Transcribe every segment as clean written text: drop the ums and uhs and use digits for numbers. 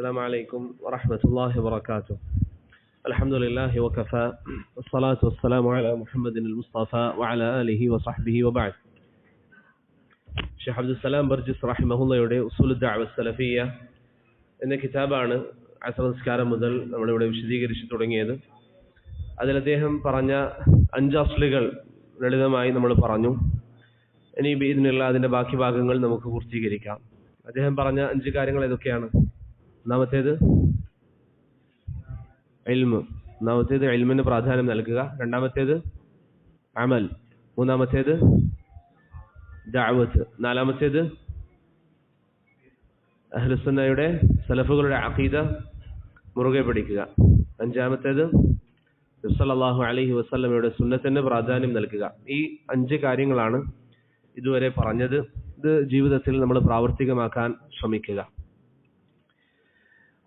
السلام عليكم ورحمة الله وبركاته. الحمد لله وكفى والصلاة والسلام على محمد المصطفى وعلى آله وصحبه وبعد. ഷെയ്ഖ് അബ്ദുസ്സലാം ബർജിസ് റഹിമഹുള്ളയുടെ ഉസൂൽ ദഅവ സലഫിയ്യ എന്ന കിതാബാണ് അസ്ർ നിസ്കാരം മുതൽ നമ്മളിവിടെ വിശദീകരിച്ചു തുടങ്ങിയത്. അതിൽ അദ്ദേഹം പറഞ്ഞ 5 അസ്ലുകൾ ലളിതമായി നമ്മൾ പറഞ്ഞു. ഇനി ബിഇദ്നില്ലാഹ് അതിൻ്റെ ബാക്കി ഭാഗങ്ങൾ നമുക്ക് പൂർത്തീകരിക്കാം. അദ്ദേഹം പറഞ്ഞ 5 കാര്യങ്ങൾ ഏതൊക്കെയാണ്? ഒന്നാമത്തേത് ഇൽമിന് പ്രാധാന്യം നൽകുക. രണ്ടാമത്തേത് അമൽ. മൂന്നാമത്തേത് ദഅവത്ത്. നാലാമത്തേത് അഹ്ലുസുന്നയുടെ സലഫുകളുടെ അഖീദ മുറുകെ പിടിക്കുക. അഞ്ചാമത്തേത് നബി സല്ലല്ലാഹു അലൈഹി വസല്ലമയുടെ സുന്നത്തിന് പ്രാധാന്യം നൽകുക. ഈ 5 കാര്യങ്ങളാണ് ഇതുവരെ പറഞ്ഞത്. ഇത് ജീവിതത്തിൽ നമ്മൾ പ്രാവർത്തികമാക്കാൻ ശ്രമിക്കുക.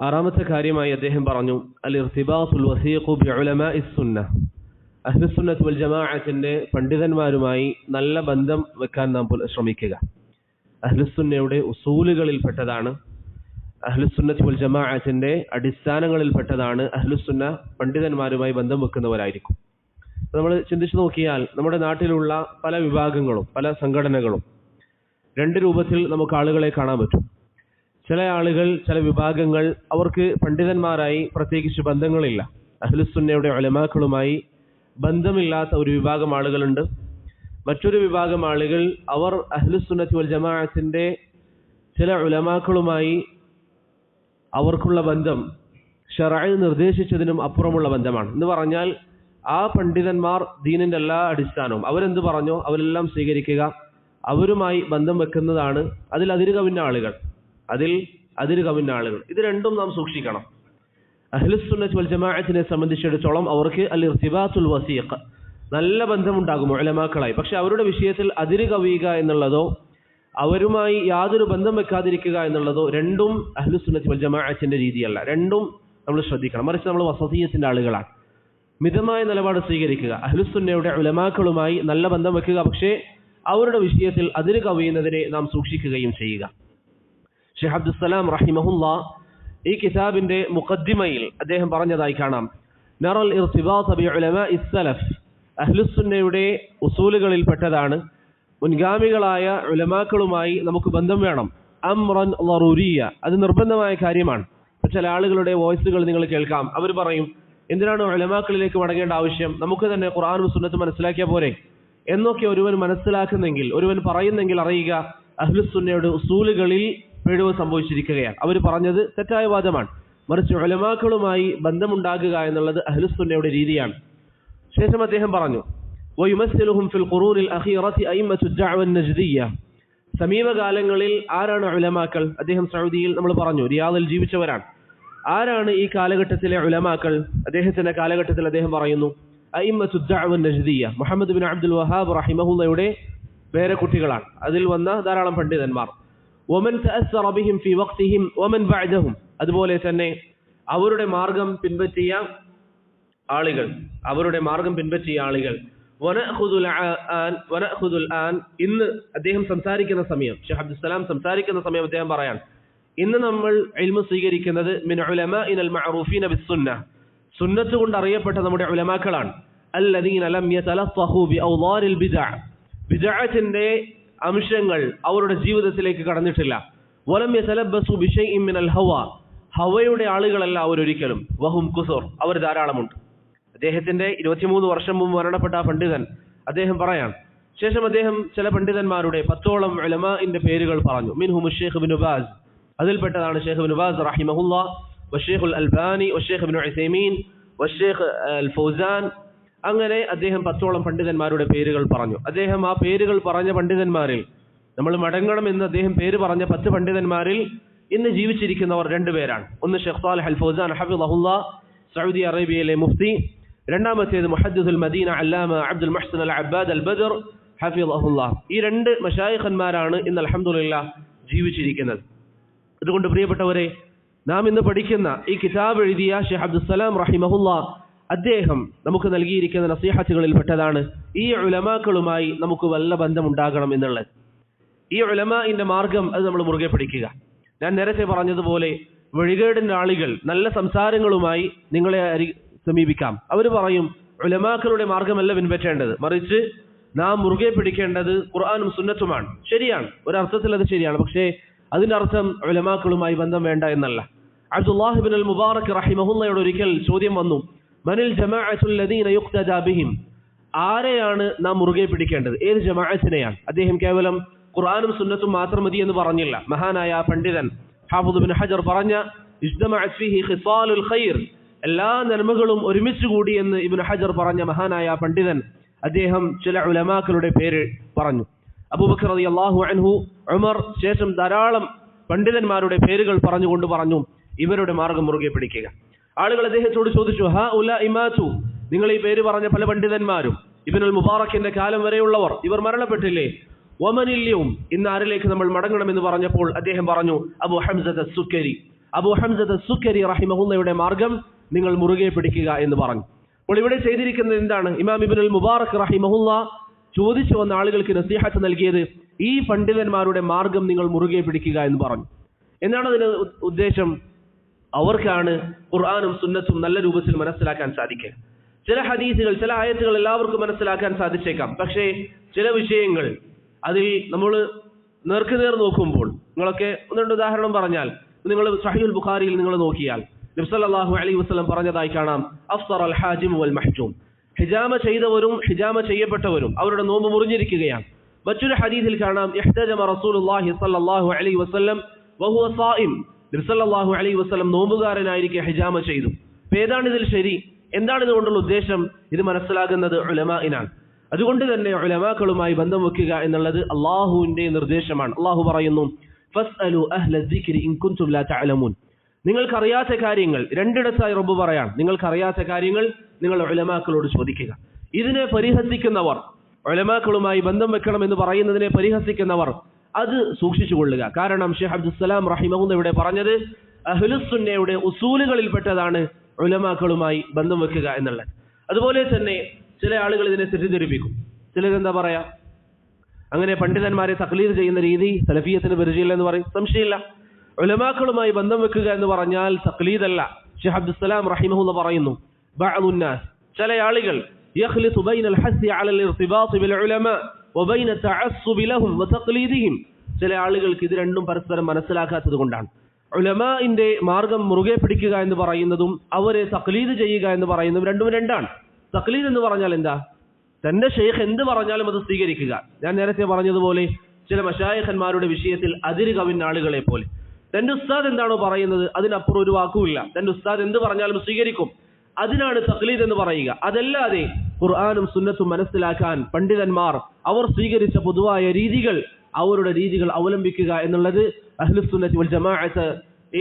ആറാമത്തെ കാര്യമായി അദ്ദേഹം പറഞ്ഞു അൽ ഇർതിബാത്തുൽ വസീഖു ബിഉലമാഇസ് സുന്നഹ്. അഹ്ലുസുന്നത്ത് വൽ ജമാഅത്തിന്റെ പണ്ഡിതന്മാരുമായി നല്ല ബന്ധം വെക്കാൻ നാം ശ്രമിക്കുക. അഹ്ലുസുന്നയുടെ ഉസൂലുകളിൽപ്പെട്ടതാണ്, അഹ്ലുസുന്നത്ത് വൽ ജമാഅത്തിന്റെ അടിസ്ഥാനങ്ങളിൽപ്പെട്ടതാണ് അഹ്ലുസുന്ന പണ്ഡിതന്മാരുമായി ബന്ധം വെക്കുന്നവരായിരിക്കും. നമ്മൾ ചിന്തിച്ചു നോക്കിയാൽ നമ്മുടെ നാട്ടിലുള്ള പല വിഭാഗങ്ങളും പല സംഘടനകളും 2 രൂപത്തിൽ നമുക്ക് ആളുകളെ കാണാൻ പറ്റും. ചില ആളുകൾ, ചില വിഭാഗങ്ങൾ, അവർക്ക് പണ്ഡിതന്മാരായി പ്രത്യേകിച്ച് ബന്ധങ്ങളില്ല. അഹ്ലുസുന്നയുടെ ഉലമാക്കളുമായി ബന്ധമില്ലാത്ത ഒരു വിഭാഗം ആളുകളുണ്ട്. മറ്റൊരു വിഭാഗം ആളുകൾ അവർ അഹ്ലുസുന്നത്തി വൽ ജമാഅത്തിന്റെ ചില ഉലമാക്കളുമായി അവർക്കുള്ള ബന്ധം ശർഅ് നിർദ്ദേശിച്ചതിനും അപ്പുറമുള്ള ബന്ധമാണ്. എന്ന് പറഞ്ഞാൽ ആ പണ്ഡിതന്മാർ ദീനിന്റെ എല്ലാ അടിസ്ഥാനവും അവരെന്ത് പറഞ്ഞോ അവരെല്ലാം സ്വീകരിക്കുക, അവരുമായി ബന്ധം വെക്കുന്നതാണ് അതിൽ അതിര് കവിഞ്ഞ ആളുകൾ. ഇത് രണ്ടും നാം സൂക്ഷിക്കണം. അഹ്ലുസുന്നത്ത് വൽ ജമാഅത്തിനെ സംബന്ധിച്ചിടത്തോളം അവർക്ക് അൽ ഇർതിബാത്തുൽ വസീഖ്, നല്ല ബന്ധമുണ്ടാകും ഉലമാക്കളായി. പക്ഷെ അവരുടെ വിഷയത്തിൽ അതിര് കവിയുക എന്നുള്ളതോ അവരുമായി യാതൊരു ബന്ധം വെക്കാതിരിക്കുക എന്നുള്ളതോ രണ്ടും അഹ്ലുസുന്നത്ത് വൽ ജമാഅത്തിന്റെ രീതിയല്ല. രണ്ടും നമ്മൾ ശ്രദ്ധിക്കണം. മറിച്ച് നമ്മൾ വസതിയത്തിന്റെ ആളുകളാണ്. മിതമായ നിലപാട് സ്വീകരിക്കുക. അഹ്ലുസുന്നയുടെ ഉലമാക്കളുമായി നല്ല ബന്ധം വെക്കുക, പക്ഷേ അവരുടെ വിഷയത്തിൽ അതിര് കവിയുന്നതിനെ നാം സൂക്ഷിക്കുകയും ചെയ്യുക. ഷെയ്ഖ് അബ്ദുസ്സലാം റഹിമഹുല്ലാ ഈ കിതാബിന്റെ മുഖദ്ദിമയിൽ അദ്ദേഹം പറഞ്ഞതായി കാണാം, നറൽ ഇർതിബാത ബിഉലമാഇസ് സലഫ്. അഹ്ലുസുന്നയുടെ ഉസൂലുകളിൽപ്പെട്ടതാണ് മുൻഗാമികളായ ഉലമാക്കളുമായി നമുക്ക് ബന്ധം വേണം. അംറൻ ളറൂരിയ, അത് നിർബന്ധമായ കാര്യമാണ്. ചില ആളുകളുടെ വോയിസുകൾ നിങ്ങൾ കേൾക്കാം. അവർ പറയും, എന്തിനാണ് ഉലമാക്കളിലേക്ക് മടങ്ങേണ്ട ആവശ്യം, നമുക്ക് തന്നെ ഖുർആനും സുന്നത്തും മനസ്സിലാക്കിയ പോരെ എന്നൊക്കെ ഒരുവൻ മനസ്സിലാക്കുന്നെങ്കിൽ, ഒരുവൻ പറയുന്നെങ്കിൽ അറിയുക, അഹ്ലുസുന്നയുടെ ഉസൂലുകളിൽ പിഴവ് സംഭവിച്ചിരിക്കുകയാണ്. അവർ പറഞ്ഞത് തെറ്റായ വാദമാണ്. മറിച്ച് ഉലമാക്കളുമായി ബന്ധമുണ്ടാകുക എന്നുള്ളത് അഹ്ലുസുന്നയുടെ രീതിയാണ്. ശേഷം അദ്ദേഹം പറഞ്ഞു, വയുമസ്സിലുഹും ഫിൽ ഖുറൂനിൽ അഖീറത്തി അയിമ്മത്തു ദഅവ നജ്ദിയ്യ. സമീപകാലങ്ങളിൽ ആരാണ് ഉലമാക്കൾ? അദ്ദേഹം സൗദിയിൽ നമ്മൾ പറഞ്ഞു റിയാദിൽ ജീവിച്ചവരാണ്. ആരാണ് ഈ കാലഘട്ടത്തിലെ ഉലമാക്കൾ? അദ്ദേഹത്തിന്റെ കാലഘട്ടത്തിൽ അദ്ദേഹം പറയുന്നു അയിമ്മത്തു ദഅവ നജ്ദിയ്യ, മുഹമ്മദ് ബിൻ അബ്ദുൽ വഹാബ് റഹിമഹുള്ളയുടെ പേരക്കുട്ടികളാണ്. അതിൽ വന്ന ധാരാളം പണ്ഡിതന്മാർ. വമൻ തഅസ്സറ ബിഹിം ഫീ വഖ്തിഹിം വമൻ ബഅദഹും, അതുപോലെ തന്നെ അവരുടെ മാർഗം പിൻപറ്റിയ ആളുകൾ. വനഅഖുദുൽ ആൻ, ഇന്ന് അദ്ദേഹം സംസാരിക്കുന്ന സമയം, ഷെയ്ഖ് അബ്ദുസ്സലാം സംസാരിക്കുന്ന സമയം അദ്ദേഹം പറയാൻ, ഇന്ന് നമ്മൾ ഇൽമു സ്വീകരിക്കുന്നത് മിൻ ഉലമാഇനൽ മഅറൂഫീന ബിസ്സുന്നഹ്, സുന്നത്ത് കൊണ്ട് അറിയപ്പെട്ട നമ്മുടെ ഉലമാക്കളാണ്. അല്ലദീന ലം യതലഫഹു ബിഔളാരിൽ ബിദ്അ, ബിദ്അത്തിന്റെ അംശങ്ങൾ അവരുടെ ജീവിതത്തിലേക്ക് കടന്നിട്ടില്ല. വലം യതലബ്ബസു ബിശൈഇൻ മിനൽ ഹവ, ഹവയുടെ ആളുകളല്ല അവരൊരിക്കലും. വഹും കുസൂർ, അവർ ധാരാളമുണ്ട്. അദ്ദേഹത്തിന്റെ 23 വർഷം മുമ്പ് മരണപ്പെട്ട ആ പണ്ഡിതൻ അദ്ദേഹം പറയാം. ശേഷം അദ്ദേഹം ചില പണ്ഡിതന്മാരുടെ 10ഓളം ഉലമാഇന്റെ പേരുകൾ പറഞ്ഞു. മിൻഹും ഷെയ്ഖ് ഇബ്നു ബാസ്, അതിൽപ്പെട്ടതാണ് ഷെയ്ഖ് ഇബ്നു ബാസ് റഹിമഹുല്ലാ, വശൈഖുൽ അൽബാനി, വശൈഖ് ഇബ്നു ഉസൈമീൻ, വശൈഖ് അൽ ഫൗസാൻ. അങ്ങനെ അദ്ദേഹം 10ഓളം പണ്ഡിതന്മാരുടെ പേരുകൾ പറഞ്ഞു. അദ്ദേഹം ആ പേരുകൾ പറഞ്ഞ പണ്ഡിതന്മാരിൽ നമ്മൾ മടങ്ങണം എന്ന് അദ്ദേഹം പേര് പറഞ്ഞ 10 പണ്ഡിതന്മാരിൽ ഇന്ന് ജീവിച്ചിരിക്കുന്നവർ 2 പേരാണ്. ഒന്ന് ഷെയ്ഖ് സാലിഹ് അൽ ഫൗസാൻ ഹഫിളഹുല്ലാ, സൗദി അറേബ്യയിലെ മുഫ്തി. രണ്ടാമത്തേത് മുഹദ്ദിസുൽ മദീന അല്ലാമ അബ്ദുൽ മുഹ്സിൻ അൽ അബ്ബാദ് അൽ ബദർ ഹഫിളഹുല്ലാ. ഈ 2 മശായിഖന്മാരാണ് ഇന്ന് അൽഹംദുലില്ലാഹ് ജീവിച്ചിരിക്കുന്നത്. അതുകൊണ്ട് പ്രിയപ്പെട്ടവരെ, നാം ഇന്ന് പഠിക്കുന്ന ഈ കിതാബ് എഴുതിയ ഷെയ്ഖ് അബ്ദുസ്സലാം റഹിമഹുല്ലാ അദ്ദേഹം നമുക്ക് നൽകിയിരിക്കുന്ന നസീഹത്തുകളിൽ പെട്ടതാണ് ഈ ഉലമാക്കളുമായി നമുക്ക് വല്ല ബന്ധമുണ്ടാകണം എന്നുള്ളത്. ഈ ഉലമാഇന്റെ മാർഗം അത് നമ്മൾ മുറുകെ പിടിക്കുക. ഞാൻ നേരത്തെ പറഞ്ഞതുപോലെ വഴികേടിന്റെ ആളുകൾ നല്ല സംസാരങ്ങളുമായി നിങ്ങളെ സമീപിക്കാം. അവർ പറയും ഉലമാക്കളുടെ മാർഗമല്ല പിൻപറ്റേണ്ടത്, മറിച്ച് നാം മുറുകെ പിടിക്കേണ്ടത് ഖുർആനും സുന്നത്തുമാണ്. ശരിയാണ്, ഒരർത്ഥത്തിൽ അത് ശരിയാണ്. പക്ഷേ അതിന്റെ അർത്ഥം ഉലമാക്കളുമായി ബന്ധം വേണ്ട എന്നല്ല. അബ്ദുല്ലാഹ് ഇബ്നുൽ മുബാറക് റഹിമഹുള്ളയോട് ഒരിക്കൽ ചോദ്യം വന്നു, മനിൽ ജമാഅത്തുൽ ലദീന യുഖ്തദാ ബിഹിം, ആരെയാണ് നാം മുറുകെ പിടിക്കേണ്ടത്, ഏത് ജമാഅത്തിനെയാണ്? അദ്ദേഹം കേവലം ഖുർആനും സുന്നത്തും മാത്രം മതി എന്ന് പറഞ്ഞില്ല. മഹാനായ പണ്ഡിതൻ ഹാഫിദ് ഇബ്നു ഹജർ പറഞ്ഞ ഇജ്തമഅത് ഫീഹി ഖിസാലുൽ ഖൈർ, എല്ലാ നന്മകളും ഒരുമിച്ച് കൂടി എന്ന് ഇബ്നു ഹജർ പറഞ്ഞ മഹാനായ പണ്ഡിതൻ അദ്ദേഹം ചില ഉലമാക്കളുടെ പേര് പറഞ്ഞു. അബൂബക്കർ റളിയല്ലാഹു അൻഹു, ഉമർ, ശേഷം ധാരാളം പണ്ഡിതന്മാരുടെ പേരുകൾ പറഞ്ഞുകൊണ്ട് പറഞ്ഞു ഇവരുടെ മാർഗം മുറുകെ പിടിക്കുക. ആളുകൾ അദ്ദേഹത്തോട് ചോദിച്ചു, ഹാ ഉല ഇമാതു, നിങ്ങൾ ഈ പേര് പറഞ്ഞ പല പണ്ഡിതന്മാരും ഇബ്നുൽ മുബാറക്കിന്റെ കാലം വരെയുള്ളവർ ഇവർ മരണപ്പെട്ടില്ലേ? വമനില്യവും, ഇന്ന് ആരിലേക്ക് നമ്മൾ മടങ്ങണമെന്ന് പറഞ്ഞപ്പോൾ അദ്ദേഹം പറഞ്ഞു അബൂ ഹംസത്ത് അസ്സുക്കരി, അബൂ ഹംസത്ത് അസ്സുക്കരി റഹിമഹുള്ളയുടെ മാർഗം നിങ്ങൾ മുറുകെ പിടിക്കുക എന്ന് പറഞ്ഞു. അപ്പോൾ ഇവിടെ ചെയ്തിരിക്കുന്നത് എന്താണ്? ഇമാം ഇബ്നുൽ മുബാറക് റഹിമഹുള്ള ചോദിച്ചു വന്ന ആളുകൾക്ക് നസീഹത്ത് നൽകിയത് ഈ പണ്ഡിതന്മാരുടെ മാർഗം നിങ്ങൾ മുറുകെ പിടിക്കുക എന്ന് പറഞ്ഞു. എന്താണ് അതിന് ഉദ്ദേശം? അവർക്കാണ് ഖുർആനും സുന്നത്തും നല്ല രൂപത്തിൽ മനസ്സിലാക്കാൻ സാധിക്കുക. ചില ഹദീസുകൾ, ചില ആയത്തുകൾ എല്ലാവർക്കും മനസ്സിലാക്കാൻ സാധിച്ചേക്കാം. പക്ഷേ ചില വിഷയങ്ങൾ അതിൽ നമ്മൾ നേർക്കുനേർ നോക്കുമ്പോൾ, നിങ്ങളൊക്കെ ഒന്ന് രണ്ട് ഉദാഹരണം പറഞ്ഞാൽ, നിങ്ങൾ സഹീഹുൽ ബുഖാരിയിൽ നിങ്ങൾ നോക്കിയാൽ നബി സല്ലല്ലാഹു അലൈഹി വസല്ലം പറഞ്ഞതായി കാണാം, അഫ്തറ അൽ ഹാജിം വൽ മഹ്ജൂം, ഹിജാമ ചെയ്തവരും ഹിജാമ ചെയ്യപ്പെട്ടവരും അവരുടെ നോമ്പ് മുറിഞ്ഞിരിക്കുകയാണ്. മറ്റൊരു ഹദീസിൽ കാണാം, ഇഹ്തജമ റസൂലുള്ളാഹി സ്വല്ലല്ലാഹു അലൈഹി വസല്ലം വഹുവ സായിം, നബി സല്ലല്ലാഹു അലൈഹി വസല്ലം നോമ്പുകാരനായിരിക്കെ ഹിജാമ ചെയ്തു. ഏതാണ് ഇതിൽ ശരി? എന്താണ് ഇതുകൊണ്ടുള്ള ഉദ്ദേശം? ഇത് മനസ്സിലാകുന്നത് ഉലമാഇനാണ്. അതുകൊണ്ട് തന്നെ ഉലമാക്കളുമായി ബന്ധം വെക്കുക എന്നുള്ളത് അള്ളാഹുവിന്റെ നിർദ്ദേശമാണ്. അള്ളാഹു പറയുന്നു, ഫസ്അലു അഹ്ല സിക്രി ഇൻ കുൻതും ലാ തഅലമൂൻ, നിങ്ങൾക്കറിയാത്ത കാര്യങ്ങൾ, രണ്ടിടത്തായി റബ്ബ് പറയാണ്, നിങ്ങൾക്കറിയാത്ത കാര്യങ്ങൾ നിങ്ങൾ ഉലമാക്കളോട് ചോദിക്കുക. ഇതിനെ പരിഹസിക്കുന്നവർ, ഉലമാക്കളുമായി ബന്ധം വെക്കണം എന്ന് പറയുന്നതിനെ പരിഹസിക്കുന്നവർ അത് സൂക്ഷിച്ചുകൊള്ളുക. കാരണം ഷെയ്ഖ് അബ്ദുസ്സലാം റഹിമഹുല്ലാഹ് ഇവിടെ പറഞ്ഞത് അഹ്ലുസുന്നയുടെ ഉസൂലുകളിൽപ്പെട്ടതാണ് ഉലമാക്കളുമായി ബന്ധം വെക്കുക എന്നുള്ളത്. അതുപോലെ തന്നെ ചില ആളുകൾ ഇതിനെ തെറ്റിദ്ധരിപ്പിക്കും. ചിലരെന്താ പറയാ, അങ്ങനെ പണ്ഡിതന്മാരെ തഖ്ലീദ് ചെയ്യുന്ന രീതി സലഫിയത്തിന് പരിചയമില്ല എന്ന് പറയും. സംശയമില്ല, ഉലമാക്കളുമായി ബന്ധം വെക്കുക എന്ന് പറഞ്ഞാൽ തഖ്ലീദല്ല. ഷെയ്ഖ് അബ്ദുസ്സലാം റഹിമഹുല്ലാഹ് പറയുന്നു, ബഅദുന്നാസ്, ചില ആളുകൾ യഖ്ലിതു ബൈനൽ ഹസ്സി അലൽ ഇർതിബാത്ത് ബിൽ ഉലമാ വബൈന തഅസ്സുബി ലഹും വതഖ്ലീദിഹിം, ചില ആളുകൾക്ക് ഇത് രണ്ടും പരസ്പരം മനസ്സിലാക്കാത്തത് കൊണ്ടാണ് ഉലമാഇന്റെ മാർഗം മുറുകെ പിടിക്കുക എന്ന് പറയുന്നതും അവരെ തഖ്ലീദ് ചെയ്യുക എന്ന് പറയുന്നതും രണ്ടും രണ്ടാണ്. തഖ്ലീദ് എന്ന് പറഞ്ഞാൽ എന്താ? തന്റെ ഷെയ്ഖ് എന്ത് പറഞ്ഞാലും അത് സ്വീകരിക്കുക. ഞാൻ നേരത്തെ പറഞ്ഞതുപോലെ ചില മശായിഖന്മാരുടെ വിഷയത്തിൽ അതിര് കവിഞ്ഞ ആളുകളെ പോലെ തന്റെ ഉസ്താദ് എന്താണോ പറയുന്നത് അതിനപ്പുറം ഒരു വാക്കുമില്ല. തന്റെ ഉസ്താദ് എന്ത് പറഞ്ഞാലും സ്വീകരിക്കും. അതിനാണ് തഖ്ലീദ് എന്ന് പറയുക. അതല്ലാതെ ഖുർആനും സുന്നത്തും മനസ്സിലാക്കാൻ പണ്ഡിതന്മാർ അവർ സ്വീകരിച്ച പൊതുവായ രീതികൾ, അവരുടെ രീതികൾ അവലംബിക്കുക എന്നുള്ളത് അഹ്ലുസുന്നത്തി വൽ ജമാഅത്ത്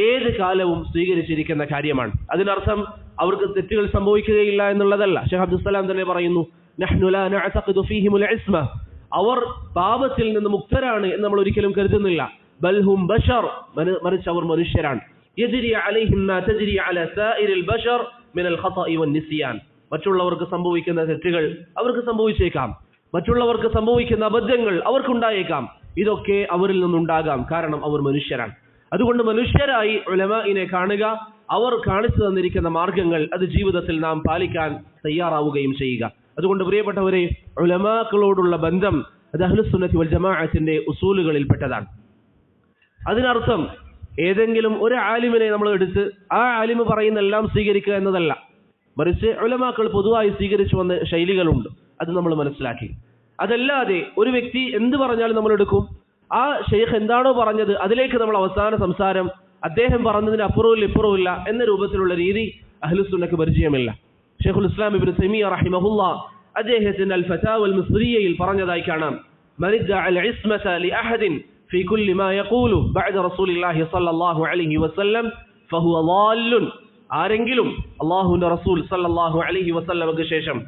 ഏത് കാലവും സ്വീകരിച്ചിരിക്കുന്ന കാര്യമാണ്. അതിനർത്ഥം അവർക്ക് തെറ്റുകൾ സംഭവിക്കുകയില്ല എന്നുള്ളതല്ല. ഷെയ്ഖ് അബ്ദുസ്സലാം തന്നെ പറയുന്നു, നഹ്നു ലാ നഅതഖിദു ഫീഹിമുൽ ഇസ്മ, അവർ പാപത്തിൽ നിന്ന് മുക്തരാണ് എന്ന് നമ്മൾ ഒരിക്കലും കരുതുന്നില്ല. ബൽ ഹും ബശർ, മറിച്ച് അവർ മനുഷ്യരാണ്. യജ്രി അലൈഹിം മാ തജ്രി അലാ സാഇരിൽ ബശർ മിനൽ ഖതഇ വൻ നിസ്യാൻ, മറ്റുള്ളവർക്ക് സംഭവിക്കുന്ന തെറ്റുകൾ അവർക്ക് സംഭവിച്ചേക്കാം, മറ്റുള്ളവർക്ക് സംഭവിക്കുന്ന അബദ്ധങ്ങൾ അവർക്കുണ്ടായേക്കാം. ഇതൊക്കെ അവരിൽ നിന്നുണ്ടാകാം, കാരണം അവർ മനുഷ്യരാണ്. അതുകൊണ്ട് മനുഷ്യരായി ഉലമാഇനെ കാണുക, അവർ കാണിച്ചു തന്നിരിക്കുന്ന മാർഗങ്ങൾ അത് ജീവിതത്തിൽ നാം പാലിക്കാൻ തയ്യാറാവുകയും ചെയ്യുക. അതുകൊണ്ട് പ്രിയപ്പെട്ടവരെ, ഉലമാക്കളോടുള്ള ബന്ധം അത് അഹ്ലുസുന്നത്തി വൽ ജമാഅത്തിന്റെ ഉസൂലുകളിൽപ്പെട്ടതാണ്. അതിനർത്ഥം ഏതെങ്കിലും ഒരു ആലിമിനെ നമ്മൾ എടുത്ത് ആ ആലിമ് പറയുന്ന എല്ലാം സ്വീകരിക്കുക എന്നതല്ല, മറിച്ച് ഉലമാക്കൾ പൊതുവായി സ്വീകരിച്ചു വന്ന ശൈലികളുണ്ട്, അത് നമ്മൾ മനസ്സിലാക്കി. അതല്ലാതെ ഒരു വ്യക്തി എന്ത് പറഞ്ഞാലും നമ്മൾ എടുക്കും, ആ ഷെയ്ഖ് എന്താണോ പറഞ്ഞത് അതിലേക്ക് നമ്മൾ അവസാന സംസാരം അദ്ദേഹം പറഞ്ഞതിന് അപ്പുറവും ഇപ്പുറവും ഇല്ല എന്ന രൂപത്തിലുള്ള രീതി അഹ്ലുസുന്നക്ക് പരിചയമില്ല. ഷെയ്ഖുൽ ഇസ്ലാം ഇബ്നു തൈമിയ്യ റഹിമഹുല്ലാഹ് അദ്ദേഹത്തിന്റെ അൽ ഫതാവൽ മിസ്രിയയിൽ പറഞ്ഞതായി കാണാം, മനിദ്ദ അൽ ഇസ്മത ലിഅഹദിൻ ഫീ കുല്ലി മാ യഖൂലു ബഅദ റസൂലില്ലാഹി സ്വല്ലല്ലാഹു അലൈഹി വസല്ലം ഫഹുവ ളാല്ലുൻ, ആരെങ്കിലും അല്ലാഹുവിന്റെ റസൂൽ സ്വല്ലല്ലാഹു അലൈഹി വസല്ലമക്ക് ശേഷം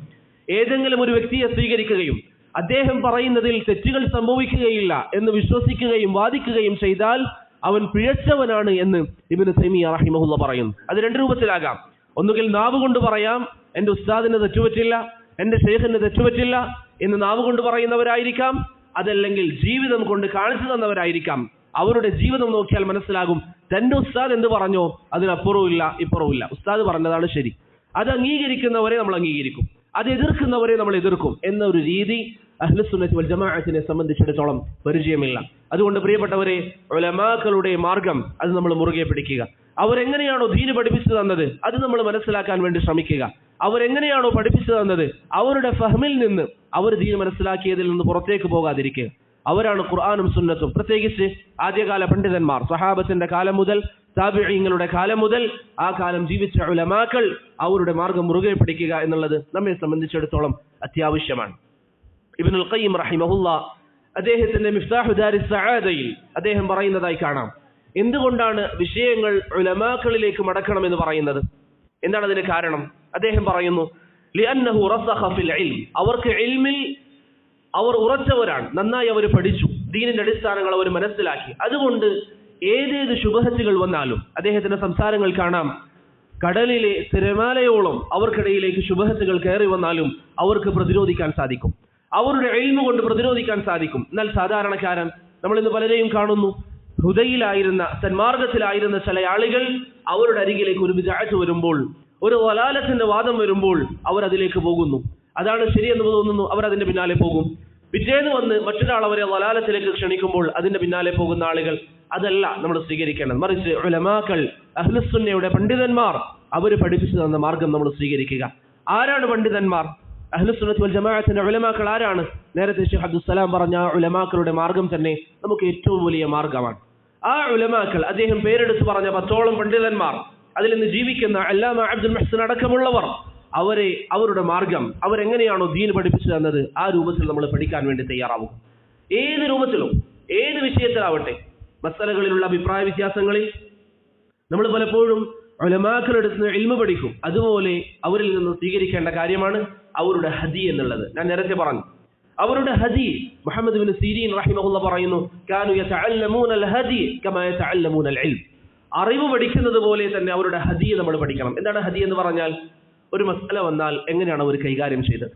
ഏതെങ്കിലും ഒരു വ്യക്തിയെ സ്വീകരിക്കുകയും അദ്ദേഹം പറയുന്നതിൽ തെറ്റുകൾ സംഭവിക്കുകയില്ല എന്ന് വിശ്വസിക്കുകയും വാദിക്കുകയും ചെയ്താൽ അവൻ പിഴച്ചവനാണ് എന്ന് ഇബ്നു തൈമിയ്യ റഹിമഹുല്ലാഹ് പറയുന്നു. അത് രണ്ട് രൂപത്തിലാകാം. ഒന്നുകിൽ നാവ് കൊണ്ട് പറയാം, എന്റെ ഉസ്താദിന് തെറ്റുപറ്റില്ല, എന്റെ ഷെയ്ഖിന് തെറ്റുപറ്റില്ല എന്ന് നാവ് കൊണ്ട് പറയുന്നവരായിരിക്കാം. അതല്ലെങ്കിൽ ജീവിതം കൊണ്ട് കാണിച്ചു തന്നവരായിരിക്കാം. അവരുടെ ജീവിതം നോക്കിയാൽ മനസ്സിലാകും തന്റെ ഉസ്താദ് എന്ത് പറഞ്ഞോ അതിനപ്പുറവും ഇല്ല ഇപ്പുറവും ഇല്ല. ഉസ്താദ് പറഞ്ഞതാണ് ശരി, അത് അംഗീകരിക്കുന്നവരെ നമ്മൾ അംഗീകരിക്കും, അത് എതിർക്കുന്നവരെ നമ്മൾ എതിർക്കും എന്നൊരു രീതി അഹ്ലുസുന്നത്തി വൽ ജമാഅത്തിനെ സംബന്ധിച്ചിടത്തോളം പരിചയമില്ല. അതുകൊണ്ട് പ്രിയപ്പെട്ടവരെ, ഉലമാക്കളുടെ മാർഗം അത് നമ്മൾ മുറുകെ പിടിക്കുക. അവരെങ്ങനെയാണോ ദീന് പഠിപ്പിച്ചു തന്നത് അത് നമ്മൾ മനസ്സിലാക്കാൻ വേണ്ടി ശ്രമിക്കുക. അവരെങ്ങനെയാണോ പഠിപ്പിച്ചു തന്നത് അവരുടെ ഫഹ്മിൽ നിന്ന് അവർ ദീന് മനസ്സിലാക്കിയതിൽ നിന്ന് പുറത്തേക്ക് പോകാതിരിക്കുക. അവരാണ് ഖുർആനും സുന്നത്തും. പ്രത്യേകിച്ച് ആദ്യകാല പണ്ഡിതന്മാർ, സഹാബത്തിന്റെ കാലം മുതൽ താബിഈങ്ങളുടെ കാലം മുതൽ ആ കാലം ജീവിച്ച ഉലമാക്കൾ അവരുടെ മാർഗം മുറുകെ പിടിക്കുക എന്നുള്ളത് നമ്മെ സംബന്ധിച്ചിടത്തോളം അത്യാവശ്യമാണ്. ഇബ്നുൽ ഖയ്യിം റഹിമഹുല്ലാ അദ്ദേഹത്തിന്റെ മിഫ്താഹു ദാരിസ് സആദയിൽ അദ്ദേഹം പറയുന്നതായി കാണാം, എന്തുകൊണ്ടാണ് വിഷയങ്ങൾ ഉലമാക്കളിലേക്ക് മടക്കണമെന്ന് പറയുന്നത്? എന്താണ് അതിന് കാരണം? അദ്ദേഹം പറയുന്നു, ലിഅന്നഹു റസഖ ഫിൽ ഇൽം, അവർക്ക് ഇൽമിൽ അവർ ഉറച്ചവരാണ്, നന്നായി അവർ പഠിച്ചു, ദീനിന്റെ അടിസ്ഥാനങ്ങൾ അവർ മനസ്സിലാക്കി. അതുകൊണ്ട് ഏതേത് ശുബഹത്തുകൾ വന്നാലും, അദ്ദേഹത്തിന്റെ സംസാരങ്ങൾ കാണാം, കടലിലെ തിരമാലയോളം അവർക്കിടയിലേക്ക് ശുബഹത്തുകൾ കയറി വന്നാലും അവർക്ക് പ്രതിരോധിക്കാൻ സാധിക്കും, അവരുടെ ഇൽമു കൊണ്ട് പ്രതിരോധിക്കാൻ സാധിക്കും. എന്നാൽ സാധാരണക്കാരൻ, നമ്മൾ ഇന്ന് പലരെയും കാണുന്നു, ഹുദയിലായിരുന്ന സന്മാർഗത്തിലായിരുന്ന ചില ആളുകൾ അവരുടെ അരികിലേക്ക് ഒരു ബിദ്അത്ത് വരുമ്പോൾ, ഒരു വലാലത്തിന്റെ വാദം വരുമ്പോൾ അവർ അതിലേക്ക് പോകുന്നു. അതാണ് ശരിയെന്ന് തോന്നുന്നു, അവർ അതിന്റെ പിന്നാലെ പോകും. പിറ്റേന്ന് വന്ന് മറ്റൊരാൾ അവരെ വലാലത്തിലേക്ക് ക്ഷണിക്കുമ്പോൾ അതിന്റെ പിന്നാലെ പോകുന്ന ആളുകൾ. അതല്ല നമ്മൾ സ്വീകരിക്കേണ്ടത്. മറിച്ച് ഉലമാക്കൾ, അഹ്ലുസുന്നയുടെ പണ്ഡിതന്മാർ അവർ പഠിപ്പിച്ചു തന്ന മാർഗം നമ്മൾ സ്വീകരിക്കുക. ആരാണ് പണ്ഡിതന്മാർ? അഹ്ലുസുന്നത്ത് വൽ ജമാഅത്തിന്റെ ഉലമാക്കൾ ആരാണ്? നേരത്തെ ശൈഖ് അബ്ദുസ്സലാം പറഞ്ഞ ആ ഉലമാക്കളുടെ മാർഗം തന്നെ നമുക്ക് ഏറ്റവും വലിയ മാർഗമാണ്. ആ ഉലമാക്കൾ, അദ്ദേഹം പേരെടുത്ത് പറഞ്ഞ 10ഓളം പണ്ഡിതന്മാർ, അതിൽ നിന്ന് ജീവിക്കുന്ന അല്ലാമ അബ്ദുൽ മുഹ്സിൻ അടക്കമുള്ളവർ, അവരുടെ മാർഗം അവരെങ്ങനെയാണോ ദീൻ പഠിപ്പിച്ചു തന്നത് ആ രൂപത്തിൽ നമ്മൾ പഠിക്കാൻ വേണ്ടി തയ്യാറാവും. ഏത് രൂപത്തിലും ഏത് വിഷയത്തിലാവട്ടെ, മസലകളിലുള്ള അഭിപ്രായ വ്യത്യാസങ്ങളിൽ നമ്മൾ പലപ്പോഴും ഉലമാക്കളെടുത്ത് നിന്ന് ഇൽമു പഠിക്കും. അതുപോലെ അവരിൽ നിന്ന് സ്വീകരിക്കേണ്ട കാര്യമാണ് അവരുടെ ഹദി എന്നുള്ളത്. ഞാൻ നേരത്തെ പറഞ്ഞു, അവരുടെ ഹദി, മുഹമ്മദ് ഇബ്നു സീരീൻ റഹിമഹുല്ലാഹ് പറയുന്നു, കാനു യതഅല്ലമൂന അൽ ഹദി കമാ യതഅല്ലമൂന അൽ ഇൽം, അറിവ് പഠിക്കുന്നത് പോലെ തന്നെ അവരുടെ ഹദി നമ്മൾ പഠിക്കണം. എന്താണ് ഹദി എന്ന് പറഞ്ഞാൽ? ഒരു മസല വന്നാൽ എങ്ങനെയാണ് അവർ കൈകാര്യം ചെയ്തത്.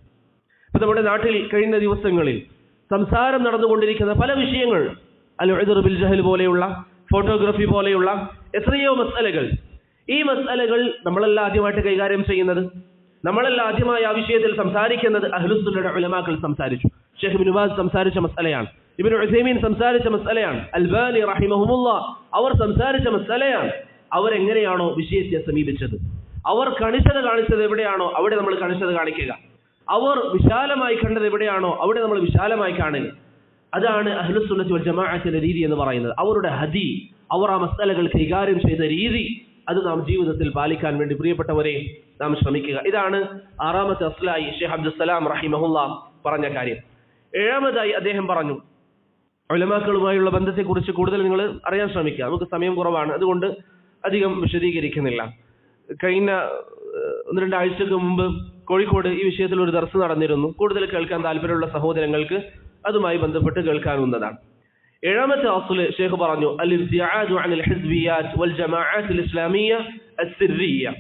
ഇപ്പൊ നമ്മുടെ നാട്ടിൽ കഴിഞ്ഞ ദിവസങ്ങളിൽ സംസാരം നടന്നുകൊണ്ടിരിക്കുന്ന പല വിഷയങ്ങൾ, അൽ ഉദ്ർ ബിൽ ജഹൽ പോലെയുള്ള, ഫോട്ടോഗ്രാഫി പോലെയുള്ള എത്രയോ മസലകൾ. ഈ മസലകൾ നമ്മളെല്ലാം ആദ്യമായിട്ട് കൈകാര്യം ചെയ്യുന്നത്, നമ്മളെല്ലാം ആദ്യമായി ആ വിഷയത്തിൽ സംസാരിക്കുന്നത് അഹ്ലുസുന്നയുടെ ഉലമാക്കൾ സംസാരിച്ചു. ഷെയ്ഖ് ഇബ്നു ബാസ് സംസാരിച്ച മസലയാണ്, ഇബ്നു ഉസൈമീൻ സംസാരിച്ച മസലയാണ്, അൽബാനി റഹിമഹുമുല്ലാഹ് അവർ സംസാരിച്ച മസലയാണ്. അവരെങ്ങനെയാണോ വിഷയത്തെ സമീപിച്ചത്, അവർ കണിശത കാണിച്ചത് എവിടെയാണോ അവിടെ നമ്മൾ കണിശത കാണിക്കുക, അവർ വിശാലമായി കണ്ടത് എവിടെയാണോ അവിടെ നമ്മൾ വിശാലമായി കാണുക. അതാണ് അഹ്ലുസുന്നത്തി വൽ ജമാഅത്തിന്റെ രീതി എന്ന് പറയുന്നത്. അവരുടെ ഹദി, അവർ ആ മസലകൾ കൈകാര്യം ചെയ്ത രീതി, അത് നാം ജീവിതത്തിൽ പാലിക്കാൻ വേണ്ടി പ്രിയപ്പെട്ടവരെ നാം ശ്രമിക്കുക. ഇതാണ് 6ാമത്തെ അസ്ലായി ഷെയ്ഖ് അബ്ദുസ്സലാം റഹിമഹുല്ലാഹ് പറഞ്ഞ കാര്യം. 7ാമതായി അദ്ദേഹം പറഞ്ഞു, ഉലമാക്കളുമായുള്ള ബന്ധത്തെക്കുറിച്ച് കൂടുതൽ നിങ്ങൾ അറിയാൻ ശ്രമിക്കുക. നമുക്ക് സമയം കുറവാണ്, അതുകൊണ്ട് അധികം വിശദീകരിക്കുന്നില്ല. കഴിഞ്ഞ 1-2 ആഴ്ചക്ക് മുമ്പ് കോഴിക്കോട് ഈ വിഷയത്തിൽ ഒരു ദർസ് നടന്നിരുന്നു. കൂടുതൽ കേൾക്കാൻ താല്പര്യമുള്ള സഹോദരങ്ങൾക്ക് അതുമായി ബന്ധപ്പെട്ട് കേൾക്കാവുന്നതാണ്. 7ാമത്തെ അസ്ല് ഷെയ്ഖ് പറഞ്ഞു, അൽ ഇബ്തിആദു അനിൽ ഹിസ്ബിയാത്ത് വൽ ജമാഅത്തുൽ ഇസ്ലാമിയ്യ അസ്സിർരിയ്യ,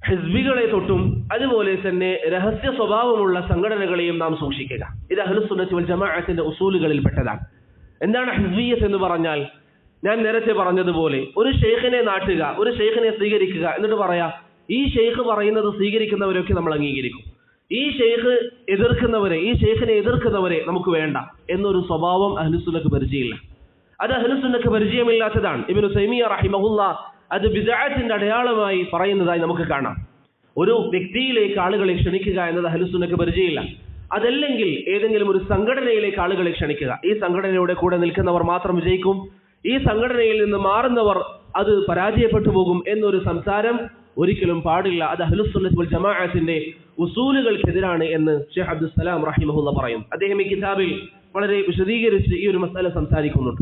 ഹിസ്ബികളെ തൊട്ടും അതുപോലെ തന്നെ രഹസ്യ സ്വഭാവമുള്ള സംഘടനകളെയും നാം സൂക്ഷിക്കുക. ഇത് അഹ്ലുസുന്നത്തി വൽ ജമാഅത്തിന്റെ ഉസൂലുകളിൽ പെട്ടതാണ്. എന്താണ് ഹിസ്ബിയ്യത്ത് എന്ന് പറഞ്ഞാൽ? ഞാൻ നേരത്തെ പറഞ്ഞതുപോലെ ഒരു ഷെയ്ഖിനെ നാട്ടുക, ഒരു ഷെയ്ഖിനെ സ്വീകരിക്കുക, എന്നിട്ട് പറയാ ഈ ഷെയ്ഖ് പറയുന്നത് സ്വീകരിക്കുന്നവരൊക്കെ നമ്മൾ അംഗീകരിക്കും, ഈ ഷെയ്ഖ് എതിർക്കുന്നവരെ, ഈ ഷെയ്ഖിനെ എതിർക്കുന്നവരെ നമുക്ക് വേണ്ട എന്നൊരു സ്വഭാവം അഹ്ലുസുന്നക്ക് പരിചയമില്ല. അത് അഹ്ലുസുന്നക്ക് പരിചയമില്ലാത്തതാണ്. ഇബ്നു തൈമിയ്യ റഹിമഹുല്ലാഹ് അത് ബിദ്അത്തിന്റെ അടയാളമായി പറയുന്നതായി നമുക്ക് കാണാം. ഒരു വ്യക്തിയിലേക്ക് ആളുകളെ ക്ഷണിക്കുക എന്നത് അഹ്ലുസുന്നക്ക് പരിചയമില്ല. അതല്ലെങ്കിൽ ഏതെങ്കിലും ഒരു സംഘടനയിലേക്ക് ആളുകളെ ക്ഷണിക്കുക, ഈ സംഘടനയുടെ കൂടെ നിൽക്കുന്നവർ മാത്രം വിജയിക്കും, ഈ സംഘടനയിൽ നിന്ന് മാറുന്നവർ അത് പരാജയപ്പെട്ടു പോകും എന്നൊരു സംസാരം ഒരിക്കലും പാടില്ല. അത് അഹ്ലുസുന്നത്ത് വൽ ജമാഅത്തിന്റെ ഉസൂലുകൾക്കെതിരാണ് എന്ന് ഷെയ്ഖ് അബ്ദുസ്സലാം റഹിമഹുല്ലാഹ് പറയും. അദ്ദേഹം ഈ കിതാബിൽ വളരെ വിശദീകരിച്ച് ഈ ഒരു മസല സംസാരിക്കുന്നുണ്ട്.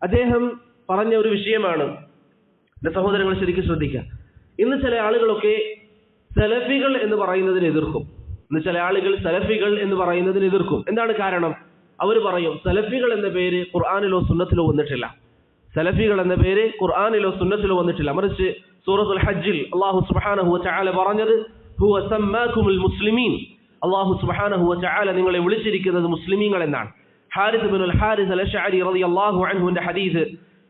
അദ്ദേഹം പറഞ്ഞ ഒരു വിഷയമാണ്, സഹോദരങ്ങൾ ശരിക്കും ശ്രദ്ധിക്കുക. ഇന്ന് ചില ആളുകളൊക്കെ സലഫികൾ എന്ന് പറയുന്നതിനെ എതിർക്കും. ചില ആളുകൾ സലഫികൾ എന്ന് പറയുന്നതിന് എതിർക്കും. എന്താണ് കാരണം? അവർ പറയും സലഫികൾ എന്ന പേര് ഖുർആനിലോ സുന്നത്തിലോ വന്നിട്ടില്ല, സലഫികൾ എന്ന പേര് ഖുർആനിലോ സുന്നത്തിലോ വന്നിട്ടില്ല. മറിച്ച് സൂറത്തുൽ ഹജ്ജിൽ അല്ലാഹു സുബ്ഹാനഹു വ തആല പറഞ്ഞത് ഹുവ സമ്മാകുമുൽ മുസ്ലിമീൻ, അല്ലാഹു സുബ്ഹാനഹു വ തആല നിങ്ങളെ വിളിച്ചിരിക്കുന്നത് മുസ്ലിമീങ്ങൾ എന്നാണ്. ഹാരിസ് ഇബ്നുൽ ഹാരിസ് അൽ-അശ്അരി റളിയല്ലാഹു അൻഹുവിന്റെ ഹദീസ്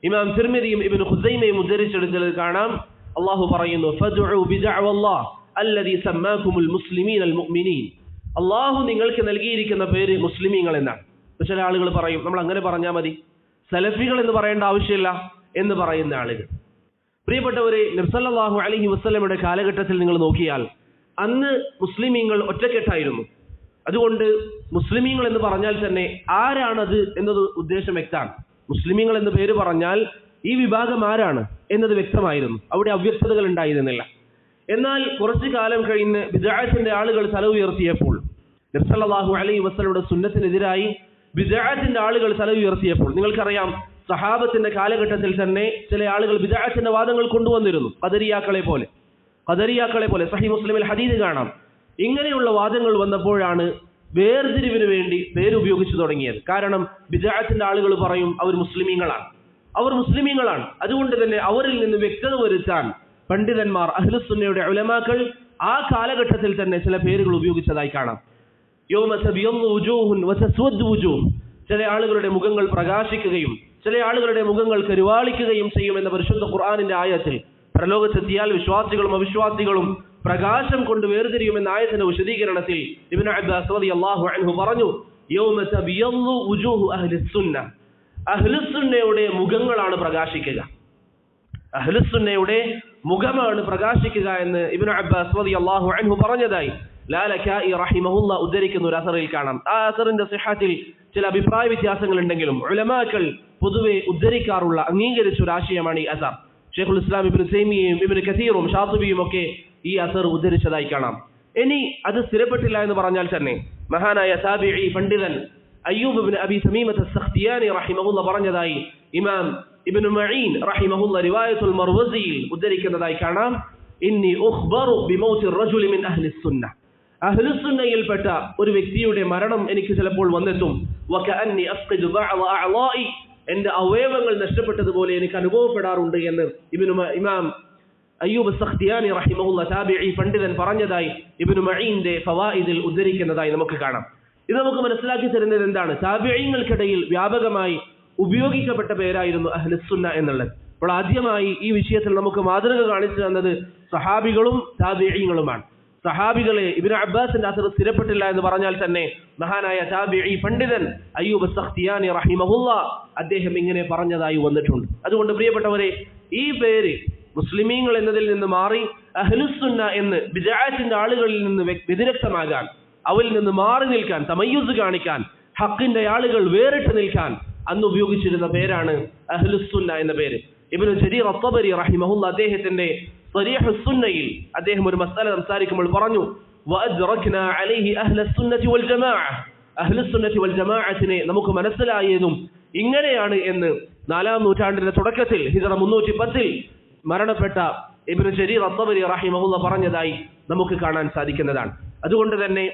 ഇമാം തിർമിദിയും ഇബ്നു ഖുസൈമയും ഉദ്ധരിച്ചെടുത്തത് കാണാം. അല്ലാഹു പറയുന്നു, ഫദ്ഉ ബിദഅവല്ലാഹ് അല്ലദീ സമ്മാകുമുൽ മുസ്ലിമീനൽ മുഅ്മിനീൻ. അല്ലാഹു നിങ്ങൾക്ക് നൽകിയിരിക്കുന്ന പേര് മുസ്ലിമീങ്ങൾ എന്നാണ്. ചില ആളുകൾ പറയും, നമ്മൾ അങ്ങനെ പറഞ്ഞാൽ മതി, സലഫികൾ എന്ന് പറയേണ്ട ആവശ്യമില്ല എന്ന് പറയുന്ന ആളുകൾ. പ്രിയപ്പെട്ടവരെ, നബി സല്ലല്ലാഹു അലൈഹി വസല്ലമയുടെ കാലഘട്ടത്തിൽ നിങ്ങൾ നോക്കിയാൽ അന്ന് മുസ്ലിമീങ്ങൾ ഒറ്റക്കെട്ടായിരുന്നു. അതുകൊണ്ട് മുസ്ലിമീങ്ങൾ എന്ന് പറഞ്ഞാൽ തന്നെ ആരാണത് എന്നത് ഉദ്ദേശം വ്യക്തമാണ്. മുസ്ലിമീങ്ങൾ എന്ന് പേര് പറഞ്ഞാൽ ഈ വിഭാഗം ആരാണ് എന്നത് വ്യക്തമായിരുന്നു. അവിടെ അവ്യക്തതകൾ ഉണ്ടായിരുന്നില്ല. എന്നാൽ കുറച്ചു കാലം കഴിഞ്ഞ് ബിദ്അത്തിന്റെ ആളുകൾ തല ഉയർത്തിയപ്പോൾ, നബി സല്ലല്ലാഹു അലൈഹി വസല്ലമയുടെ സുന്നത്തിനെതിരായി ബിദ്അത്തിന്റെ ആളുകൾ തല ഉയർത്തിയപ്പോൾ, നിങ്ങൾക്കറിയാം സഹാബത്തിന്റെ കാലഘട്ടത്തിൽ തന്നെ ചില ആളുകൾ ബിദ്അത്തിന്റെ വാദങ്ങൾ കൊണ്ടുവന്നിരുന്നു. ഖദരിയാക്കളെ പോലെ സഹീഹ് മുസ്ലിമിൽ ഹദീസ് കാണാം. ഇങ്ങനെയുള്ള വാദങ്ങൾ വന്നപ്പോഴാണ് വേർതിരിവിന് വേണ്ടി പേരുപയോഗിച്ചു തുടങ്ങിയത്. കാരണം ബിദ്അത്തിന്റെ ആളുകൾ പറയും അവർ മുസ്ലിമീങ്ങളാണ്. അതുകൊണ്ട് തന്നെ അവരിൽ നിന്ന് വ്യക്തത വരുത്താൻ പണ്ഡിതന്മാർ, അഹ്ലുസുന്നയുടെ ഉലമാക്കൾ ആ കാലഘട്ടത്തിൽ തന്നെ ചില പേരുകൾ ഉപയോഗിച്ചതായി കാണാം. യൗമ തബിയദ്ദു വുജൂഹുൻ വതസ്വദ്ദു വുജൂഹ്. ചില ആളുകളുടെ മുഖങ്ങൾ പ്രകാശിക്കുകയും ചില ആളുകളുടെ മുഖങ്ങൾ കരുവാളിക്കുകയും ചെയ്യുമെന്ന പരിശുദ്ധ ഖുർആനിന്റെ ആയത്തിൽ പരലോകത്തെത്തിയാൽ വിശ്വാസികളും അവിശ്വാസികളും പ്രകാശം കൊണ്ട് വേർതിരിയുമെന്ന ആയത്തിന്റെ വിശദീകരണത്തിൽ ഇബ്നു അബ്ബാസ് റളിയല്ലാഹു അൻഹു പറഞ്ഞു, യൗമ തബിയദ്ദു വുജൂഹു അഹ്ലിസ്സുന്ന. അഹ്ലുസുന്നയുടെ മുഖങ്ങളാണ് പ്രകാശിക്കുക, അഹ്ലുസുന്നയുടെ മുഖമാണ് പ്രകാശിക്കുക എന്ന് ഇബ്നു അബ്ബാസ് റളിയല്ലാഹു അൻഹു പറഞ്ഞതായി ലാലകായി റഹിമഹുല്ലാ ഉദ്ധരിക്കുന്ന ഒരു അസറിൽ കാണാം. ആ അസറിന്റെ സിഹത്തിൽ ചില അഭിപ്രായ വ്യത്യാസങ്ങൾ ഉണ്ടെങ്കിലും ഉലമാക്കൾ പൊതുവെ ഉദ്ധരിക്കാറുള്ള അംഗീകരിച്ച ഒരു ആശയമാണ് ഈ അസർ. ഷെയ്ഖുൽ ഇസ്ലാം ഇബ്നു തൈമിയ്യയും ഇബ്നു കസീറും ഷാത്തിബിയും ഒക്കെ ഈ അസർ ഉദ്ധരിച്ചതായി കാണാം. ഇനി അത് സ്ഥിരപ്പെട്ടില്ല എന്ന് പറഞ്ഞാൽ തന്നെ മഹാനായ താബിഈ പണ്ഡിതൻ അയ്യൂബ് ഇബ്നു അബി തമീമത്ത് അസ്-സഖ്തിയാനി റഹിമഹുല്ലാ പറഞ്ഞതായി ഇമാം ഇബ്നു മഈൻ റഹിമഹുല്ലാ റിവായത്തുൽ മർവസിയിൽ ഉദ്ധരിക്കുന്നതായി കാണാം. ഇന്നി ഉഖ്ബറു ബിമൗതി റജുലി മിൻ അഹ്ലിസ്സുന്ന. അഹ്ലുസുന്നയിൽപ്പെട്ട ഒരു വ്യക്തിയുടെ മരണം എനിക്ക് ചിലപ്പോൾ വന്നെത്തും. വകഅന്നി അഫ്ഖിദു ബഅദ അഅളാഇ. എന്റെ അവയവങ്ങൾ നഷ്ടപ്പെട്ടതുപോലെ എനിക്ക് അനുഭവപ്പെടാറുണ്ട് എന്ന് ഇമാം അയ്യൂബ് അസ്-സഖ്തിയാനി റഹിമഹുല്ലാ താബിഈ പണ്ഡിതൻ പറഞ്ഞതായി ഇബ്നു മഈന്റെ ഫവായിദിൽ ഉദ്ധരിക്കുന്നതായി നമുക്ക് കാണാം. ഇത് നമുക്ക് മനസ്സിലാക്കി തരുന്നത് എന്താണ്? താബിഈങ്ങൾക്കിടയിൽ വ്യാപകമായി ഉപയോഗിക്കപ്പെട്ട പേരായിരുന്നു അഹ്ലുസുന്ന എന്നുള്ളത്. അപ്പോൾ ആദ്യമായി ഈ വിഷയത്തിൽ നമുക്ക് മാതൃക കാണിച്ചു തന്നത് സഹാബികളും താബിഈങ്ങളുമാണ്. സഹാബികളെ ഇബ്നു അബ്ബാസിന്റെ അസർ സ്ഥിരപ്പെട്ടില്ല എന്ന് പറഞ്ഞാൽ തന്നെ മഹാനായ താബിഈ പണ്ഡിതൻ അയ്യൂബ് അസ്-സഖ്തിയാനി റഹിമഹുല്ലാ അദ്ദേഹം ഇങ്ങനെ പറഞ്ഞതായി വന്നിട്ടുണ്ട്. അതുകൊണ്ട് പ്രിയപ്പെട്ടവരെ, ഈ പേര് മുസ്ലിമീങ്ങൾ എന്നതിൽ നിന്ന് മാറി അഹ്ലുസുന്ന എന്ന് ബിദ്അത്തിന്റെ ആളുകളിൽ നിന്ന് വ്യതിരക്തമാകാൻ, അവരിൽ നിന്ന് മാറി നിൽക്കാൻ, തമയ്യുസ് കാണിക്കാൻ, ഹഖിന്റെ ആളുകൾ വേറിട്ട് നിൽക്കാൻ അന്ന് ഉപയോഗിച്ചിരുന്ന പേരാണ് അഹ്ലുസുന്ന എന്ന പേര്. ഇബ്നു ജരീർ അത്ത്-തബരി റഹിമഹുല്ലാ അദ്ദേഹത്തിന്റെ സ്വരീഹ് സുന്നയിൽ അദ്ദേഹം ഒരു മസ്അല സംസാരിക്കുമ്പോൾ പറഞ്ഞു, വഅദ്റക്നാ അലൈഹി അഹ്ലസുന്നതി വൽ ജമാഅ. അഹ്ലുസുന്നതി വൽ ജമാഅത്തിനെ നമുക്ക് മനസ്സിലായതും ഇങ്ങനെയാണ് എന്ന് 4-ാം നൂറ്റാണ്ടിന്റെ തുടക്കത്തിൽ ഹിജ്റ 310 മരണപ്പെട്ട ഇബ്നു ജരീർ അത്ത്-തബരി റഹിമഹുല്ലാ പറഞ്ഞതായി നമുക്ക് കാണാൻ സാധിക്കുന്നതാണ്. അതുകൊണ്ട് തന്നെ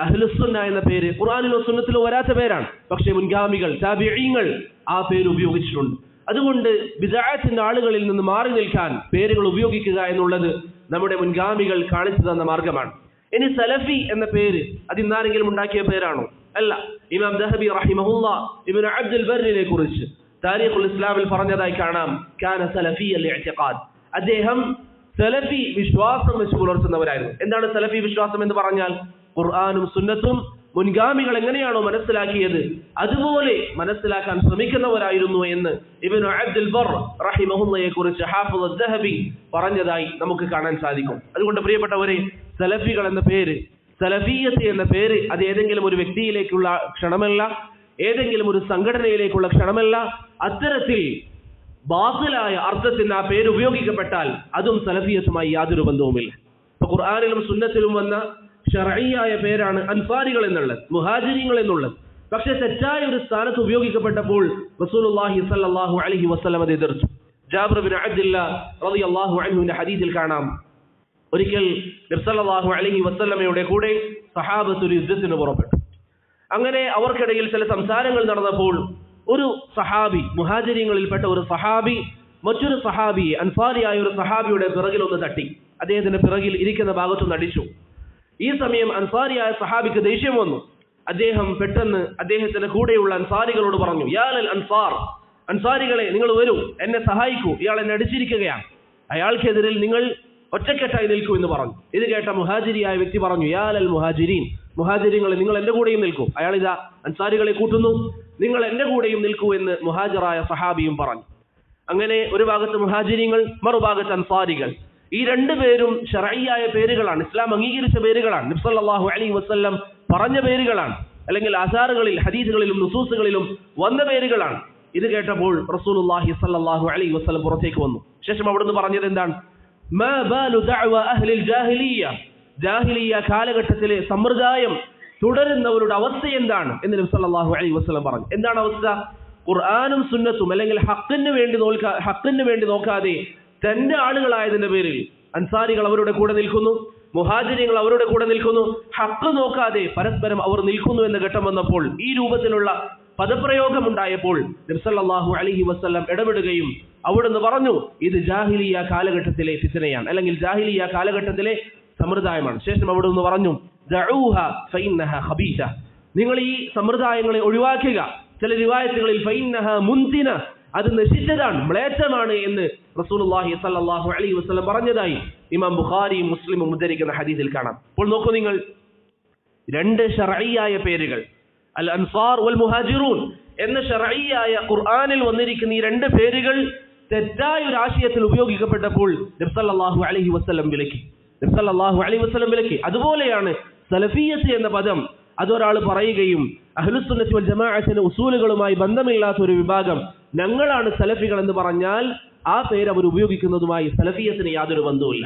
അഹ്ലുസുന്ന എന്ന പേര് ഖുർആനിലോ സുന്നത്തിലോ വരാത്ത പേരാണ്. പക്ഷേ മുൻഗാമികൾ താബിഈങ്ങൾ ആ പേര് ഉപയോഗിച്ചിട്ടുണ്ട്. അതുകൊണ്ട് ബിദ്അത്തിന്റെ ആളുകളിൽ നിന്ന് മാറി നിൽക്കാൻ പേരുകൾ ഉപയോഗിക്കുക എന്നുള്ളത് നമ്മുടെ മുൻഗാമികൾ കാണിച്ചു തന്ന മാർഗമാണ്. ഇനി സലഫി എന്ന പേര് അത് ഇന്നാരെങ്കിലും ഉണ്ടാക്കിയ പേരാണോ? അല്ല. ഇമാം ദഹബി റഹിമഹുല്ലാ ഇബ്നു അബ്ദുൽ ബർറിനെ കുറിച്ച് താരീഖുൽ ഇസ്ലാമിൽ പറഞ്ഞതായി കാണാം, കാന സലഫിയൽ ഇഅ്തിഖാദ്. അദ്ദേഹം സലഫി വിശ്വാസം വെച്ച് പുലർത്തുന്നവരായിരുന്നു. എന്താണ് സലഫി വിശ്വാസം എന്ന് പറഞ്ഞാൽ? ഖുർആനും സുന്നത്തും മുൻഗാമികൾ എങ്ങനെയാണോ മനസ്സിലാക്കിയത് അതുപോലെ മനസ്സിലാക്കാൻ ശ്രമിക്കുന്നവരായിരുന്നു എന്ന് ഇബ്നു അബ്ദുൽ ബർ റഹിമഹുല്ലയെ കുറിച്ച് ഹാഫിദ് അദ്ദഹബി പറഞ്ഞതായി നമുക്ക് കാണാൻ സാധിക്കും. അതുകൊണ്ട് പ്രിയപ്പെട്ടവരെ, സലഫികൾ എന്ന പേര്, സലഫിയത്ത് എന്ന പേര് അത് ഏതെങ്കിലും ഒരു വ്യക്തിയിലേക്കുള്ള ക്ഷണമല്ല, ഏതെങ്കിലും ഒരു സംഘടനയിലേക്കുള്ള ക്ഷണമല്ല. അത്തരത്തിൽ ബാത്തിലായ അർത്ഥത്തിൽ ആ പേര് ഉപയോഗിക്കപ്പെട്ടാൽ അതും സലഫിയത്തുമായി യാതൊരു ബന്ധവുമില്ല. ഇപ്പൊ ഖുർആനിലും സുന്നത്തിലും വന്ന ശർഈയായ പേരാണ് അൻസാരികൾ എന്നുള്ളത്, മുഹാജിരീങ്ങൾ എന്നുള്ളത്. പക്ഷെ തെറ്റായ ഒരു സ്ഥാനത്ത് ഉപയോഗിക്കപ്പെട്ടപ്പോൾ റസൂലുള്ളാഹി സ്വല്ലല്ലാഹു അലൈഹി വസല്ലം അത് എതിർത്തു. ജാബിർ ഇബ്നു അബ്ദുല്ലാഹ് റളിയല്ലാഹു അൻഹുവിന്റെ ഹദീസിൽ കാണാം, ഒരിക്കൽ നബി സല്ലല്ലാഹു അലൈഹി വസല്ലമയുടെ കൂടെ സഹാബത്ത് ഒരു യുദ്ധത്തിന് പുറപ്പെട്ടു. അങ്ങനെ അവർക്കിടയിൽ ചില സംസാരങ്ങൾ നടന്നപ്പോൾ ഒരു സഹാബി, മുഹാജിരീങ്ങളിൽപ്പെട്ട ഒരു സഹാബി മറ്റൊരു സഹാബിയെ, അൻസാരിയായ ഒരു സഹാബിയുടെ പിറകിൽ ഒന്ന് തട്ടി, അദ്ദേഹത്തിന്റെ പിറകിൽ ഇരിക്കുന്ന ഭാഗത്തൊന്ന് അടിച്ചു. ഈ സമയം അൻസാരിയായ സഹാബിക്ക് ദേഷ്യം വന്നു. അദ്ദേഹം പെട്ടെന്ന് അദ്ദേഹത്തിന്റെ കൂടെയുള്ള അൻസാരികളോട് പറഞ്ഞു, യാലൽ അൻസാർ, അൻസാരികളെ നിങ്ങൾ വരൂ, എന്നെ സഹായിക്കൂ, ഇയാൾ എന്നെ അടിച്ചിരിക്കുകയാണ്, അയാൾക്കെതിരിൽ നിങ്ങൾ ഒറ്റക്കെട്ടായി നിൽക്കൂ എന്ന് പറഞ്ഞു. ഇത് കേട്ട മുഹാജിരിയായ വ്യക്തി പറഞ്ഞു, യാലൽ മുഹാജിരീൻ, മുഹാജിരികളെ നിങ്ങൾ എന്റെ കൂടെയും നിൽക്കൂ. അയാൾ ഇതാ അൻസാരികളെ കൂട്ടുന്നു, നിങ്ങൾ എന്റെ കൂടെയും നിൽക്കൂ എന്ന് മുഹാജിറായ സഹാബിയും പറഞ്ഞു. അങ്ങനെ ഒരു ഭാഗത്ത് മുഹാജിരിങ്ങൾ, മറുഭാഗത്ത് അൻസാരികൾ. ഈ രണ്ടുപേരും ശർഈയായ പേരുകളാണ്, ഇസ്ലാം അംഗീകരിച്ച പേരുകളാണ്, നബി സല്ലല്ലാഹു അലൈഹി വസല്ലം പറഞ്ഞ പേരുകളാണ്, അല്ലെങ്കിൽ ആസാറുകളിൽ ഹദീസുകളിലും നുസൂസുകളിലും വന്ന പേരുകളാണ്. ഇത് കേട്ടപ്പോൾ റസൂലുള്ളാഹി സ്വല്ലല്ലാഹു അലൈഹി വസല്ലം പുറത്തേക്ക് വന്നു. ശേഷം അവിടുന്ന് പറഞ്ഞത് എന്താണ്? മാ ബാലു ദഅവ അഹ്ലിൽ ജാഹിലിയ്യ, ജാഹിലിയ്യ കാലഘട്ടത്തിലെ സമ്പ്രദായം തുടരുന്നവരുടെ അവസ്ഥ എന്താണ് എന്ന് നബി സല്ലല്ലാഹു അലൈഹി വസല്ലം പറഞ്ഞു. എന്താണ് അവസ്ഥ? ഖുർആനും സുന്നത്തും അല്ലെങ്കിൽ ഹഖിന് വേണ്ടി നോക്കാതെ തന്റെ ആളുകളായതിന്റെ പേരിൽ അൻസാരികൾ അവരുടെ കൂടെ നിൽക്കുന്നു, മുഹാജിരികൾ അവരുടെ കൂടെ നിൽക്കുന്നു, ഹഖ് നോക്കാതെ പരസ്പരം അവർ നിൽക്കുന്നു എന്ന ഘട്ടം വന്നപ്പോൾ, ഈ രൂപത്തിലുള്ള പദപ്രയോഗം ഉണ്ടായപ്പോൾ നബി സല്ലല്ലാഹു അലൈഹി വസല്ലം ഇടപെടുകയും അവിടുന്ന് പറഞ്ഞു, ഇത് ജാഹിലിയ കാലഘട്ടത്തിലെ ഫിത്നയാണ്, അല്ലെങ്കിൽ ജാഹിലിയ കാലഘട്ടത്തിലെ സമ്പ്രദായമാണ്. ശേഷം അവിടുന്ന് പറഞ്ഞു, ദഊഹ ഫഇന്നഹ ഖബീസ, നിങ്ങൾ ഈ സമ്പ്രദായങ്ങളെ ഒഴിവാക്കുക. ചില റിവായത്തുകളിൽ ഫഇന്നഹ മുൻതിന, അത് നശിച്ചതാണ്, മ്ലേച്ഛമാണ് എന്ന് റസൂലുള്ളാഹി സ്വല്ലല്ലാഹു അലൈഹി വസല്ലം പറഞ്ഞതായി ഇമാം ബുഖാരിയും മുസ്ലിമും ഉദ്ധരിക്കുന്ന ഹദീസിൽ കാണാം. അപ്പോൾ നോക്കൂ നിങ്ങൾ, രണ്ട് ശർഈയായ പേരുകൾ, അൽ അൻസാർ വൽ മുഹാജിറൂൻ എന്ന ശർഈയായ ഖുർആനിൽ വന്നിരിക്കുന്ന ഈ രണ്ട് പേരുകൾ തെറ്റായ ഒരു ആശയത്തിൽ ഉപയോഗിക്കപ്പെട്ടപ്പോൾ നബി സല്ലല്ലാഹു അലൈഹി വസല്ലം വിലക്കി. അതുപോലെയാണ് സലഫിയ്യത്ത് എന്ന പദം അതൊരാൾ പറയുകയും അഹ്ലുസുന്നത്തി വൽ ജമാഅത്തിന്റെ ഉസൂലുകളുമായി ബന്ധമില്ലാത്ത ഒരു വിഭാഗം ഞങ്ങളാണ് സലഫികൾ എന്ന് പറഞ്ഞാൽ ആ പേര് അവർ ഉപയോഗിക്കുന്നതുമായി സലഫിയത്തിന് യാതൊരു ബന്ധവുമില്ല.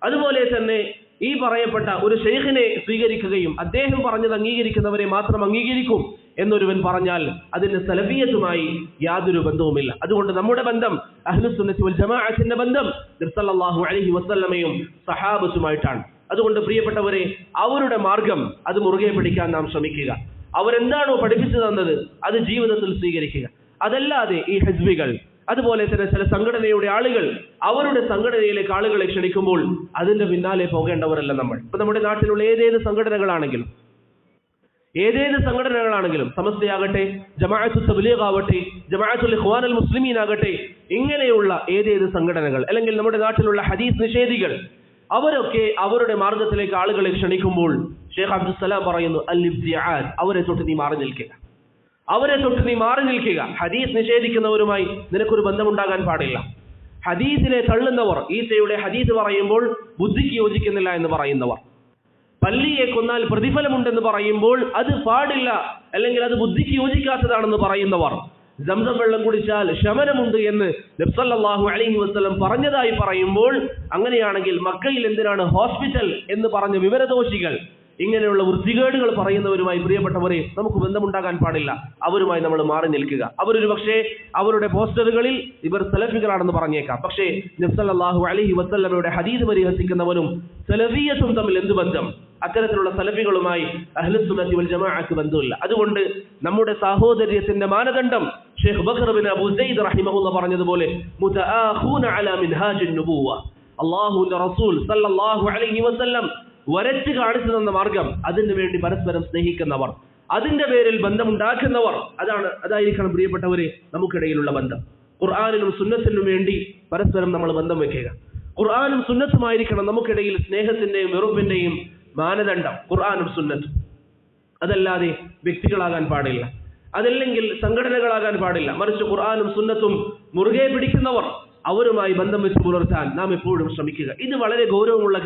അതുപോലെ തന്നെ ഈ പറയപ്പെട്ട ഒരു ശൈഖിനെ സ്വീകരിക്കുകയും അദ്ദേഹം പറഞ്ഞത് അംഗീകരിക്കുന്നവരെ മാത്രം അംഗീകരിക്കും എന്നൊരുവൻ പറഞ്ഞാൽ അതിന് സലഫിയത്തുമായി യാതൊരു ബന്ധവുമില്ല. അതുകൊണ്ട് നമ്മുടെ ബന്ധം അഹ്ലുസുന്നത്തി വൽ ജമാഅത്തിന്റെ ബന്ധം നബി സല്ലല്ലാഹു അലൈഹി വസല്ലമയും സഹാബത്തുമായിട്ടാണ്. അതുകൊണ്ട് പ്രിയപ്പെട്ടവരെ, അവരുടെ മാർഗം അത് മുറുകെ പിടിക്കാൻ നാം ശ്രമിക്കുക. അവരെന്താണോ പഠിപ്പിച്ചു തന്നത് അത് ജീവിതത്തിൽ സ്വീകരിക്കുക. അതല്ലാതെ ഈ ഹിസ്ബികൾ, അതുപോലെ തന്നെ ചില സംഘടനയുടെ ആളുകൾ അവരുടെ സംഘടനയിലേക്ക് ആളുകളെ ക്ഷണിക്കുമ്പോൾ അതിന്റെ പിന്നാലെ പോകേണ്ടവരല്ല നമ്മൾ. ഇപ്പൊ നമ്മുടെ നാട്ടിലുള്ള ഏതേത് സംഘടനകളാണെങ്കിലും സമസ്തയാകട്ടെ, ജമാഅത്തുൽ തബ്ലീഗ് ആവട്ടെ, ജമാഅത്തുൽ ഇഖ്വാനുൽ മുസ്ലിമീൻ ആകട്ടെ, ഇങ്ങനെയുള്ള ഏതേത് സംഘടനകൾ, അല്ലെങ്കിൽ നമ്മുടെ നാട്ടിലുള്ള ഹദീസ് നിഷേധികൾ, അവരൊക്കെ അവരുടെ മാർഗത്തിലേക്ക് ആളുകളെ ക്ഷണിക്കുമ്പോൾ ഷെയ്ഖ് അബ്ദുസ്സലാം പറയുന്നു, അൽ-ഇബ്തിആദ്, അവരെ തൊട്ട് നീ മാറി നിൽക്കുക. ഹദീസ് നിഷേധിക്കുന്നവരുമായി നിനക്കൊരു ബന്ധമുണ്ടാകാൻ പാടില്ല. ഹദീസിനെ തള്ളുന്നവർ, ഈസയുടെ ഹദീസ് പറയുമ്പോൾ ബുദ്ധിക്ക് യോജിക്കുന്നില്ല എന്ന് പറയുന്നവർ, പല്ലിയെ കൊന്നാൽ പ്രതിഫലമുണ്ടെന്ന് പറയുമ്പോൾ അത് പാടില്ല, അല്ലെങ്കിൽ അത് ബുദ്ധിക്ക് യോജിക്കാത്തതാണെന്ന് പറയുന്നവർ, സംസം വെള്ളം കുടിച്ചാൽ ശമനമുണ്ട് എന്ന് നബി സല്ലല്ലാഹു അലൈഹി വസല്ലം പറഞ്ഞതായി പറയുമ്പോൾ, അങ്ങനെയാണെങ്കിൽ മക്കയിൽ എന്തിനാണ് ഹോസ്പിറ്റൽ എന്ന് പറഞ്ഞ വിവരദോഷികൾ, ഇങ്ങനെയുള്ള വൃത്തികേടുകൾ പറയുന്നവരുമായി പ്രിയപ്പെട്ടവരെ നമുക്ക് ബന്ധമുണ്ടാകാൻ പാടില്ല. അവരുമായി നമ്മൾ മാറി നിൽക്കുക. അവരൊരു പക്ഷേ അവരുടെ പോസ്റ്ററുകളിൽ ഇവർ സലഫികളാണെന്ന് പറഞ്ഞേക്കാം. പക്ഷേ നബി സല്ലല്ലാഹു അലൈഹി വസല്ലമയുടെ ഹദീസ് പരിഹസിക്കുന്നവനും സലഫിയത്തും തമ്മിൽ എന്ത് ബന്ധം? അത്തരത്തിലുള്ള സലഫികളുമായി അഹ്ലുസുന്നത്തി വൽ ജമാഅത്ത് ബന്ധമില്ല. അതുകൊണ്ട് നമ്മുടെ സാഹോദര്യത്തിന്റെ മാനദണ്ഡം ഷെയ്ഖ് ബക്കർ ബിൻ അബൂ സൈദ് റഹിമഹുല്ലാ പറഞ്ഞതുപോലെ മുതആഖൂന അലാ മിൻഹാജിൻ നുബുവ, അല്ലാഹുവിന്റെ റസൂൽ സല്ലല്ലാഹു അലൈഹി വസല്ലം വരച്ച് കാണിച്ചു തന്ന മാർഗം, അതിനു വേണ്ടി പരസ്പരം സ്നേഹിക്കുന്നവർ, അതിന്റെ പേരിൽ ബന്ധമുണ്ടാക്കുന്നവർ, അതായിരിക്കണം പ്രിയപ്പെട്ടവരെ നമുക്കിടയിലുള്ള ബന്ധം. ഖുർആനിനും സുന്നത്തിനും വേണ്ടി പരസ്പരം നമ്മൾ ബന്ധം വെക്കുക. ഖുർആനും സുന്നത്തുമായിരിക്കണം നമുക്കിടയിൽ സ്നേഹത്തിന്റെയും വെറുപ്പിന്റെയും മാനദണ്ഡം, ഖുർആനും സുന്നത്തും. അതല്ലാതെ വ്യക്തികളാകാൻ പാടില്ല, അതല്ലെങ്കിൽ സംഘടനകളാകാൻ പാടില്ല. മറിച്ച് ഖുർആനും സുന്നത്തും മുറുകെ പിടിക്കുന്നവർ, അവരുമായി ബന്ധം വെച്ച് പുലർത്താൻ നാം എപ്പോഴും ശ്രമിക്കുക. ഇത് വളരെ ഗൗരവമുള്ള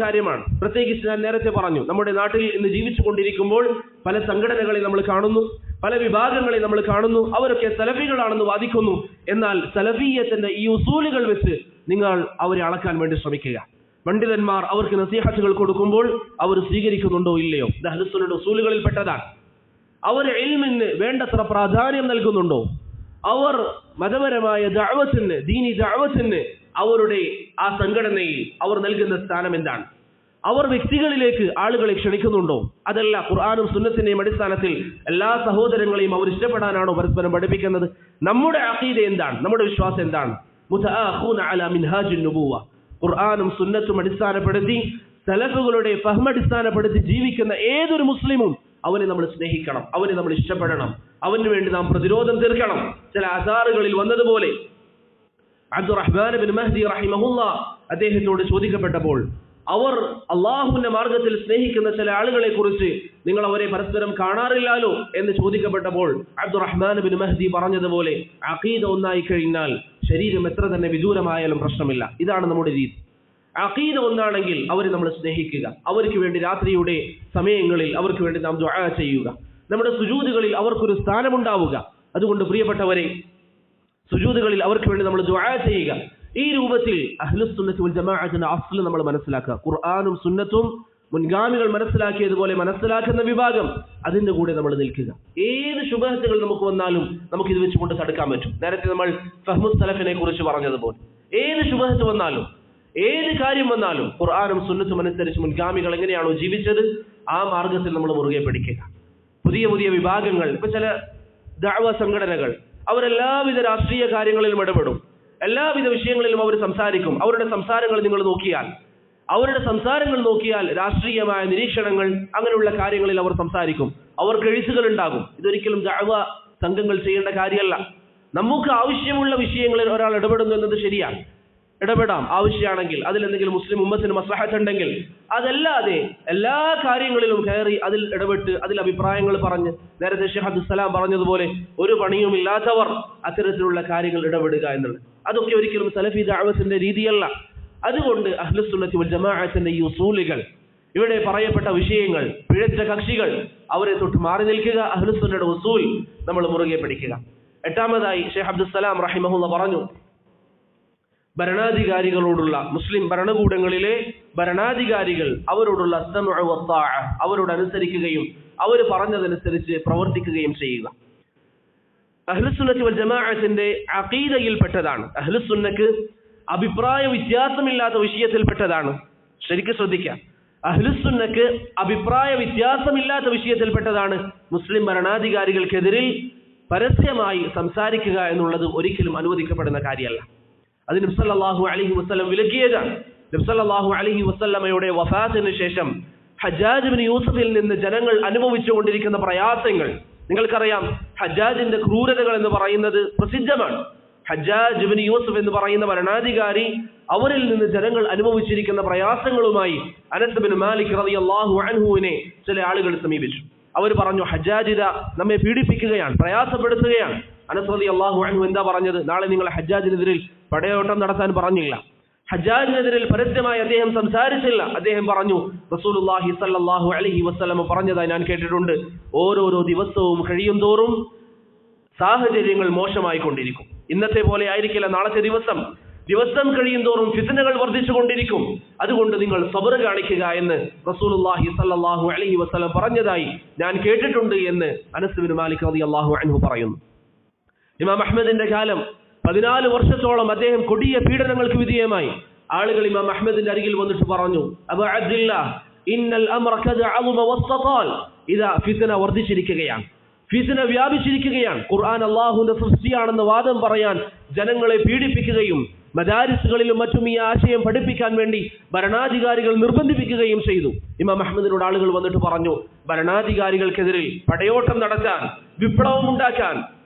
കാര്യമാണ്. പ്രത്യേകിച്ച് ഞാൻ നേരത്തെ പറഞ്ഞു, നമ്മുടെ നാട്ടിൽ ഇന്ന് ജീവിച്ചു കൊണ്ടിരിക്കുമ്പോൾ പല സംഘടനകളെ നമ്മൾ കാണുന്നു, പല വിഭാഗങ്ങളെ നമ്മൾ കാണുന്നു, അവരൊക്കെ സലഫികളാണെന്ന് വാദിക്കുന്നു. എന്നാൽ സലഫിയത്തിന്റെ ഈ ഉസൂലുകൾ വെച്ച് നിങ്ങൾ അവരെ അളക്കാൻ വേണ്ടി ശ്രമിക്കുക. പണ്ഡിതന്മാർ അവർക്ക് നസീഹത്തുകൾ കൊടുക്കുമ്പോൾ അവർ സ്വീകരിക്കുന്നുണ്ടോ ഇല്ലയോ? ഇത് അഹ്ലുസുന്നയുടെ ഉസൂലുകളിൽ പെട്ടതാണ്. അവർ ഇൽമിന് വേണ്ടത്ര പ്രാധാന്യം നൽകുന്നുണ്ടോ? അവർ മതപരമായ ദഅവത്തിന്, ദീനി ദഅവത്തിന് അവരുടെ ആ സംഘടനയിൽ അവർ നൽകുന്ന സ്ഥാനം എന്താണ്? അവർ വ്യക്തികളിലേക്ക് ആളുകളെ ക്ഷണിക്കുന്നുണ്ടോ? അതല്ല, ഖുർആനും സുന്നത്തിന്റെയും അടിസ്ഥാനത്തിൽ എല്ലാ സഹോദരങ്ങളെയും അവർ ഇഷ്ടപ്പെടാനാണോ പരസ്പരം പഠിപ്പിക്കുന്നത്? നമ്മുടെ അഖീദ എന്താണ്? നമ്മുടെ വിശ്വാസം എന്താണ്? മുതആഖൂന അലാ മിൻഹാജിൻ നുബുവ, ഖുർആനും സുന്നത്തും അടിസ്ഥാനപ്പെടുത്തി സലഫുകളുടെ ഫഹ്മ അടിസ്ഥാനപ്പെടുത്തി ജീവിക്കുന്ന ഏതൊരു മുസ്ലിമും അവനെ നമ്മൾ സ്നേഹിക്കണം, അവനെ നമ്മൾ ഇഷ്ടപ്പെടണം, അവന് വേണ്ടി നാം പ്രതിരോധം തീർക്കണം. ചില ആസാറുകളിൽ വന്നതുപോലെ അബ്ദുറഹ്മാൻ ബിൻ മഹ്ദി റഹിമഹുല്ലാ അദ്ദേഹത്തോട് ചോദിക്കപ്പെട്ടപ്പോൾ അവർ അള്ളാഹുവിന്റെ മാർഗത്തിൽ സ്നേഹിക്കുന്ന ചില ആളുകളെ കുറിച്ച് നിങ്ങൾ അവരെ പരസ്പരം കാണാറില്ലാലോ എന്ന് ചോദിക്കപ്പെട്ടപ്പോൾ അബ്ദുറഹ്മാൻ ബിൻ മഹ്ദി പറഞ്ഞതുപോലെ അഖീദ ഒന്നായി കഴിഞ്ഞാൽ ശരീരം എത്ര തന്നെ വിദൂരമായാലും പ്രശ്നമില്ല. ഇതാണ് നമ്മുടെ രീതി. അഖീദ ഒന്നാണെങ്കിൽ അവരെ നമ്മൾ സ്നേഹിക്കുക, അവർക്ക് വേണ്ടി രാത്രിയുടെ സമയങ്ങളിൽ അവർക്ക് വേണ്ടി നാം ദുആ ചെയ്യുക, നമ്മുടെ സുജൂദുകളിൽ അവർക്കൊരു സ്ഥാനമുണ്ടാവുക. അതുകൊണ്ട് പ്രിയപ്പെട്ടവരെ, സുജൂദുകളിൽ അവർക്ക് വേണ്ടി നമ്മൾ ദുആ ചെയ്യുക. ഈ രൂപത്തിൽ അഹ്ലുസുന്നത്ത് വൽ ജമാഅത്തിന്റെ അസ്ൽ നമ്മൾ മനസ്സിലാക്കുക. ഖുർആനും സുന്നത്തും മുൻഗാമികൾ മനസ്സിലാക്കിയതുപോലെ മനസ്സിലാക്കുന്ന വിഭാഗം, അതിന്റെ കൂടെ നമ്മൾ നിൽക്കുക. ഏത് ശുബഹത്തുകൾ നമുക്ക് വന്നാലും നമുക്ക് ഇത് വെച്ചുകൊണ്ട് തടുക്കാൻ പറ്റും. നേരത്തെ നമ്മൾ ഫഹ്മുസ് സലഫിനെ കുറിച്ച് പറഞ്ഞതുപോലെ ഏത് ശുബഹത്ത് വന്നാലും ഏത് കാര്യം വന്നാലും ഖുർആനും സുന്നത്തും അനുസരിച്ച് മുൻഗാമികൾ എങ്ങനെയാണോ ജീവിച്ചത് ആ മാർഗത്തിൽ നമ്മൾ മുറുകെ പിടിക്കുക. പുതിയ പുതിയ വിഭാഗങ്ങൾ, ഇപ്പൊ ചില ദഅവ സംഘടനകൾ, അവരെല്ലാവിധ രാഷ്ട്രീയ കാര്യങ്ങളിലും ഇടപെടും, എല്ലാവിധ വിഷയങ്ങളിലും അവർ സംസാരിക്കും. അവരുടെ സംസാരങ്ങൾ നിങ്ങൾ നോക്കിയാൽ രാഷ്ട്രീയമായ നിരീക്ഷണങ്ങൾ, അങ്ങനെയുള്ള കാര്യങ്ങളിൽ അവർ സംസാരിക്കും. അവർക്ക് എഴുത്തുകൾ ഉണ്ടാകും. ഇതൊരിക്കലും ദഅവ സംഘങ്ങൾ ചെയ്യേണ്ട കാര്യമല്ല. നമുക്ക് ആവശ്യമുള്ള വിഷയങ്ങളിൽ ഒരാൾ ഇടപെടുന്നു എന്നത് ശരിയാണ്, ഇടപെടാം ആവശ്യമാണെങ്കിൽ, അതിലെന്തെങ്കിലും മുസ്ലിം ഉമ്മത്തിന് മസ്ലഹത്ത് ഉണ്ടെങ്കിൽ. അതല്ലാതെ എല്ലാ കാര്യങ്ങളിലും കയറി അതിൽ ഇടപെട്ട് അതിൽ അഭിപ്രായങ്ങൾ പറഞ്ഞ്, നേരത്തെ ഷെയ്ഖ് അബ്ദുസ്സലാം പറഞ്ഞതുപോലെ ഒരു പണിയുമില്ലാത്തവർ അത്തരത്തിലുള്ള കാര്യങ്ങൾ ഇടപെടുക എന്നുള്ളത് അതൊക്കെ ഒരിക്കലും സലഫി ദഅവത്തിന്റെ രീതിയല്ല. അതുകൊണ്ട് അഹ്ലുസുന്നത്തി വൽ ജമാഅത്തിന്റെ ഈ ഉസൂലുകൾ, ഇവിടെ പറയപ്പെട്ട വിഷയങ്ങൾ, പിഴച്ച കക്ഷികൾ, അവരെ തൊട്ട് മാറി നിൽക്കുക, അഹ്ലുസുന്നയുടെ ഉസൂൽ നമ്മൾ മുറുകെ പിടിക്കുക. എട്ടാമതായി ഷെയ്ഖ് അബ്ദുസ്സലാം റഹിമഹുല്ലാഹ് പറഞ്ഞു, ഭരണാധികാരികളോടുള്ള, മുസ്ലിം ഭരണകൂടങ്ങളിലെ ഭരണാധികാരികൾ അവരോടുള്ള സമഉ വത്താഅ, അവരോട് അനുസരിക്കുകയും അവർ പറഞ്ഞതനുസരിച്ച് പ്രവർത്തിക്കുകയും ചെയ്യുക. അഹ്ലുസുന്നത്തി വൽ ജമാഅത്തിന്റെ അഖീദയിൽപ്പെട്ടതാണ്. അഹ്ലുസുന്നക്ക് അഭിപ്രായ വ്യത്യാസമില്ലാത്ത വിഷയത്തിൽപ്പെട്ടതാണ്. ശരിക്കും ശ്രദ്ധിക്കാം, അഹ്ലുസുന്നക്ക് അഭിപ്രായ വ്യത്യാസമില്ലാത്ത വിഷയത്തിൽപ്പെട്ടതാണ് മുസ്ലിം ഭരണാധികാരികൾക്കെതിരിൽ പരസ്യമായി സംസാരിക്കുക എന്നുള്ളത് ഒരിക്കലും അനുവദിക്കപ്പെടുന്ന കാര്യമല്ല. അത് നബി സല്ലല്ലാഹു അലൈഹി വസല്ലം വിലക്കിയതാണ്. നബി സല്ലല്ലാഹു അലൈഹി വസല്ലമയുടെ വഫാത്തിന് ശേഷം ഹജ്ജാജ് ഇബ്നു യൂസുഫിൽ നിന്ന് ജനങ്ങൾ അനുഭവിച്ചുകൊണ്ടിരിക്കുന്ന പ്രയാസങ്ങൾ നിങ്ങൾക്കറിയാം. ഹജ്ജാജിന്റെ ക്രൂരതകൾ എന്ന് പറയുന്നത് പ്രസിദ്ധമാണ്. ഹജ്ജാജ് ഇബ്നു യൂസുഫ് എന്ന് പറയുന്ന ഭരണാധികാരി, അവരിൽ നിന്ന് ജനങ്ങൾ അനുഭവിച്ചിരിക്കുന്ന പ്രയാസങ്ങളുമായി അനസ് ബിൻ മാലിക് റളിയല്ലാഹു അൻഹുവിനെ ചില ആളുകൾ സമീപിച്ചു. അവർ പറഞ്ഞു, ഹജ്ജാജ് ഇതാ നമ്മെ പീഡിപ്പിക്കുകയാണ്, പ്രയാസപ്പെടുത്തുകയാണ്. അനസ് റളിയല്ലാഹു അൻഹു എന്താ പറഞ്ഞത്? നാളെ നിങ്ങൾ ഹജ്ജാജിനെതിരിൽ പടയോട്ടം നടത്താൻ പറഞ്ഞില്ല. ഹജ്ജാജിനെതിരിൽ പരസ്യമായി അദ്ദേഹം സംസാരിച്ചില്ല. അദ്ദേഹം പറഞ്ഞു, റസൂലുള്ളാഹി സ്വല്ലല്ലാഹു അലൈഹി വസല്ലം പറഞ്ഞതായി ഞാൻ കേട്ടിട്ടുണ്ട്, ഓരോരോ ദിവസവും കഴിയും തോറും സാഹചര്യങ്ങൾ മോശമായിക്കൊണ്ടിരിക്കും. ഇന്നത്തെ പോലെ ആയിരിക്കില്ല നാളത്തെ ദിവസം. ദിവസം കഴിയും തോറും ഫിത്നകൾ വർദ്ധിച്ചുകൊണ്ടിരിക്കും. അതുകൊണ്ട് നിങ്ങൾ സബർ കാണിക്കുക എന്ന് റസൂലുള്ളാഹി സ്വല്ലല്ലാഹു അലൈഹി വസല്ലം പറഞ്ഞതായി ഞാൻ കേട്ടിട്ടുണ്ട് എന്ന് അനസ് ബിൻ മാലിക് റളിയല്ലാഹു അൻഹു പറയുന്നു. ഇമാം അഹ്മദിന്റെ കാലം 14 വർഷത്തോളം അദ്ദേഹം കൊടിയ പീഡനങ്ങൾക്ക് വിധേയമായി. ആളുകൾ ഇമാം അഹ്മദിന്റെ അരികിൽ വന്നിട്ട് പറഞ്ഞു, അബൂ അബ്ദില്ലാഹ് ഇന്നൽ അംറ ഖദ അളുമ വസ്തതാൽ, ഇദാ ഫിത്ന വർദ്ധിച്ചിരിക്കുകയാണ്, ഫിത്ന വ്യാപിച്ചിരിക്കുകയാണ്. ഖുർആൻ അല്ലാഹുവിന്റെ സൃഷ്ടിയാണെന്ന് വാദം പറയാൻ ജനങ്ങളെ പീഡിപ്പിക്കുകയും മദാരിസുകളിലും മറ്റും ഈ ആശയം പഠിപ്പിക്കാൻ വേണ്ടി ഭരണാധികാരികൾ നിർബന്ധിപ്പിക്കുകയും ചെയ്തു. ഇമാം അഹ്മദിനോട് ആളുകൾ വന്നിട്ട് പറഞ്ഞു, ഭരണാധികാരികൾക്കെതിരിൽ പടയോട്ടം നടത്താൻ, വിപ്ലവം ഉണ്ടാക്കാൻ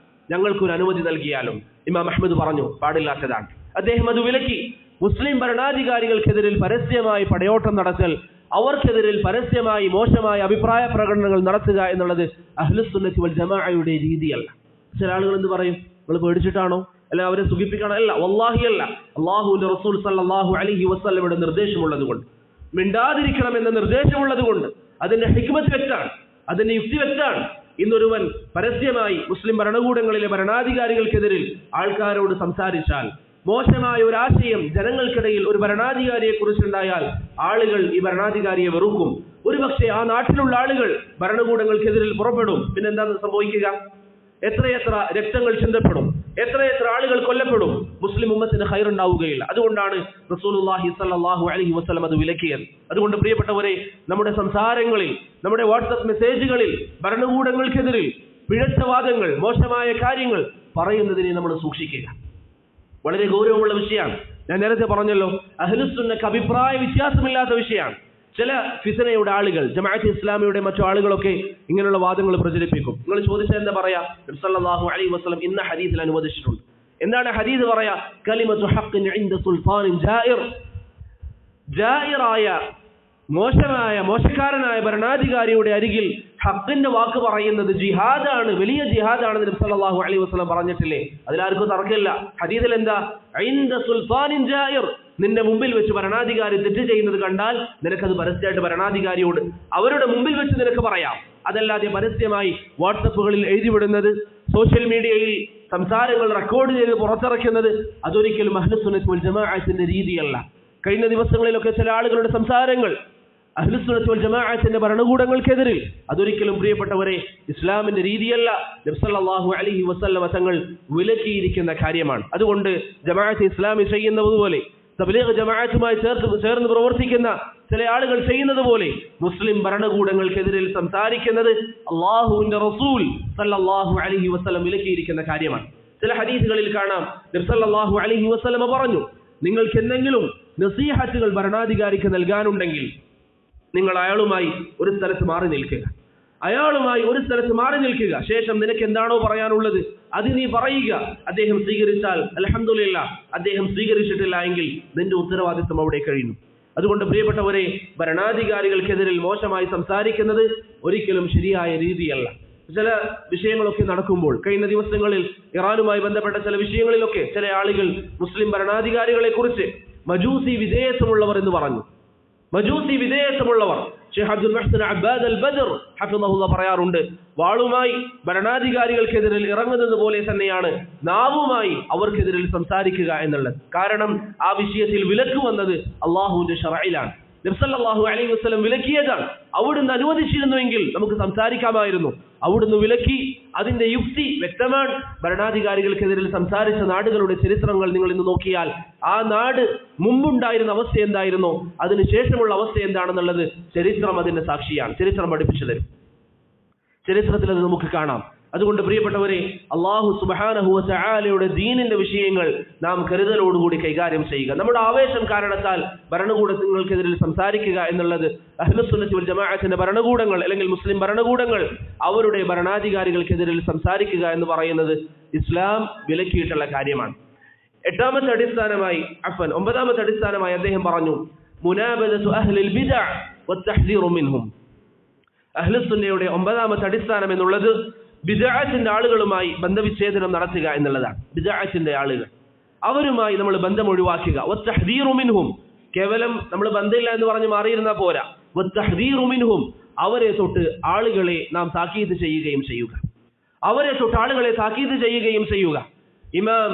ഞങ്ങൾക്കൊരു അനുമതി നൽകിയാലും. ഇമാം അഹ്മദ് പറഞ്ഞു, പാടില്ലാത്തതാണ്. അദ്ദേഹം അത് വിലക്കി. മുസ്ലിം ഭരണാധികാരികൾക്കെതിരിൽ പരസ്യമായി പടയോട്ടം നടത്തൽ, അവർക്കെതിരിൽ പരസ്യമായി മോശമായ അഭിപ്രായ പ്രകടനങ്ങൾ നടത്തുക എന്നുള്ളത് അഹ്ലുസുന്നത്തി വൽ ജമാഅയുടെ രീതിയല്ല. ചില ആളുകൾ എന്ത് പറയും, നിങ്ങൾ പേടിച്ചിട്ടാണോ, അല്ല അവരെ സുഖിപ്പിക്കണം? അല്ല, വല്ലാഹി അല്ല. അല്ലാഹുവിന്റെ റസൂൽ സല്ലല്ലാഹു അലൈഹി വസല്ലമയുടെ നിർദ്ദേശമുള്ളത് കൊണ്ട്, മിണ്ടാതിരിക്കണം എന്ന നിർദ്ദേശമുള്ളത് കൊണ്ട്, അതിന്റെ ഹിക്മത്ത് വെച്ചാണ്, അതിന്റെ യുക്തി വെച്ചാണ് ഇന്നൊരുവൻ പരസ്യമായി മുസ്ലിം ഭരണകൂടങ്ങളിലെ ഭരണാധികാരികൾക്കെതിരിൽ ആൾക്കാരോട് സംസാരിച്ചാൽ, മോശമായ ഒരു ആശയം ജനങ്ങൾക്കിടയിൽ ഒരു ഭരണാധികാരിയെ കുറിച്ചുണ്ടായാൽ ആളുകൾ ഈ ഭരണാധികാരിയെ വെറുക്കും. ഒരുപക്ഷെ ആ നാട്ടിലുള്ള ആളുകൾ ഭരണകൂടങ്ങൾക്കെതിരിൽ പുറപ്പെടും. പിന്നെന്താണ് സംഭവിക്കുക? എത്രയെത്ര രക്തങ്ങൾ ചിന്തപ്പെടും, എത്രയെത്ര ആളുകൾ കൊല്ലപ്പെടും. മുസ്ലിം ഉമ്മത്തിന് ഖൈറുണ്ടാവുകയില്ല. അതുകൊണ്ടാണ് റസൂലുള്ളാഹി സ്വല്ലല്ലാഹു അലൈഹി വസല്ലം അത് വിലക്കിയത്. അതുകൊണ്ട് പ്രിയപ്പെട്ടവരെ, നമ്മുടെ സംസാരങ്ങളിൽ, നമ്മുടെ വാട്സ്ആപ്പ് മെസ്സേജുകളിൽ ഭരണകൂടങ്ങൾക്കെതിരിൽ പിഴച്ച വാദങ്ങൾ, മോശമായ കാര്യങ്ങൾ പറയുന്നതിനെ നമ്മൾ സൂക്ഷിക്കുക. വളരെ ഗൗരവമുള്ള വിഷയമാണ്. ഞാൻ നേരത്തെ പറഞ്ഞല്ലോ, അഹ്ലുസുന്നക്ക് അഭിപ്രായ വ്യത്യാസമില്ലാത്ത വിഷയമാണ്. ചില ഫിത്നയുടെ ആളുകൾ, ജമാഅത്തെ ഇസ്ലാമിയുടെ മറ്റു ആളുകളൊക്കെ ഇങ്ങനെയുള്ള വാദങ്ങൾ പ്രചരിപ്പിക്കും. നിങ്ങൾ ചോദിച്ചാൽ എന്താ പറയാ? നബി സല്ലല്ലാഹു അലൈഹി വസല്ലം ഇന്ന ഹദീസിൽ അനുവദിച്ചിട്ടുണ്ട്. എന്താണ് ഹദീസ് പറയാ? കലിമത്തു ഹഖ്ഖിൻ ഇൻദ സുൽത്താനിൻ ജായിർ. ജായിറായ മോശക്കാരനായ ഭരണാധികാരിയുടെ അരികിൽ ഹഖിന്റെ വാക്ക് പറയുന്നത് ജിഹാദാണ്, വലിയ ജിഹാദാണെന്ന് നബി സല്ലല്ലാഹു അലൈഹി വസല്ലം പറഞ്ഞിട്ടില്ലേ? അതിലാർക്കും തർക്കമില്ല. ഹദീസിൽ എന്താ? ഇൻദ സുൽത്താനിൻ ജായിർ. നിന്റെ മുമ്പിൽ വെച്ച് ഭരണാധികാരി തെറ്റ് ചെയ്യുന്നത് കണ്ടാൽ നിനക്കത് പരസ്യമായിട്ട് ഭരണാധികാരിയോട് അവരുടെ മുമ്പിൽ വെച്ച് നിനക്ക് പറയാം. അതല്ലാതെ പരസ്യമായി വാട്സപ്പുകളിൽ എഴുതിവിടുന്നത്, സോഷ്യൽ മീഡിയയിൽ സംസാരങ്ങൾ റെക്കോർഡ് ചെയ്ത് പുറത്തിറക്കുന്നത് അതൊരിക്കലും അഹ്ലുസുന്നത്ത് വൽ ജമാഅത്തിന്റെ രീതിയല്ല. കഴിഞ്ഞ ദിവസങ്ങളിലൊക്കെ ചില ആളുകളുടെ സംസാരങ്ങൾ അഹ്ലുസുന്നത്ത് വൽ ജമാഅത്തിന്റെ ഭരണകൂടങ്ങൾക്കെതിരിൽ, അതൊരിക്കലും പ്രിയപ്പെട്ടവരെ ഇസ്ലാമിന്റെ രീതിയല്ല. നബി സല്ലല്ലാഹു അലൈഹി വസല്ലം തങ്ങൾ വിലക്കിയിരിക്കുന്ന കാര്യമാണ്. അതുകൊണ്ട് ജമാഅത്തെ ഇസ്ലാമി ചെയ്യുന്നത് പോലെ, തബ്ലീഗ് ജമാഅത്തുമായി ചേർന്ന് പ്രവർത്തിക്കുന്ന ചില ആളുകൾ ചെയ്യുന്നത് പോലെ മുസ്ലിം ഭരണകൂടങ്ങൾക്കെതിരിൽ സംസാരിക്കുന്നത് അല്ലാഹുവിന്റെ റസൂൽ സല്ലല്ലാഹു അലൈഹി വസല്ലം വിലക്കിയിരിക്കുന്ന കാര്യമാണ്. ചില ഹദീസുകളിൽ കാണാം നബി സല്ലല്ലാഹു അലൈഹി വസല്ലം പറഞ്ഞു, നിങ്ങൾക്ക് എന്തെങ്കിലും നസീഹത്തുകൾ ഭരണാധികാരിക്ക് നൽകാനുണ്ടെങ്കിൽ നിങ്ങൾ അയാളുമായി ഒരു സ്ഥലത്ത് മാറി നിൽക്കുക. ശേഷം നിനക്ക് എന്താണോ പറയാനുള്ളത് അത് നീ പറയുക. അദ്ദേഹം സ്വീകരിച്ചാൽ അൽഹംദുലില്ലാഹ്, അദ്ദേഹം സ്വീകരിച്ചിട്ടില്ല എങ്കിൽ നിന്റെ ഉത്തരവാദിത്വം അവിടെ കഴിയുന്നു. അതുകൊണ്ട് പ്രിയപ്പെട്ടവരെ, ഭരണാധികാരികൾക്കെതിരിൽ മോശമായി സംസാരിക്കുന്നത് ഒരിക്കലും ശരിയായ രീതിയല്ല. ചില വിഷയങ്ങളൊക്കെ നടക്കുമ്പോൾ, കഴിഞ്ഞ ദിവസങ്ങളിൽ ഇറാനുമായി ബന്ധപ്പെട്ട ചില വിഷയങ്ങളിലൊക്കെ ചില ആളുകൾ മുസ്ലിം ഭരണാധികാരികളെ കുറിച്ച് മജൂസി വിധേയത്വമുള്ളവർ എന്ന് പറഞ്ഞു. മജൂസി വിധേയത്വമുള്ളവർ. ഷെയ്ഖ് അബ്ദുൽ മുഹ്സിൻ അബ്ബാദ് അൽ ബദർ ഹഫിളഹുല്ലാഹ് പറയാറുണ്ട്, വാളുമായി ഭരണാധികാരികൾക്കെതിരിൽ ഇറങ്ങുന്നത് പോലെ തന്നെയാണ് നാവുമായി അവർക്കെതിരിൽ സംസാരിക്കുക എന്നുള്ളത്. കാരണം ആ വിഷയത്തിൽ വിലക്ക് വന്നത് അള്ളാഹുവിന്റെ ശറഇലാണ്. നബി സല്ലല്ലാഹു അലൈഹി വസല്ലം വിലക്കിയതാണ്. അവിടുന്ന് അനുവദിച്ചിരുന്നുവെങ്കിൽ നമുക്ക് സംസാരിക്കാമായിരുന്നു. അവിടുന്ന് വിലക്കി. അതിന്റെ യുക്തി വ്യക്തമാണ്. ഭരണാധികാരികൾക്കെതിരിൽ സംസാരിച്ച നാടുകളുടെ ചരിത്രങ്ങൾ നിങ്ങൾ ഇന്ന് നോക്കിയാൽ ആ നാട് മുമ്പുണ്ടായിരുന്ന അവസ്ഥ എന്തായിരുന്നോ അതിനുശേഷമുള്ള അവസ്ഥ എന്താണെന്നുള്ളത് ചരിത്രം അതിന്റെ സാക്ഷിയാണ്. ചരിത്രം പഠിപ്പിച്ചു തരും. ചരിത്രത്തിൽ അത് നമുക്ക് കാണാം. അതുകൊണ്ട് പ്രിയപ്പെട്ടവരെ, അല്ലാഹു സുബ്ഹാനഹു വ തആലയുടെ ദീനിന്റെ വിഷയങ്ങൾ നാം കരുതലോടുകൂടി കൈകാര്യം ചെയ്യുക. നമ്മുടെ ആവേശം കാരണത്താൽ ഭരണകൂടങ്ങൾക്കെതിരെ സംസാരിക്കുക എന്നുള്ളത് അഹ്ലുസുന്നത്ത് വൽ ജമാഅത്തിന്റെ ഭരണകൂടങ്ങൾ അല്ലെങ്കിൽ മുസ്ലിം ഭരണകൂടങ്ങൾ അവരുടെ ഭരണാധികാരികൾക്കെതിരെ സംസാരിക്കുക എന്ന് പറയുന്നത് ഇസ്ലാം വിലക്കിയിട്ടുള്ള കാര്യമാണ്. ഒമ്പതാമത്തെ അടിസ്ഥാനമായി അദ്ദേഹം പറഞ്ഞു, മുനാബദതു അഹ്ലിൽ ബിദ്അ വത്തഹ്ദീറു മിൻഹും. അഹ്ലുസുന്നയുടെ ഒമ്പതാമത്തെ അടിസ്ഥാനം എന്നുള്ളത് ബിദ്അത്തിന്റെ ആളുകളുമായി ബന്ധവിച്ഛേദനം നടത്തുക എന്നുള്ളതാണ്. ബിദ്അത്തിന്റെ ആളുകൾ, അവരുമായി നമ്മൾ ബന്ധം ഒഴിവാക്കുക. വത്തഹ്ദീറു മിൻഹും, കേവലം നമ്മൾ ബന്ധമില്ല എന്ന് പറഞ്ഞ് മാറിയിരുന്നാൽ പോരാ. വത്തഹ്ദീറു മിൻഹും, അവരെ തൊട്ട് ആളുകളെ നാം താക്കീത് ചെയ്യുകയും ചെയ്യുക. ഇമാം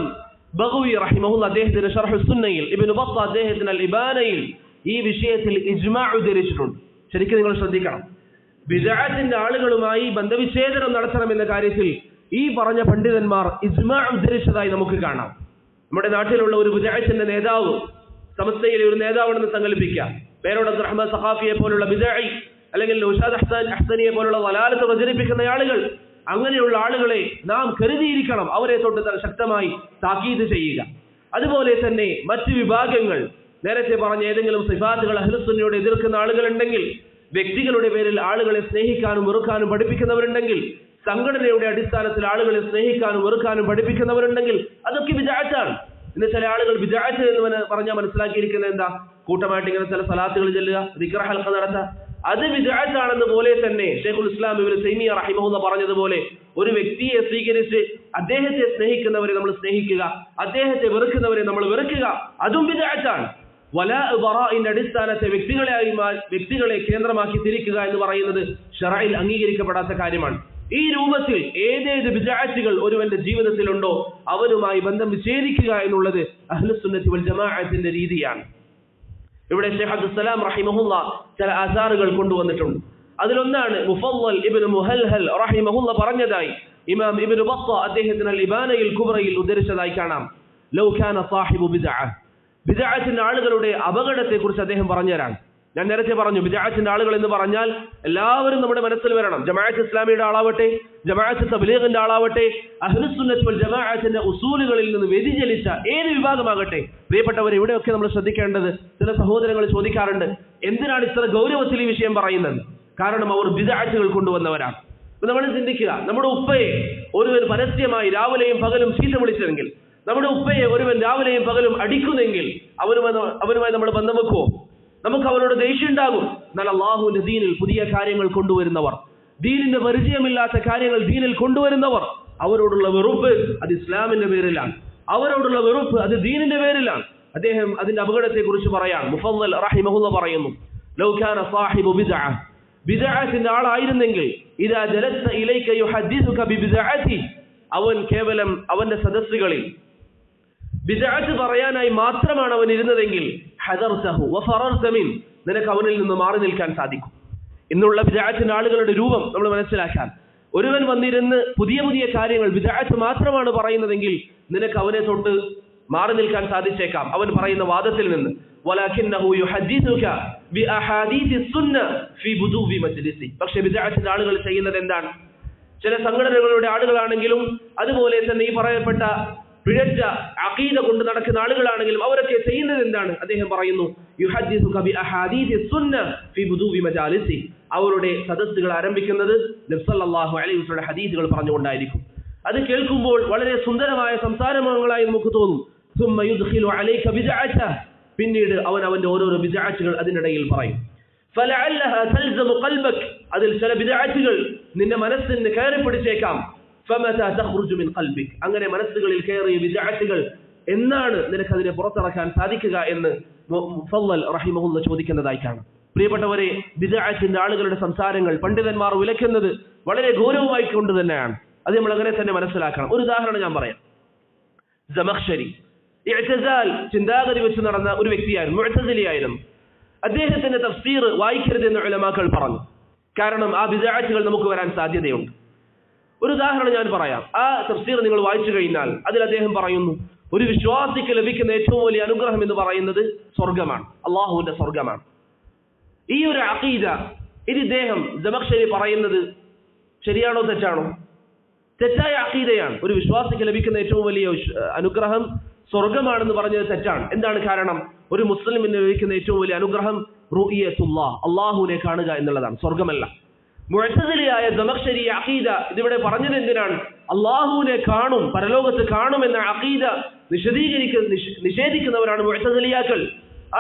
ബഗവി റഹിമഹുല്ലാഹ് അദ്ദേഹത്തിന്റെ ശർഹ് സുന്നയിൽ, ഇബ്നു ബത്തൂത്ത അദ്ദേഹത്തിന്റെ അൽ ഇബാനയിൽ ഈ വിഷയത്തിൽ ഇജ്മാഅ് ഉദ്ധരിച്ചിട്ടുണ്ട്. ശരിക്കും നിങ്ങൾ ശ്രദ്ധിക്കണം. ബിദ്അത്തിന്റെ ആളുകളുമായി ബന്ധവിച്ഛേദനം നടത്തണമെന്ന കാര്യത്തിൽ ഈ പറഞ്ഞ പണ്ഡിതന്മാർ ഇജ്മാഅ് ഉദ്ധരിച്ചതായി നമുക്ക് കാണാം. നമ്മുടെ നാട്ടിലുള്ള ഒരു ബിദ്അത്തിന്റെ നേതാവ്, സമസ്തയിലെ ഒരു നേതാവാണെന്ന് സങ്കല്പിക്കുക. പേരോട് അബ്ദുറഹ്മാൻ സഖാഫിയെ പോലുള്ള ബിദ്അഇ അല്ലെങ്കിൽ ഉസ്താദ് അഹ്സനിയെ പോലുള്ള വലാലത്ത് പ്രചരിപ്പിക്കുന്ന ആളുകൾ, അങ്ങനെയുള്ള ആളുകളെ നാം കരുതിയിരിക്കണം. അവരെ തൊട്ട് ശക്തമായി താക്കീത് ചെയ്യുക. അതുപോലെ തന്നെ മറ്റ് വിഭാഗങ്ങൾ, നേരത്തെ പറഞ്ഞ ഏതെങ്കിലും സിഫാത്തുകൾ അഹ്ലുസുന്നയോട് എതിർക്കുന്ന ആളുകളുണ്ടെങ്കിൽ, വ്യക്തികളുടെ പേരിൽ ആളുകളെ സ്നേഹിക്കാനും വെറുക്കാനും പഠിപ്പിക്കുന്നവരുണ്ടെങ്കിൽ, സംഘടനയുടെ അടിസ്ഥാനത്തിൽ ആളുകളെ സ്നേഹിക്കാനും വെറുക്കാനും പഠിപ്പിക്കുന്നവരുണ്ടെങ്കിൽ, അതൊക്കെ ബിദ്അത്താണ്. ഇന്ന് ചില ആളുകൾ ബിദ്അത്ത് എന്ന് പറഞ്ഞാൽ മനസ്സിലാക്കിയിരിക്കുന്നത് എന്താ? കൂട്ടമായിട്ട് ഇങ്ങനെ ചില സലാത്തുകൾ ചൊല്ലുക, ദിക്ർ ഹൽഖ നടത്തുക, അത് ബിദ്അത്താണെന്ന് പോലെ തന്നെ ശൈഖുൽ ഇസ്ലാം ഇബ്നു തൈമിയ്യ റഹിമഹുല്ലാഹ് പറഞ്ഞതുപോലെ ഒരു വ്യക്തിയെ സ്വീകരിച്ച് അദ്ദേഹത്തെ സ്നേഹിക്കുന്നവരെ നമ്മൾ സ്നേഹിക്കുക, അദ്ദേഹത്തെ വെറുക്കുന്നവരെ നമ്മൾ വെറുക്കുക, അതും ബിദ്അത്താണ്. വലാഅ് ബറാഇന്റെ അടിസ്ഥാനത്തെ വ്യക്തികളെ കേന്ദ്രമാക്കി തിരിക്കുക എന്ന് പറയുന്നത് ശറഇൽ അംഗീകരിക്കപ്പെടാത്ത കാര്യമാണ്. ഈ രൂപത്തിൽ ഏതേത് ബിദ്അത്തുകൾ ഒരുവന്റെ ജീവിതത്തിലുണ്ടോ അവനുമായി ബന്ധം വിച്ഛേദിക്കുക എന്നുള്ളത് അഹ്ലുസുന്നത്തി വൽ ജമാഅത്തിന്റെ രീതിയാണ്. ഇവിടെ ശൈഖ് അബ്ദുസ്സലാം റഹിമഹുല്ലാഹ് ചില ആസാറുകൾ കൊണ്ടുവന്നിട്ടുണ്ട്. അതിലൊന്നാണ് മുഫദ്ദൽ ഇബ്നു മുഹൽഹൽ റഹിമഹുല്ലാഹ് പറഞ്ഞതായി ഇമാം ഇബ്നു ബത്തൂത്ത അദ്ദേഹത്തിന്റെ അൽ ഇബാനയിൽ കുബ്രയിൽ ഉദ്ധരിച്ചതായി കാണാം. ലൗ കാന സാഹിബു ബിദ്അ, ബിദ്അത്തിന്റെ ആളുകളുടെ അപകടത്തെ കുറിച്ച് അദ്ദേഹം പറഞ്ഞുതരാണ്. ഞാൻ നേരത്തെ പറഞ്ഞു ബിദ്അത്തിന്റെ ആളുകൾ എന്ന് പറഞ്ഞാൽ എല്ലാവരും നമ്മുടെ മനസ്സിൽ വരണം. ജമാഅത്ത് ഇസ്ലാമിയുടെ ആളാവട്ടെ, ജമാഅത്ത് തബ്ലീഗിന്റെ ആളാവട്ടെ, അഹ്ലുസ് സുന്നത്ത് വൽ ജമാഅത്തിന്റെ ഉസൂലുകളിൽ നിന്ന് വ്യതിചലിച്ച ഏത് വിഭാഗമാകട്ടെ, പ്രിയപ്പെട്ടവരെ, ഇവിടെയൊക്കെ നമ്മൾ ശ്രദ്ധിക്കേണ്ടത്, ചില സഹോദരങ്ങൾ ചോദിക്കാറുണ്ട് എന്തിനാണ് ഇത്ര ഗൗരവത്തിൽ ഈ വിഷയം പറയുന്നത്? കാരണം അവർ ബിദ്അത്തുകൾ കൊണ്ടുവന്നവരാണ്. നമ്മൾ ചിന്തിക്കുക, നമ്മുടെ ഉപ്പയെ ഒരുവൻ പരസ്യമായി രാവിലെയും പകലും ചീത്ത വിളിച്ചെങ്കിൽ, നമ്മുടെ ഉപ്പയെ ഒരുവൻ രാവിലെയും പകലും അടിക്കുന്നെങ്കിൽ അവരുമായി നമ്മൾ ബന്ധം വെക്കുമോ? നമുക്ക് അവരോട് ദേഷ്യം ഉണ്ടാകും. എന്നാൽ അള്ളാഹുവിന്റെ ദീനിൽ പുതിയ കാര്യങ്ങൾ കൊണ്ടുവരുന്നവർ, ദീനിന്റെ പരിചയമില്ലാത്ത കാര്യങ്ങൾ ദീനിൽ കൊണ്ടുവരുന്നവർ, അവരോടുള്ള വെറുപ്പ് അത് ഇസ്ലാമിന്റെ പേരിലാണ്, അവരോടുള്ള വെറുപ്പ് അത് ദീനിന്റെ പേരിലാണ്. അദ്ദേഹം അതിന്റെ അപകടത്തെ കുറിച്ച് പറയാൻ മുഫദ്ദൽ റഹിമഹുല്ലാ പറയുന്നു, ലൗ കാന സാഹിബു ബിദ്അ, ബിദ്അത്തിന്റെ ആളായിരുന്നെങ്കിൽ, ഇദാ ജലസ്ത ഇലൈക യുഹദ്ദിസുക ബിബിദ്അതി, അവൻ കേവലം അവന്റെ സദസ്സുകളിൽ ബിദ്അത്ത് പറയാനായി മാത്രമാണ് അവൻ ഇരുന്നതെങ്കിൽ, ഹദർതഹു വഫറർത മിൻ, നിനക്ക് അവനിൽ നിന്ന് മാറി നിൽക്കാൻ സാധിക്കും. ഇന്നുള്ള ബിദ്അത്തിന്റെ ആളുകളുടെ രൂപം നമ്മൾ മനസ്സിലാക്കാൻ, ഒരുവൻ വന്നിരുന്ന് പുതിയ പുതിയ കാര്യങ്ങൾ ബിദ്അത്ത് മാത്രമാണ് പറയുന്നതെങ്കിൽ നിനക്ക് അവനെ തൊട്ട് മാറി നിൽക്കാൻ സാധിച്ചേക്കാം അവൻ പറയുന്ന വാദത്തിൽ നിന്ന്. വലാകിന്നഹു യുഹദ്ദിസുക ബിഅഹാദീസി സുന്ന ഫീ ബുദൂവി മജ്ലിസി, പക്ഷേ ബിദ്അത്തിന്റെ ആളുകൾ ചെയ്യുന്നത് എന്താണ്? ചില സംഘടനകളുടെ ആളുകളാണെങ്കിലും അതുപോലെ തന്നെ ഈ പറയപ്പെട്ട പിഴച്ച അഖീദ കൊണ്ട് നടക്കുന്ന ആളുകളാണെങ്കിലും അവരൊക്കെ ചെയ്യുന്നത് എന്താണ്? അദ്ദേഹം പറയുന്നു, യുഹദ്ദിസുക ബിഅഹാദീസി സുന്ന ഫീ ബുദൂവി മജാലിസി, അവരുടെ സദസ്സുകൾ ആരംഭിക്കുന്നത് നബി സല്ലല്ലാഹു അലൈഹി വസല്ലം ഹദീസുകൾ പറഞ്ഞുകൊണ്ടായിരിക്കും. അത് കേൾക്കുമ്പോൾ വളരെ സുന്ദരമായ സംസാരങ്ങളായി നമുക്ക് തോന്നും. ثم يدخل عليك بدعته, പിന്നീട് അവന്റെ ഓരോരോ ബിദ്അത്തുകൾ അതിനിടയിൽ പറയും. فلعلها تلزم قلبك, അതിൽ ചില ബിദ്അത്തുകൾ നിന്റെ മനസ്സിന് കയറി പിടിച്ചേക്കാം. فمتى تخرج من قلبك, അങ്ങനെ മനസ്സുകളിൽ കയറിയ ബിദ്അത്തുകൾ എന്നാണ് നിനക്ക് അതിനെ പുറത്തിറക്കാൻ സാധിക്കുക എന്ന് മുഫദ്ദൽ റഹിമഹുല്ലാ ചോദിക്കുന്നതായി കാണാം. പ്രിയപ്പെട്ടവരെ, ബിദ്അത്തിന്റെ ആളുകളുടെ സംസാരങ്ങൾ പണ്ഡിതന്മാർ വിലക്കുന്നത് വളരെ ഗൗരവമായി കൊണ്ട് തന്നെയാണ്. അത് നമ്മൾ അങ്ങനെ തന്നെ മനസ്സിലാക്കണം. ഒരു ഉദാഹരണം ഞാൻ പറയാം. സമഖ്ശരി ഇഅ്തിസാൽ ചിന്താഗതി വെച്ച് നടന്ന ഒരു വ്യക്തിയായിരുന്നു, മുഅ്തസിലിയായിരുന്നു. അദ്ദേഹത്തിന്റെ തഫ്സീർ വായിക്കരുതെന്ന് ഉലമാക്കൾ പറഞ്ഞു. കാരണം ആ ബിദ്അത്തുകൾ നമുക്ക് വരാൻ സാധ്യതയുണ്ട്. ഒരു ഉദാഹരണം ഞാൻ പറയാം. ആ തഫ്സീർ നിങ്ങൾ വായിച്ചു കഴിഞ്ഞാൽ അതിൽ അദ്ദേഹം പറയുന്നു, ഒരു വിശ്വാസിക്ക് ലഭിക്കുന്ന ഏറ്റവും വലിയ അനുഗ്രഹം എന്ന് പറയുന്നത് സ്വർഗമാണ്, അള്ളാഹുവിന്റെ സ്വർഗമാണ്. ഈ ഒരു അഖീദ ഇത് ഇദ്ദേഹം സമഖ്ശരി പറയുന്നത് ശരിയാണോ തെറ്റാണോ? തെറ്റായ അഖീദയാണ്. ഒരു വിശ്വാസിക്ക് ലഭിക്കുന്ന ഏറ്റവും വലിയ അനുഗ്രഹം സ്വർഗമാണെന്ന് പറഞ്ഞത് തെറ്റാണ്. എന്താണ് കാരണം? ഒരു മുസ്ലിമിന് ലഭിക്കുന്ന ഏറ്റവും വലിയ അനുഗ്രഹം റുഇയത്തുല്ലാഹ്, അള്ളാഹുവിനെ കാണുക എന്നുള്ളതാണ്, സ്വർഗമല്ല. മുഅ്തസിലിയായ സമഖ്ശരി അഖീദ ഇതിവിടെ പറഞ്ഞത് എന്തിനാണ്? അള്ളാഹുവിനെ കാണും, പരലോകത്ത് കാണും എന്ന അഖീദ നിഷേധിക്കുന്നവരാണ് മുഅ്തസിലിയാക്കൾ.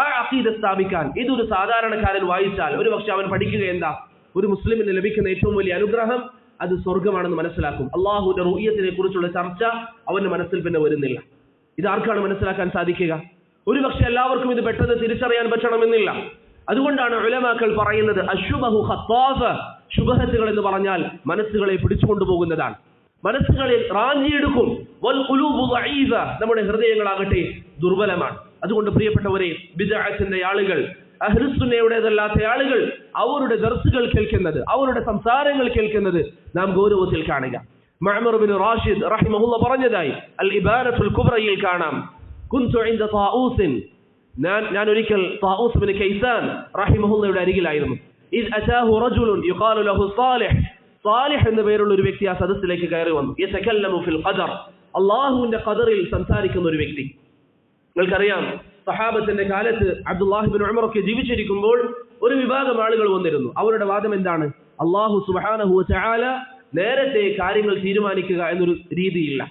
ആ അഖീദ സ്ഥാപിക്കാൻ ഇതൊരു സാധാരണക്കാരൻ വായിച്ചാൽ ഒരു പക്ഷെ അവൻ പഠിക്കുക എന്താ? ഒരു മുസ്ലിമിന് ലഭിക്കുന്ന ഏറ്റവും വലിയ അനുഗ്രഹം അത് സ്വർഗമാണെന്ന് മനസ്സിലാക്കും. അള്ളാഹുവിന്റെ റുഇയത്തിനെ കുറിച്ചുള്ള ചർച്ച അവന്റെ മനസ്സിൽ പിന്നെ വരുന്നില്ല. ഇതാർക്കാണ് മനസ്സിലാക്കാൻ സാധിക്കുക? ഒരു പക്ഷെ എല്ലാവർക്കും ഇത് പെട്ടെന്ന് തിരിച്ചറിയാൻ പറ്റണമെന്നില്ല. അതുകൊണ്ടാണ് ഉലമാക്കൾ പറയുന്നത് അശുബഹു ഖത്താഫ, ശുബഹത്തുകൾ എന്ന് പറഞ്ഞാൽ മനസ്സുകളെ പിടിച്ചുകൊണ്ടുപോകുന്നതാണ്, മനസ്സുകളിൽ റാഞ്ചിയെടുക്കും. വൽ ഖുലൂബു ദഈഫ, നമ്മുടെ ഹൃദയങ്ങളാകട്ടെ ദുർബലമാണ്. അതുകൊണ്ട് പ്രിയപ്പെട്ടവരെ, ബിദ്അത്തിന്റെ ആളുകൾ, അഹ്ലുസ് സുന്നയുടേതല്ലാത്ത ആളുകൾ അവരുടെ ദർസുകൾ കേൾക്കുന്നത്, അവരുടെ സംസാരങ്ങൾ കേൾക്കുന്നത് നാം ഗൗരവത്തിൽ കാണുക. മഅ്മർ ബിൻ റാഷിദ് റഹിമഹുല്ലാ പറഞ്ഞതായി അൽ ഇബാനത്തുൽ കുബ്രയിൽ കാണാം, കുൻതു ഇൻദ താഊസ്, ഞാൻ ഒരിക്കൽ താഊസ് ബിൻ കൈസാൻ റഹിമഹുല്ലയുടെ അരികിലായിരുന്നു. ഇദ് അതാഹു റജുലുൻ യുഖാലു ലഹു സാലിഹ്, സാലിഹ് എന്ന പേരുള്ള ഒരു വ്യക്തി ആ സദസ്സിലേക്ക് കയറി വന്നു. യതകല്ലമു ഫിൽ ഖദർ, അല്ലാഹുവിന്റെ ഖദറിൽ സംസാരിക്കുന്ന ഒരു വ്യക്തി. നിങ്ങൾക്കറിയാം, സഹാബത്തിന്റെ കാലത്ത് അബ്ദുല്ലാഹി ബിൻ ഉമർ ഒക്കെ ജീവിച്ചിരിക്കുമ്പോൾ ഒരു വിഭാഗം ആളുകൾ വന്നിരുന്നു. അവരുടെ വാദം എന്താണ്? അല്ലാഹു സുബ്ഹാനഹു വ തആല നേരത്തെ കാര്യങ്ങൾ തീരുമാനിക്കുക എന്നൊരു രീതിയില്ല.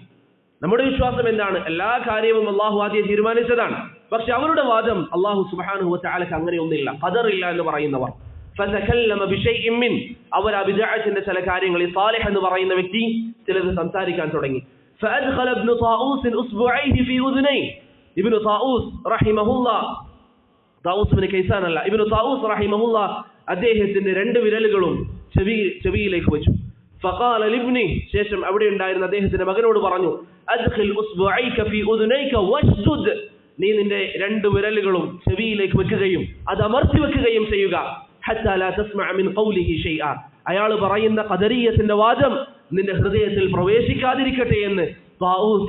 നമ്മുടെ വിശ്വാസം എന്താണ്? എല്ലാ കാര്യവും അള്ളാഹു ആദ്യം തീരുമാനിച്ചതാണ്. പക്ഷെ അവരുടെ വാദം അള്ളാഹു സുബ്ഹാനഹു വ തആലക്ക് അങ്ങനെ ഒന്നില്ല, ഖദറില്ല എന്ന് പറയുന്നവർ. ഫതകല്ലമ ബിശൈഇൻ മിൻ, അവർ ആ ബിദ്അത്തിന്റെ ചില കാര്യങ്ങൾ, ഈ സാലിഹ് എന്ന് പറയുന്ന വ്യക്തി ചിലത് സംസാരിക്കാൻ തുടങ്ങി. ഫഅദ്ഖല ഇബ്നു താഊസ് ഉസ്ബുഅൈഹി ഫീ ഉദ്നൈഹി, ഇബ്നു താഊസ് റഹിമഹുല്ലാ, താഊസ് ഇബ്നു കൈസാൻ അല്ല, ഇബ്നു താഊസ് റഹിമഹുല്ലാ അദ്ദേഹത്തിന്റെ രണ്ട് വിരലുകളും ചെവിയിലേക്ക് വെച്ചു. ഫഖാല ലിബ്നി, ശേഷം അവിടെ ഉണ്ടായിരുന്ന അദ്ദേഹത്തിന്റെ മകനോട് പറഞ്ഞു, അദ്ഖിൽ ഉസ്ബുഅൈക ഫീ ഉദ്നൈക വസ്ജുദ്, നീ നിന്റെ രണ്ട് വിരലുകളും ചെവിയിലേക്ക് വെക്കുകയും അത് അമർത്തി വെക്കുകയും ചെയ്യുക. ഹത്താ ലാ തസ്മഅ മിൻ ഖൗലിഹി ഷൈഅ, അയാൾ പറയുന്ന ഖദരിയത്തിന്റെ വാദം നിന്റെ ഹൃദയത്തിൽ പ്രവേശിക്കാതിരിക്കട്ടെ എന്ന്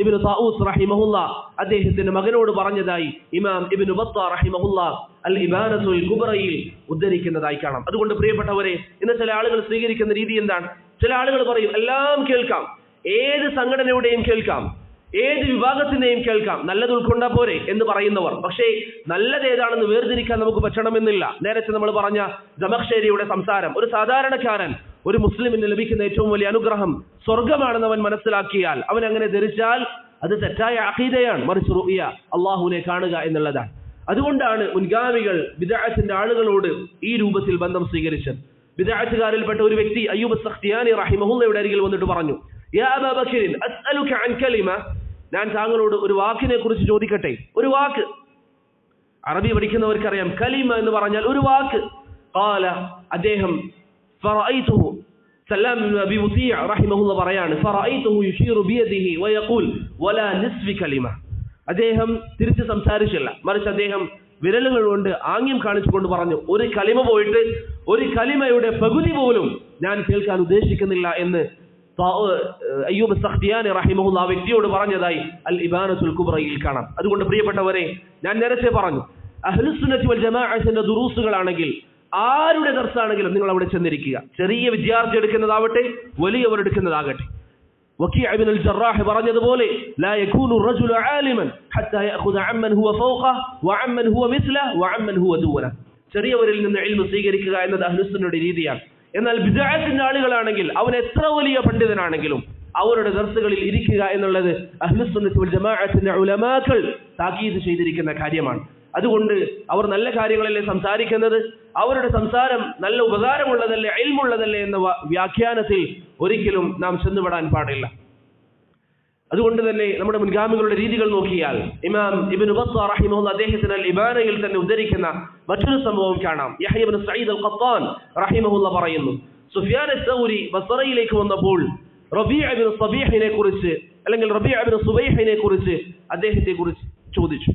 ഇബ്നു താഊസ് റഹിമഹുല്ലാ അദ്ദേഹത്തിന്റെ മകനോട് പറഞ്ഞതായി ഇമാം ഇബ്നു ബത്താ റഹിമഹുല്ലാ അൽ ഇബാനത്തുൽ കുബ്രയിൽ ഉദ്ധരിക്കുന്നതായി കാണാം. അതുകൊണ്ട് പ്രിയപ്പെട്ടവരെ, ഇന്ന് ചില ആളുകൾ സ്വീകരിക്കുന്ന രീതി എന്താണ്? ചില ആളുകൾ പറയും എല്ലാം കേൾക്കാം, ഏത് സംഘടനയുടെയും കേൾക്കാം, ഏത് വിഭാഗത്തിന്റെയും കേൾക്കാം, നല്ലത് ഉൾക്കൊണ്ടാ പോരെ എന്ന് പറയുന്നവർ. പക്ഷേ നല്ലത് ഏതാണെന്ന് വേർതിരിക്കാൻ നമുക്ക് പറ്റണമെന്നില്ല. നേരത്തെ നമ്മൾ പറഞ്ഞ ജമഖ്ശേരിയുടെ സംസാരം, ഒരു സാധാരണക്കാരൻ ഒരു മുസ്ലിമിന് ലഭിക്കുന്ന ഏറ്റവും വലിയ അനുഗ്രഹം സ്വർഗമാണെന്ന് അവൻ മനസ്സിലാക്കിയാൽ, അവൻ അങ്ങനെ ധരിച്ചാൽ അത് തെറ്റായ അഖീദയാണ്. മറിച്ച് റുഅ്യ, അള്ളാഹുവിനെ കാണുക എന്നുള്ളതാണ്. അതുകൊണ്ടാണ് മുൻഗാമികൾ ബിദ്അത്തിന്റെ ആളുകളോട് ഈ രൂപത്തിൽ ബന്ധം സ്വീകരിച്ചത്. ബിദ്അത്തുകാരിൽപ്പെട്ട ഒരു വ്യക്തി അയ്യൂബ് സഖ്തിയാനി റഹിമഹുള്ളയുടെ അരികിൽ വന്നിട്ട് പറഞ്ഞു, യാ അബാ ബക്കറിൻ അസ്അലുക അൻ കലിമ, ഞാൻ താങ്കളോട് ഒരു വാക്കിനെ കുറിച്ച് ചോദിക്കട്ടെ. ഒരു വാക്ക്, അറബി പഠിക്കുന്നവർക്കറിയാം കലിമ എന്ന് പറഞ്ഞാൽ ഒരു വാക്ക്. ഖാല, അദ്ദേഹം ഫറഅയ്തുഹു, സലാം ഇബ്നു അബി മുതീഅ റഹിമഹുല്ലാഹ് പറയാണ്, ഫറഅയ്തുഹു യുശീറു ബിയദിഹി വയഖൂൽ വലാ നിസ്ഫി കലിമ. അദ്ദേഹം തിരിച്ച് സംസാരിച്ചില്ല, മറിച്ച് അദ്ദേഹം വിരലുകൾ കൊണ്ട് ആംഗ്യം കാണിച്ചുകൊണ്ട് പറഞ്ഞു, ഒരു കലിമ പോയിട്ട് ഒരു കലിമയുടെ പകുതി പോലും ഞാൻ കേൾക്കാൻ ഉദ്ദേശിക്കുന്നില്ല എന്ന് അയ്യൂബ് സഖ്തിയാനി റഹിമഹുല്ലാഹ് ആ വ്യക്തിയോട് പറഞ്ഞതായി അൽ ഇബാനത്തുൽ കുബ്രയിൽ കാണാം. അതുകൊണ്ട് പ്രിയപ്പെട്ടവരെ, ഞാൻ നേരത്തെ പറഞ്ഞു, അഹ്ലുസുന്നത്തി വൽ ജമാഅത്തിന്റെ ദുറൂസുകളാണെങ്കിൽ, ആരുടെ ദർസാണെങ്കിലും നിങ്ങൾ അവിടെ ചെന്നിരിക്കുക. ചെറിയ വിദ്യാർത്ഥി എടുക്കുന്നതാവട്ടെ, വലിയവർ എടുക്കുന്നതാകട്ടെ. വക്കീഅ ഇബ്നുൽ അൽ-ജറാഹ് പറഞ്ഞതുപോലെ, ലാ യകൂനു റജുലു ആലിമൻ ഹത്താ യഅഖുദ അമ്മൻ ഹുവ ഫൗഖഹു വഅമ്മൻ ഹുവ മിസ്ലഹു വഅമ്മൻ ഹുവ ദൂനഹു. ചെറിയവരിൽ നിന്ന് ഇൽമു സ്വീകരിക്കുക എന്നത് അഹ്ലുസുന്നയുടെ രീതിയാണ്. എന്നാൽ ബിദ്അത്തിന്റെ ആളുകളാണെങ്കിൽ, അവൻ എത്ര വലിയ പണ്ഡിതനാണെങ്കിലും അവരുടെ ദർസുകളിൽ ഇരിക്കുക എന്നുള്ളത് അഹ്ലുസുന്നത്തി വൽ ജമാഅത്തിന്റെ ഉലമാക്കൾ താക്കീത് ചെയ്തിരിക്കുന്ന കാര്യമാണ്. അതുകൊണ്ട് അവർ നല്ല കാര്യങ്ങളല്ലേ സംസാരിക്കുന്നത്, അവരുടെ സംസാരം നല്ല ഉപകാരമുള്ളതല്ലേ, ഇൽമുള്ളതല്ലേ എന്ന വ്യാഖ്യാനത്തിൽ ഒരിക്കലും നാം ചെന്നുപെടാൻ പാടില്ല. അതുകൊണ്ട് തന്നെ നമ്മുടെ മുൻഗാമികളുടെ രീതികൾ നോക്കിയാൽ, ഇമാം ഇബ്നു ബത്താ റഹിമഹുല്ലാഹ് അദ്ദേഹത്തിന് അൽ ഇബാനയിൽ തന്നെ ഉദ്ധരിക്കുന്ന മറ്റൊരു സംഭവം കാണാം. യഹ്യ ഇബ്നു സഈദ് അൽ ഖത്താൻ റഹിമഹുല്ലാഹ് പറയുന്നു, സുഫിയാൻ അസ്-സൗരി ബസ്റയിലേക്ക് വന്നപ്പോൾ റബീഅ ഇബ്നു സബീഹിനെ കുറിച്ച്, അല്ലെങ്കിൽ റബീഅ ഇബ്നു സുബൈഹിനെ കുറിച്ച് അദ്ദേഹത്തെ കുറിച്ച് ചോദിച്ചു.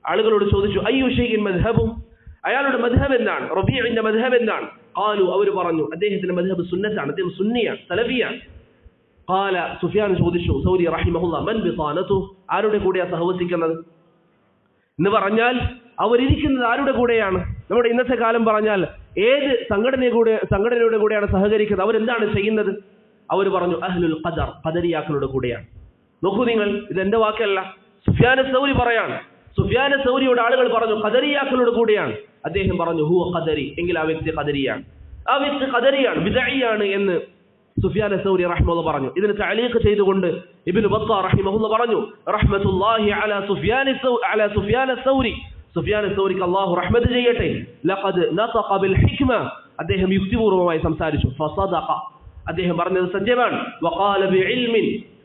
ആളുകളോട് ചോദിച്ചു, അയ്യു ഷൈഇൻ മദ്ഹബു, അയാളുടെ മദ്ഹബ് എന്താണ്, റബീഇന്റെ മദ്ഹബ് എന്താണ്? ഖാലു, അവർ പറഞ്ഞു, അദ്ദേഹത്തിന്റെ മദ്ഹബ് സുന്നത്താണ്, അദ്ദേഹം സുന്നിയാണ്, സലഫിയാണ്. ഖാല, സുഫിയാൻ ചോദിച്ചു, സൗരി റഹിമഹുല്ലാഹ്, മൻ ബിതാനതു, ആരുടെ കൂടെയാണ് സഹവസിക്കുന്നത് എന്ന് പറഞ്ഞാൽ അവരിയ്ക്കുന്നത് ആരുടെ കൂടെയാണ്? നമ്മുടെ ഇന്നത്തെ കാലം പറഞ്ഞാൽ ഏത് സംഘടനയുടെ കൂടെയാണ് സഹകരിക്കുന്നത്, അവരെന്താണ് ചെയ്യുന്നത്? അവർ പറഞ്ഞു, അഹ്ലുൽ ഖദർ, ഖദരിയാക്കളുടെ കൂടെയാണ്. നോക്കൂ നിങ്ങൾ, ഇത് എന്റെ വാക്കല്ല, സുഫിയാൻ സൗരി പറയാണ്. സുഫിയാൻ സൗരിയുടെ ആളുകൾ പറഞ്ഞു ഖദരിയാക്കളുടെ കൂടെയാണ്. അദ്ദേഹം പറഞ്ഞു, ഹുവ ഖദരി, എങ്കിൽ ആ വ്യക്തി ഖദരിയാണ്, ആ വ്യക്തി ഖദരിയാണ്, ബിദ്അഇയാണ് എന്ന് സുഫിയാൻ സൗരി റഹിമഹുല്ലാഹ് പറഞ്ഞു. ഇതിന് തഅലീഖ് ചെയ്തുകൊണ്ട് ഇബ്നു ബത്താ റഹിമഹുല്ലാഹ് പറഞ്ഞു, റഹ്മത്തുള്ളാഹി അലാ സുഫിയാൻ സൗരി, സുഫിയാൻ സൗരിക്ക് അല്ലാഹു റഹ്മത്ത് ചെയ്യട്ടെ. ലഖദ് നതഖ ബിൽ ഹിക്മ, അദ്ദേഹം യുക്തിപൂർവമായി സംസാരിച്ചു. ഫസദഖ, അദ്ദേഹം പറഞ്ഞത് സത്യമാണ്.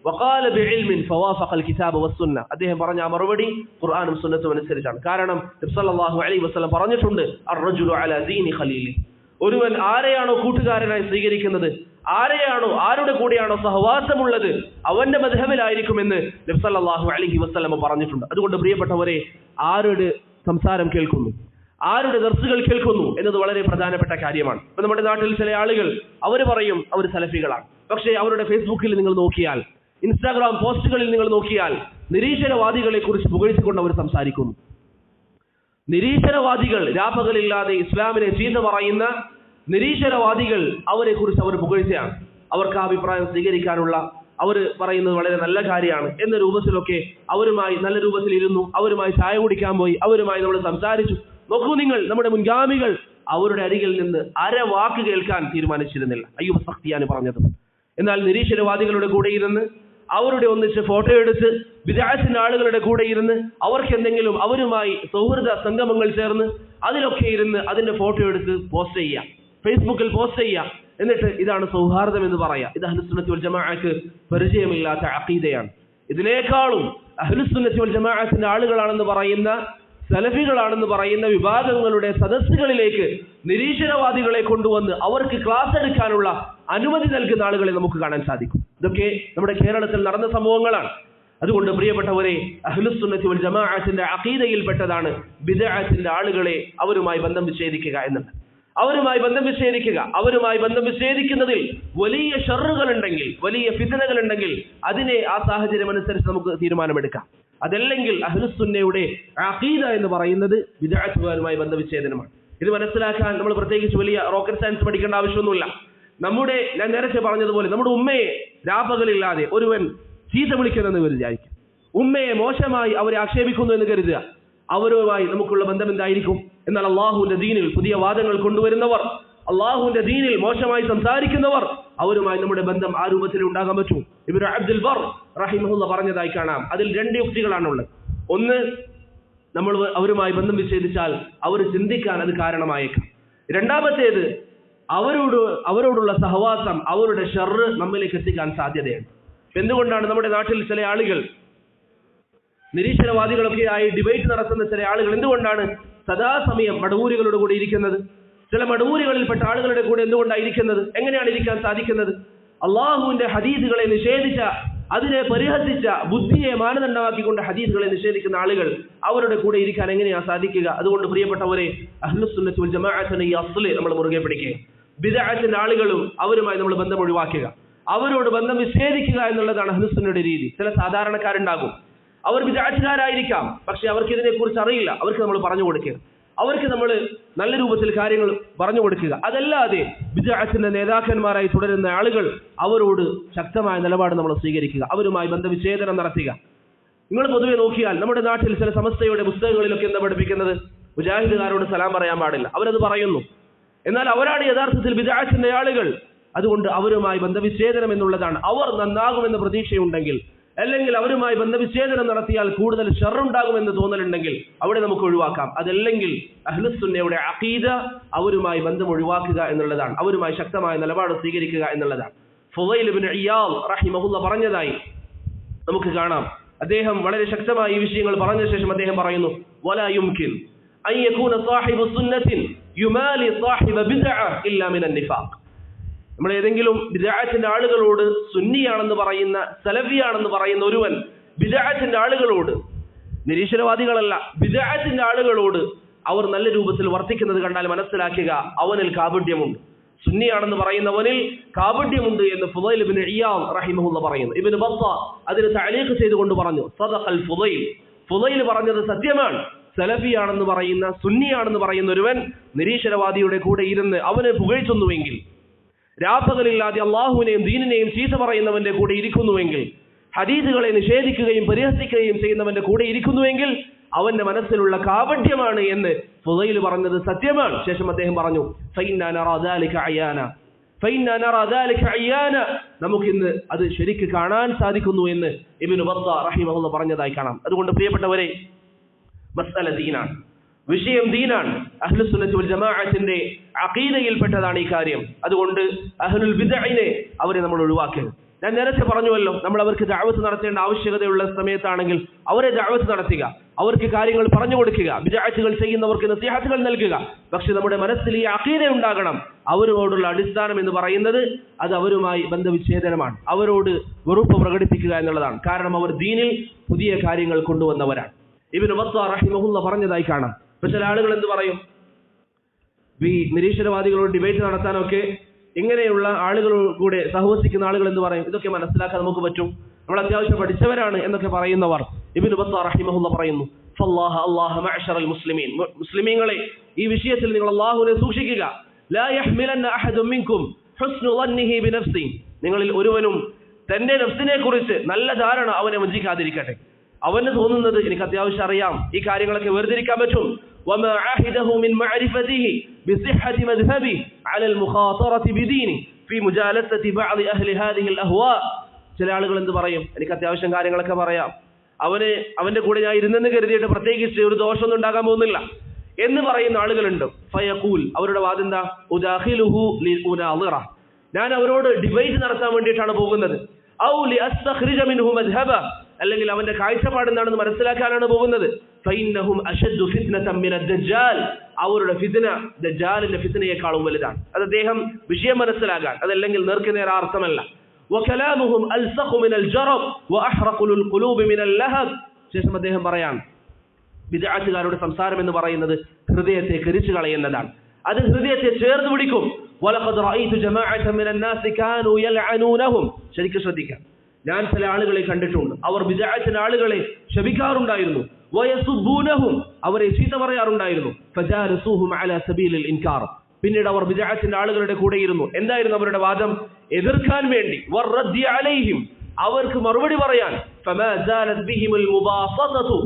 വഖാല ബിഇൽമിൻ ഫവാഫഖ അൽ കിതാബ വസ്സുന്ന, അദ്ദേഹം പറഞ്ഞ ആ മറുപടി ഖുർആനും സുന്നത്തും അനുസരിച്ചാണ്. കാരണം നബി സല്ലല്ലാഹു അലൈഹി വസല്ലം പറഞ്ഞിട്ടുണ്ട്, അർ-റജുലു അലാ ദീനി ഖലീലി, ഒരുവൻ ആരെയാണോ കൂട്ടുകാരനായി സ്വീകരിക്കുന്നത്, ആരുടെ കൂടെയാണോ സഹവാസമുള്ളത്, അവന്റെ മദ്ഹബിലായിരിക്കുമെന്ന് നബി സല്ലല്ലാഹു അലൈഹി വസല്ലം പറഞ്ഞിട്ടുണ്ട്. അതുകൊണ്ട് പ്രിയപ്പെട്ടവരെ, ആരുടെ സംസാരം കേൾക്കുന്നു, ആരുടെ ദർസുകൾ കേൾക്കുന്നു എന്നത് വളരെ പ്രധാനപ്പെട്ട കാര്യമാണ്. ഇപ്പൊ നമ്മുടെ നാട്ടിൽ ചില ആളുകൾ അവർ പറയും അവർ സലഫികളാണ്, പക്ഷേ അവരുടെ ഫേസ്ബുക്കിൽ നിങ്ങൾ നോക്കിയാൽ, ഇൻസ്റ്റാഗ്രാം പോസ്റ്റുകളിൽ നിങ്ങൾ നോക്കിയാൽ നിരീശ്വരവാദികളെ കുറിച്ച് പുകഴ്ത്തിക്കൊണ്ട് അവർ സംസാരിക്കുന്നു. നിരീശ്വരവാദികൾ, രാപ്പകലില്ലാതെ ഇസ്ലാമിനെ ചീത്ത പറയുന്ന നിരീശ്വരവാദികൾ, അവരെ കുറിച്ച് അവർ പുകഴ്ചയാണ്. അവർക്ക് ആ അഭിപ്രായം സ്വീകരിക്കാനുള്ള, അവർ പറയുന്നത് വളരെ നല്ല കാര്യമാണ് എന്ന രൂപത്തിലൊക്കെ അവരുമായി നല്ല രൂപത്തിൽ ഇരുന്നു, അവരുമായി ചായ കുടിക്കാൻ പോയി, അവരുമായി നമ്മൾ സംസാരിച്ചു. നോക്കൂ നിങ്ങൾ, നമ്മുടെ മുൻഗാമികൾ അവരുടെ അരികിൽ നിന്ന് അരവാക്ക് കേൾക്കാൻ തീരുമാനിച്ചിരുന്നില്ല, അയ്യൂബ് സഖ്തിയാനി പറഞ്ഞത്. എന്നാൽ നിരീശ്വരവാദികളുടെ കൂടെ ഇരുന്ന്, അവരുടെ ഒന്നിച്ച് ഫോട്ടോ എടുത്ത്, ബിദ്അത്തിന്റെ ആളുകളുടെ കൂടെ ഇരുന്ന്, അവർക്ക് എന്തെങ്കിലും അവരുമായി സൗഹൃദ സംഗമങ്ങൾ ചേർന്ന് അതിലൊക്കെ ഇരുന്ന് അതിന്റെ ഫോട്ടോ എടുത്ത് പോസ്റ്റ് ചെയ്യുക, ഫേസ്ബുക്കിൽ പോസ്റ്റ് ചെയ്യുക, എന്നിട്ട് ഇതാണ് സൗഹാർദ്ദം എന്ന് പറയാം. ഇത് അഹ്ലുസുന്നത്തി വൽ ജമാഅക്ക് പരിചയമില്ലാത്ത അഖീദയാണ്. ഇതിനേക്കാളും അഹ്ലുസുന്നത്തി വൽ ജമാഅത്തിന്റെ ആളുകളാണെന്ന് പറയുന്ന, സലഫികളാണെന്ന് പറയുന്ന വിഭാഗങ്ങളുടെ സദസ്സുകളിലേക്ക് നിരീശ്വരവാദികളെ കൊണ്ടുവന്ന് അവർക്ക് ക്ലാസ് എടുക്കാനുള്ള അനുമതി നൽകുന്ന ആളുകളെ നമുക്ക് കാണാൻ സാധിക്കും. ഇതൊക്കെ നമ്മുടെ കേരളത്തിൽ നടന്ന സംഭവങ്ങളാണ്. അതുകൊണ്ട് പ്രിയപ്പെട്ടവരെ, അഹ്ലുസുന്നത്തി വൽ ജമാഅത്തിന്റെ അഖീദയിൽപ്പെട്ടതാണ് ബിദ്അത്തിന്റെ ആളുകളെ അവരുമായി ബന്ധം വിച്ഛേദിക്കുക എന്നത്. അവരുമായി ബന്ധം വിച്ഛേദിക്കുക. അവരുമായി ബന്ധം വിച്ഛേദിക്കുന്നതിൽ വലിയ ഷർറുകൾ ഉണ്ടെങ്കിൽ, വലിയ ഫിത്നകൾ ഉണ്ടെങ്കിൽ അതിനെ ആ സാഹചര്യം അനുസരിച്ച് നമുക്ക് തീരുമാനമെടുക്കാം. അതല്ലെങ്കിൽ അഹ്ലുസുന്നയുടെ അഖീദ എന്ന് പറയുന്നത് ബിദ്അത്തുകാരുമായി ബന്ധവിച്ഛേദനമാണ്. ഇത് മനസ്സിലാക്കാൻ നമ്മൾ പ്രത്യേകിച്ച് വലിയ റോക്കറ്റ് സയൻസ് പഠിക്കേണ്ട ആവശ്യമൊന്നുമില്ല. ഞാൻ നേരത്തെ പറഞ്ഞതുപോലെ നമ്മുടെ ഉമ്മയെ രാപകലില്ലാതെ ഒരുവൻ ചീത്ത വിളിക്കുന്നെന്ന് വിചാരിക്കും, ഉമ്മയെ മോശമായി അവരെ ആക്ഷേപിക്കുന്നു എന്ന് കരുതുക, അവരുമായി നമുക്കുള്ള ബന്ധം എന്തായിരിക്കും? എന്നാൽ അള്ളാഹുവിന്റെ ദീനിൽ പുതിയ വാദങ്ങൾ കൊണ്ടുവരുന്നവർ, അള്ളാഹുവിന്റെ ദീനിൽ മോശമായി സംസാരിക്കുന്നവർ, അവരുമായി നമ്മുടെ ബന്ധം ആ രൂപത്തിൽ ഉണ്ടാകാൻ പറ്റും. ഇബ്നു അബ്ദുൽ ബർ റഹിമഹുല്ലാഹ് പറഞ്ഞതായി കാണാം. അതിൽ 2 യുക്തികളാണുള്ളത്. ഒന്ന്, നമ്മൾ അവരുമായി ബന്ധം വിച്ഛേദിച്ചാൽ അവർ ചിന്തിക്കാൻ അത് കാരണമായേക്കാം. രണ്ടാമത്തേത്, അവരോടുള്ള സഹവാസം അവരുടെ ഷർറ് നമ്മിലേക്ക് എത്തിക്കാൻ സാധ്യതയുണ്ട്. എന്തുകൊണ്ടാണ് നമ്മുടെ നാട്ടിൽ ചില ആളുകൾ, നിരീശ്വരവാദികളൊക്കെ ആയി ഡിബേറ്റ് നടത്തുന്ന ചില ആളുകൾ എന്തുകൊണ്ടാണ് സദാസമയം മടവൂരികളുടെ കൂടെ ഇരിക്കുന്നത്? ചില മടവൂരികളിൽപ്പെട്ട ആളുകളുടെ കൂടെ എന്തുകൊണ്ടായിരിക്കുന്നത്? എങ്ങനെയാണ് ഇരിക്കാൻ സാധിക്കുന്നത്? അള്ളാഹുവിന്റെ ഹദീസുകളെ നിഷേധിച്ച, അതിനെ പരിഹസിച്ച, ബുദ്ധിയെ മാനദണ്ഡമാക്കിക്കൊണ്ട് ഹദീസുകളെ നിഷേധിക്കുന്ന ആളുകൾ അവരുടെ കൂടെ ഇരിക്കാൻ എങ്ങനെയാണ് സാധിക്കുക? അതുകൊണ്ട് പ്രിയപ്പെട്ടവരെ, അഹ്ലുസുന്നത്ത് വൽ ജമാഅത്തിന്റെ ഈ അസ്ല് നമ്മൾ മുറുകെ പിടിക്കുക. ബിദ്അത്തിന്റെ ആളുകളും അവരുമായി നമ്മൾ ബന്ധം ഒഴിവാക്കുക, അവരോട് ബന്ധം വിച്ഛേദിക്കുക എന്നുള്ളതാണ് അഹ്ലുസുന്നയുടെ രീതി. ചില സാധാരണക്കാരുണ്ടാകും, അവർ ബിദ്അത്തുകാരായിരിക്കാം, പക്ഷെ അവർക്ക് ഇതിനെക്കുറിച്ച് അറിയില്ല. അവർക്ക് നമ്മൾ പറഞ്ഞു കൊടുക്കുക, അവർക്ക് നമ്മൾ നല്ല രൂപത്തിൽ കാര്യങ്ങൾ പറഞ്ഞു കൊടുക്കുക. അതല്ലാതെ ബിദ്അത്തിന്റെ നേതാക്കന്മാരായി തുടരുന്ന ആളുകൾ, അവരോട് ശക്തമായ നിലപാട് നമ്മൾ സ്വീകരിക്കുക, അവരുമായി ബന്ധവിച്ഛേദനം നടത്തുക. നിങ്ങൾ പൊതുവെ നോക്കിയാൽ നമ്മുടെ നാട്ടിൽ ചില സമസ്തയുടെ പുസ്തകങ്ങളിലൊക്കെ എന്താ പഠിപ്പിക്കുന്നത്? മുജാഹിദുകാരോട് സലാം പറയാൻ പാടില്ല, അവരത് പറയുന്നു. എന്നാൽ അവരാണ് യഥാർത്ഥത്തിൽ ബിദ്അത്തിന്റെ ആളുകൾ. അതുകൊണ്ട് അവരുമായി ബന്ധവിച്ഛേദനം എന്നുള്ളതാണ്. അവർ നന്നാകുമെന്ന പ്രതീക്ഷയുണ്ടെങ്കിൽ, അല്ലെങ്കിൽ അവരുമായി ബന്ധവിച്ഛേദനം നടത്തിയാൽ കൂടുതൽ ഷർറുണ്ടാകുമെന്ന് തോന്നലുണ്ടെങ്കിൽ അവിടെ നമുക്ക് ഒഴിവാക്കാം. അതല്ലെങ്കിൽ അഹ്ലുസുന്നയുടെ അഖീദ അവരുമായി ബന്ധം ഒഴിവാക്കുക എന്നുള്ളതാണ്, അവരുമായി ശക്തമായ നിലപാട് സ്വീകരിക്കുക എന്നുള്ളതാണ്. ഫുളൈൽ ഇബ്നു ഇയാദ് റഹിമഹുല്ലാഹ് പറഞ്ഞതായി നമുക്ക് കാണാം. അദ്ദേഹം വളരെ ശക്തമായി ഈ വിഷയങ്ങൾ പറഞ്ഞ ശേഷം അദ്ദേഹം പറയുന്നു, വലാ യുംകിൻ അൻ യകൂന സാഹിബു സുന്നത്തിൻ യുമാലി സാഹിബ ബിദ്അ ഇല്ലാ മിനൻ നിഫാഖ്. നമ്മൾ ഏതെങ്കിലും ബിദ്അത്തിന്റെ ആളുകളോട്, സുന്നിയാണെന്ന് പറയുന്ന, സലഫിയാണെന്ന് പറയുന്ന ഒരുവൻ ബിദ്അത്തിന്റെ ആളുകളോട്, നിരീശ്വരവാദികളല്ല, ബിദ്അത്തിന്റെ ആളുകളോട് അവർ നല്ല രൂപത്തിൽ വർത്തിക്കുന്നത് കണ്ടാൽ മനസ്സിലാക്കുക അവനിൽ കാപട്യമുണ്ട്, സുന്നിയാണെന്ന് പറയുന്നവനിൽ കാപട്യമുണ്ട് എന്ന് ഫുളൈൽ ഇബ്നു ഇയാദ് റഹിമഹുല്ലാഹ് പറയുന്നു. ഇബ്നു ബത്താ അതിന് തഅലീഖ് ചെയ്തുകൊണ്ട് പറഞ്ഞു, സദഖൽ ഫുളൈൽ, ഫുളൈൽ പറഞ്ഞത് സത്യമാണ്. സലഫിയാണെന്ന് പറയുന്ന, സുന്നിയാണെന്ന് പറയുന്ന ഒരുവൻ നിരീശ്വരവാദിയുടെ കൂടെ ഇരുന്ന് അവനെ പുകഴ്ത്തുന്നുവെങ്കിൽ, രാപ്പകലില്ലാതെ അള്ളാഹുവിനെയും ദീനിനെയും ചീത്ത പറയുന്നവന്റെ കൂടെ ഇരിക്കുന്നുവെങ്കിൽ, ഹദീസുകളെ നിഷേധിക്കുകയും പരിഹസിക്കുകയും ചെയ്യുന്നവന്റെ കൂടെ ഇരിക്കുന്നുവെങ്കിൽ അവന്റെ മനസ്സിലുള്ള കാപട്യമാണ് എന്ന് ഫുളൈൽ പറഞ്ഞത് സത്യമാണ്. ശേഷം അദ്ദേഹം പറഞ്ഞു, ഫഇന്നാ നറാ ദാലിക അയാന, നമുക്കിന്ന് അത് ശരിക്ക് കാണാൻ സാധിക്കുന്നു എന്ന് ഇബ്നു ബത്താ റഹിമഹുല്ലാഹ് പറഞ്ഞതായി കാണാം. അതുകൊണ്ട് പ്രിയപ്പെട്ടവരെ, മസ്അല ദീനാണ്, വിഷയം ദീനാണ്. അഹ്ലുസുന്നത്ത് വൽ ജമാഅത്തിന്റെ അഖീദയിൽപ്പെട്ടതാണ് ഈ കാര്യം. അതുകൊണ്ട് അഹ്ലുൽ ബിദ്അഇനെ അവരെ നമ്മൾ ഒഴിവാക്കരുത്. ഞാൻ നേരത്തെ പറഞ്ഞുവല്ലോ, നമ്മൾ അവർക്ക് ദഅവത്ത് നടത്തേണ്ട ആവശ്യകതയുള്ള സമയത്താണെങ്കിൽ അവരെ ദഅവത്ത് നടത്തുക, അവർക്ക് കാര്യങ്ങൾ പറഞ്ഞു കൊടുക്കുക, ബിദ്അത്തുകൾ ചെയ്യുന്നവർക്ക് നസീഹത്തുകൾ നൽകുക. പക്ഷെ നമ്മുടെ മനസ്സിൽ ഈ അഖീദ ഉണ്ടാകണം. അവരോടുള്ള അടിസ്ഥാനം എന്ന് പറയുന്നത് അത് അവരുമായി ബന്ധവിച്ഛേദനമാണ്, അവരോട് വെറുപ്പ് പ്രകടിപ്പിക്കുക എന്നുള്ളതാണ്. കാരണം അവർ ദീനിൽ പുതിയ കാര്യങ്ങൾ കൊണ്ടുവന്നവരാണ്. ഇബ്നു ബത്താ റഹിമഹുല്ലാഹ് പറഞ്ഞതായി കാണാം. ചില ആളുകൾ എന്ത് പറയും? ഈ നിരീശ്വരവാദികളോട് ഡിബേറ്റ് നടത്താനൊക്കെ ഇങ്ങനെയുള്ള ആളുകൾ കൂടെ സഹവസിക്കുന്ന ആളുകൾ എന്ത് പറയും? ഇതൊക്കെ മനസ്സിലാക്കാൻ നമുക്ക് പറ്റും, നമ്മൾ അത്യാവശ്യം പഠിച്ചവരാണ് എന്നൊക്കെ പറയുന്നവർ. ഇബ്നു ബത്താ റഹിമഹുല്ലാഹ് പറയുന്നു, ഫല്ലാഹ അല്ലാഹ മഅശറൽ മുസ്ലിമീൻ, മുസ്ലിമീങ്ങളെ ഈ വിഷയത്തിൽ നിങ്ങൾ അല്ലാഹുവിനെ സൂക്ഷിക്കുക. ലാ യഹ്മിലന്ന അഹദും മിൻകും ഹുസ്നു ളന്നിഹി ബിനഫ്സി, നിങ്ങളിൽ ഒരുവനും തന്റെ നഫ്സിനെ കുറിച്ച് നല്ല ധാരണ അവനെ വഞ്ചിക്കാതിരിക്കട്ടെ. അവന് തോന്നുന്നത് എനിക്ക് അത്യാവശ്യം അറിയാം, ഈ കാര്യങ്ങളൊക്കെ വേർതിരിക്കാൻ പറ്റും. وما عاهده من معرفته بصحة مذهبه على المخاطرة بدينه في مجالسة بعض أهل هذه الأهواء. ചില ആളുകൾ എന്ത് പറയും? എനിക്ക് അത്യാവശ്യം കാര്യങ്ങളൊക്കെ പറയാം, അവന്റെ കൂടെ ഞാൻ ഇരുന്നെന്ന് കരുതിയിട്ട് പ്രത്യേകിച്ച് ഒരു ദോഷമൊന്നും ഉണ്ടാകാൻ പോകുന്നില്ല എന്ന് പറയുന്ന ആളുകളുണ്ട്. ഫയഖൂൽ, അവരുടെ വാദം എന്താ? ഉദാഖിലുഹു ലിഉനാളിറ, ഞാൻ അവരോട് ഡിബേറ്റ് നടത്താൻ വേണ്ടിയിട്ടാണ് പോകുന്നത്. ഔ ലിഅസ്തഖ്രിജ മിൻഹു മദ്ഹബ, അല്ലെങ്കിൽ അവന്റെ കാഴ്ചപ്പാട് എന്താണെന്ന് മനസ്സിലാക്കാനാണ് പോകുന്നത്. ഫഇന്നഹും അശദ്ദു ഫിത്നതൻ മിനദ് ദജ്ജാൽ, അവരുടെ ഫിത്ന ദജ്ജാലിന്റെ ഫിത്നയേക്കാളും വലുതാണ്. അത് അദ്ദേഹം വിഷയം മനസ്സിലാക്കാൻ, അതല്ലെങ്കിൽ നേർക്കുനേർ അർത്ഥമല്ല. വകലാമുഹും അൽസഖു മിനൽ ജറബ് വഅഹ്റഖു ലിൽ ഖുലൂബി മിനൽ ലഹബ്. ശേഷം അദ്ദേഹം പറയാൻ, ബിദ്അത്തുകാരുടെ സംസാരം എന്ന് പറയുന്നത് ഹൃദയത്തെ കരിച്ചു കളയുന്നതാണ്, അത് ഹൃദയത്തെ ചേർത്ത് പിടിക്കും. വലഖദ് റഅയ്തു ജമാഅത മിനൻ നാസി കാനൂ യൽഅനൂനഹും. ശരിക്കും ശ്രദ്ധിക്കുക, ഞാൻ ചില ആളുകളെ കണ്ടിട്ടുണ്ട്, അവർ ബിദ്അത്തിന്റെ ആളുകളെ ശപിക്കാറുണ്ടായിരുന്നു. വയസുബ്ബൂനഹും, അവരെ ചീത്ത പറയാറുണ്ടായിരുന്നു. ഫജാലസൂഹും അലാ സബീലിൽ ഇൻകാർ, പിന്നീട് അവർ ബിദ്അത്തിന്റെ ആളുകളുടെ കൂടെ ഇരുന്നു. എന്തായിരുന്നു അവരുടെ വാദം? എതിർക്കാൻ വേണ്ടി. വറദ്ദി അലൈഹിം, അവർക്ക് മറുപടി പറയാൻ. ഫമാ സാലത് ബിഹിമുൽ മുബാസതതു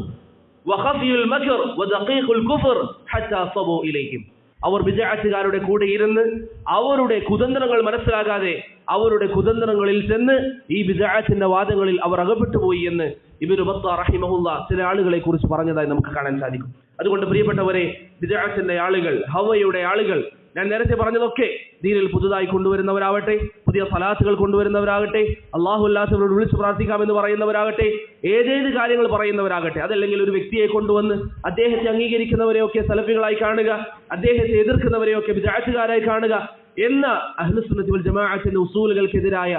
വഖഫിയുൽ മക്ർ വദഖീഖുൽ കുഫർ ഹത്താ സബൂ ഇലൈഹിം. അവർ ബിദ്അത്തുകാരുടെ കൂടെ ഇരുന്ന് അവരുടെ കുതന്ത്രങ്ങൾ മനസ്സിലാകാതെ അവരുടെ കുതന്ത്രങ്ങളിൽ ചെന്ന് ഈ ബിദ്അത്തിന്റെ വാദങ്ങളിൽ അവർ അകപ്പെട്ടു പോയി എന്ന് ഇബ്നു ബത്തൂഹ റഹിമഹുല്ലാ ചില ആളുകളെ കുറിച്ച് പറഞ്ഞതായി നമുക്ക് കാണാൻ സാധിക്കും. അതുകൊണ്ട് പ്രിയപ്പെട്ടവരെ, ബിദ്അത്തിന്റെ ആളുകൾ, ഹവയുടെ ആളുകൾ, ഞാൻ നേരത്തെ പറഞ്ഞതൊക്കെ ദീനിൽ പുതുതായി കൊണ്ടുവരുന്നവരാവട്ടെ, പുതിയ സലാത്തുകൾ കൊണ്ടുവരുന്നവരാകട്ടെ, അല്ലാഹു അല്ലാത്തവരോട് വിളിച്ച് പ്രാർത്ഥിക്കാമെന്ന് പറയുന്നവരാകട്ടെ, ഏതേത് കാര്യങ്ങൾ പറയുന്നവരാകട്ടെ, അതല്ലെങ്കിൽ ഒരു വ്യക്തിയെ കൊണ്ടുവന്ന് അദ്ദേഹത്തെ അംഗീകരിക്കുന്നവരെയൊക്കെ സലഫികളായി കാണുക, അദ്ദേഹത്തെ എതിർക്കുന്നവരെയൊക്കെ ബിദ്അത്തുകാരായി കാണുക എന്ന അഹ്ലുസുന്നത്തി വൽ ജമാഅത്തിന്റെ ഉസൂലുകൾക്കെതിരായ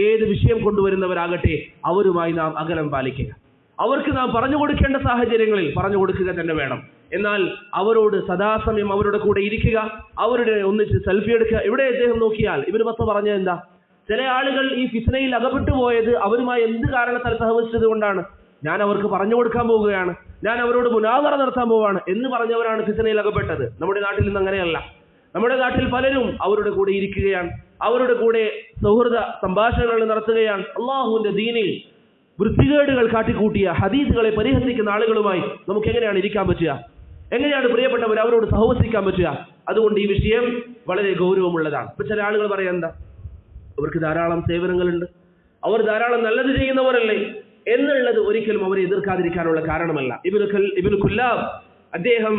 ഏത് വിഷയം കൊണ്ടുവരുന്നവരാകട്ടെ, അവരുമായി നാം അകലം പാലിക്കുക. അവർക്ക് നാം പറഞ്ഞു കൊടുക്കേണ്ട സാഹചര്യങ്ങളിൽ പറഞ്ഞു കൊടുക്കുക തന്നെ വേണം. എന്നാൽ അവരോട് സദാസമയം അവരുടെ കൂടെ ഇരിക്കുക, അവരുടെ ഒന്നിച്ച് സെൽഫി എടുക്കുക. ഇവിടെ അദ്ദേഹം നോക്കിയാൽ ഇബ്നു ബത്തൂഹ പറഞ്ഞത് എന്താ? ചില ആളുകൾ ഈ ഫിത്നയിൽ അകപ്പെട്ടു പോയത് അവരുമായി എന്ത് കാരണത്താൽ സഹവസിച്ചത് കൊണ്ടാണ്. ഞാൻ അവർക്ക് പറഞ്ഞു കൊടുക്കാൻ പോവുകയാണ്, ഞാൻ അവരോട് മുനാദറ നടത്താൻ പോവുകയാണ് എന്ന് പറഞ്ഞവരാണ് ഫിത്നയിൽ അകപ്പെട്ടത്. നമ്മുടെ നാട്ടിൽ നിന്ന് അങ്ങനെയല്ല. നമ്മുടെ നാട്ടിൽ പലരും അവരുടെ കൂടെ ഇരിക്കുകയാണ്, അവരുടെ കൂടെ സൗഹൃദ സംഭാഷണങ്ങൾ നടത്തുകയാണ്. അള്ളാഹുവിന്റെ ദീനിൽ വൃത്തികേടുകൾ കാട്ടിക്കൂട്ടിയ ഹദീസുകളെ പരിഹസിക്കുന്ന ആളുകളുമായി നമുക്ക് എങ്ങനെയാണ് ഇരിക്കാൻ പറ്റുക? എങ്ങനെയാണ് പ്രിയപ്പെട്ടവർ അവരോട് സഹവസിക്കാൻ പറ്റുക? അതുകൊണ്ട് ഈ വിഷയം വളരെ ഗൗരവമുള്ളതാണ്. ഇപ്പൊ ചില ആളുകൾ പറയാൻ എന്താ, അവർക്ക് ധാരാളം സേവനങ്ങളുണ്ട്, അവർ ധാരാളം നല്ലത് ചെയ്യുന്നവരല്ലേ എന്നുള്ളത് ഒരിക്കലും അവരെ എതിർക്കാതിരിക്കാനുള്ള കാരണമല്ല. ഇബ്നു കുല്ലാബ് അദ്ദേഹം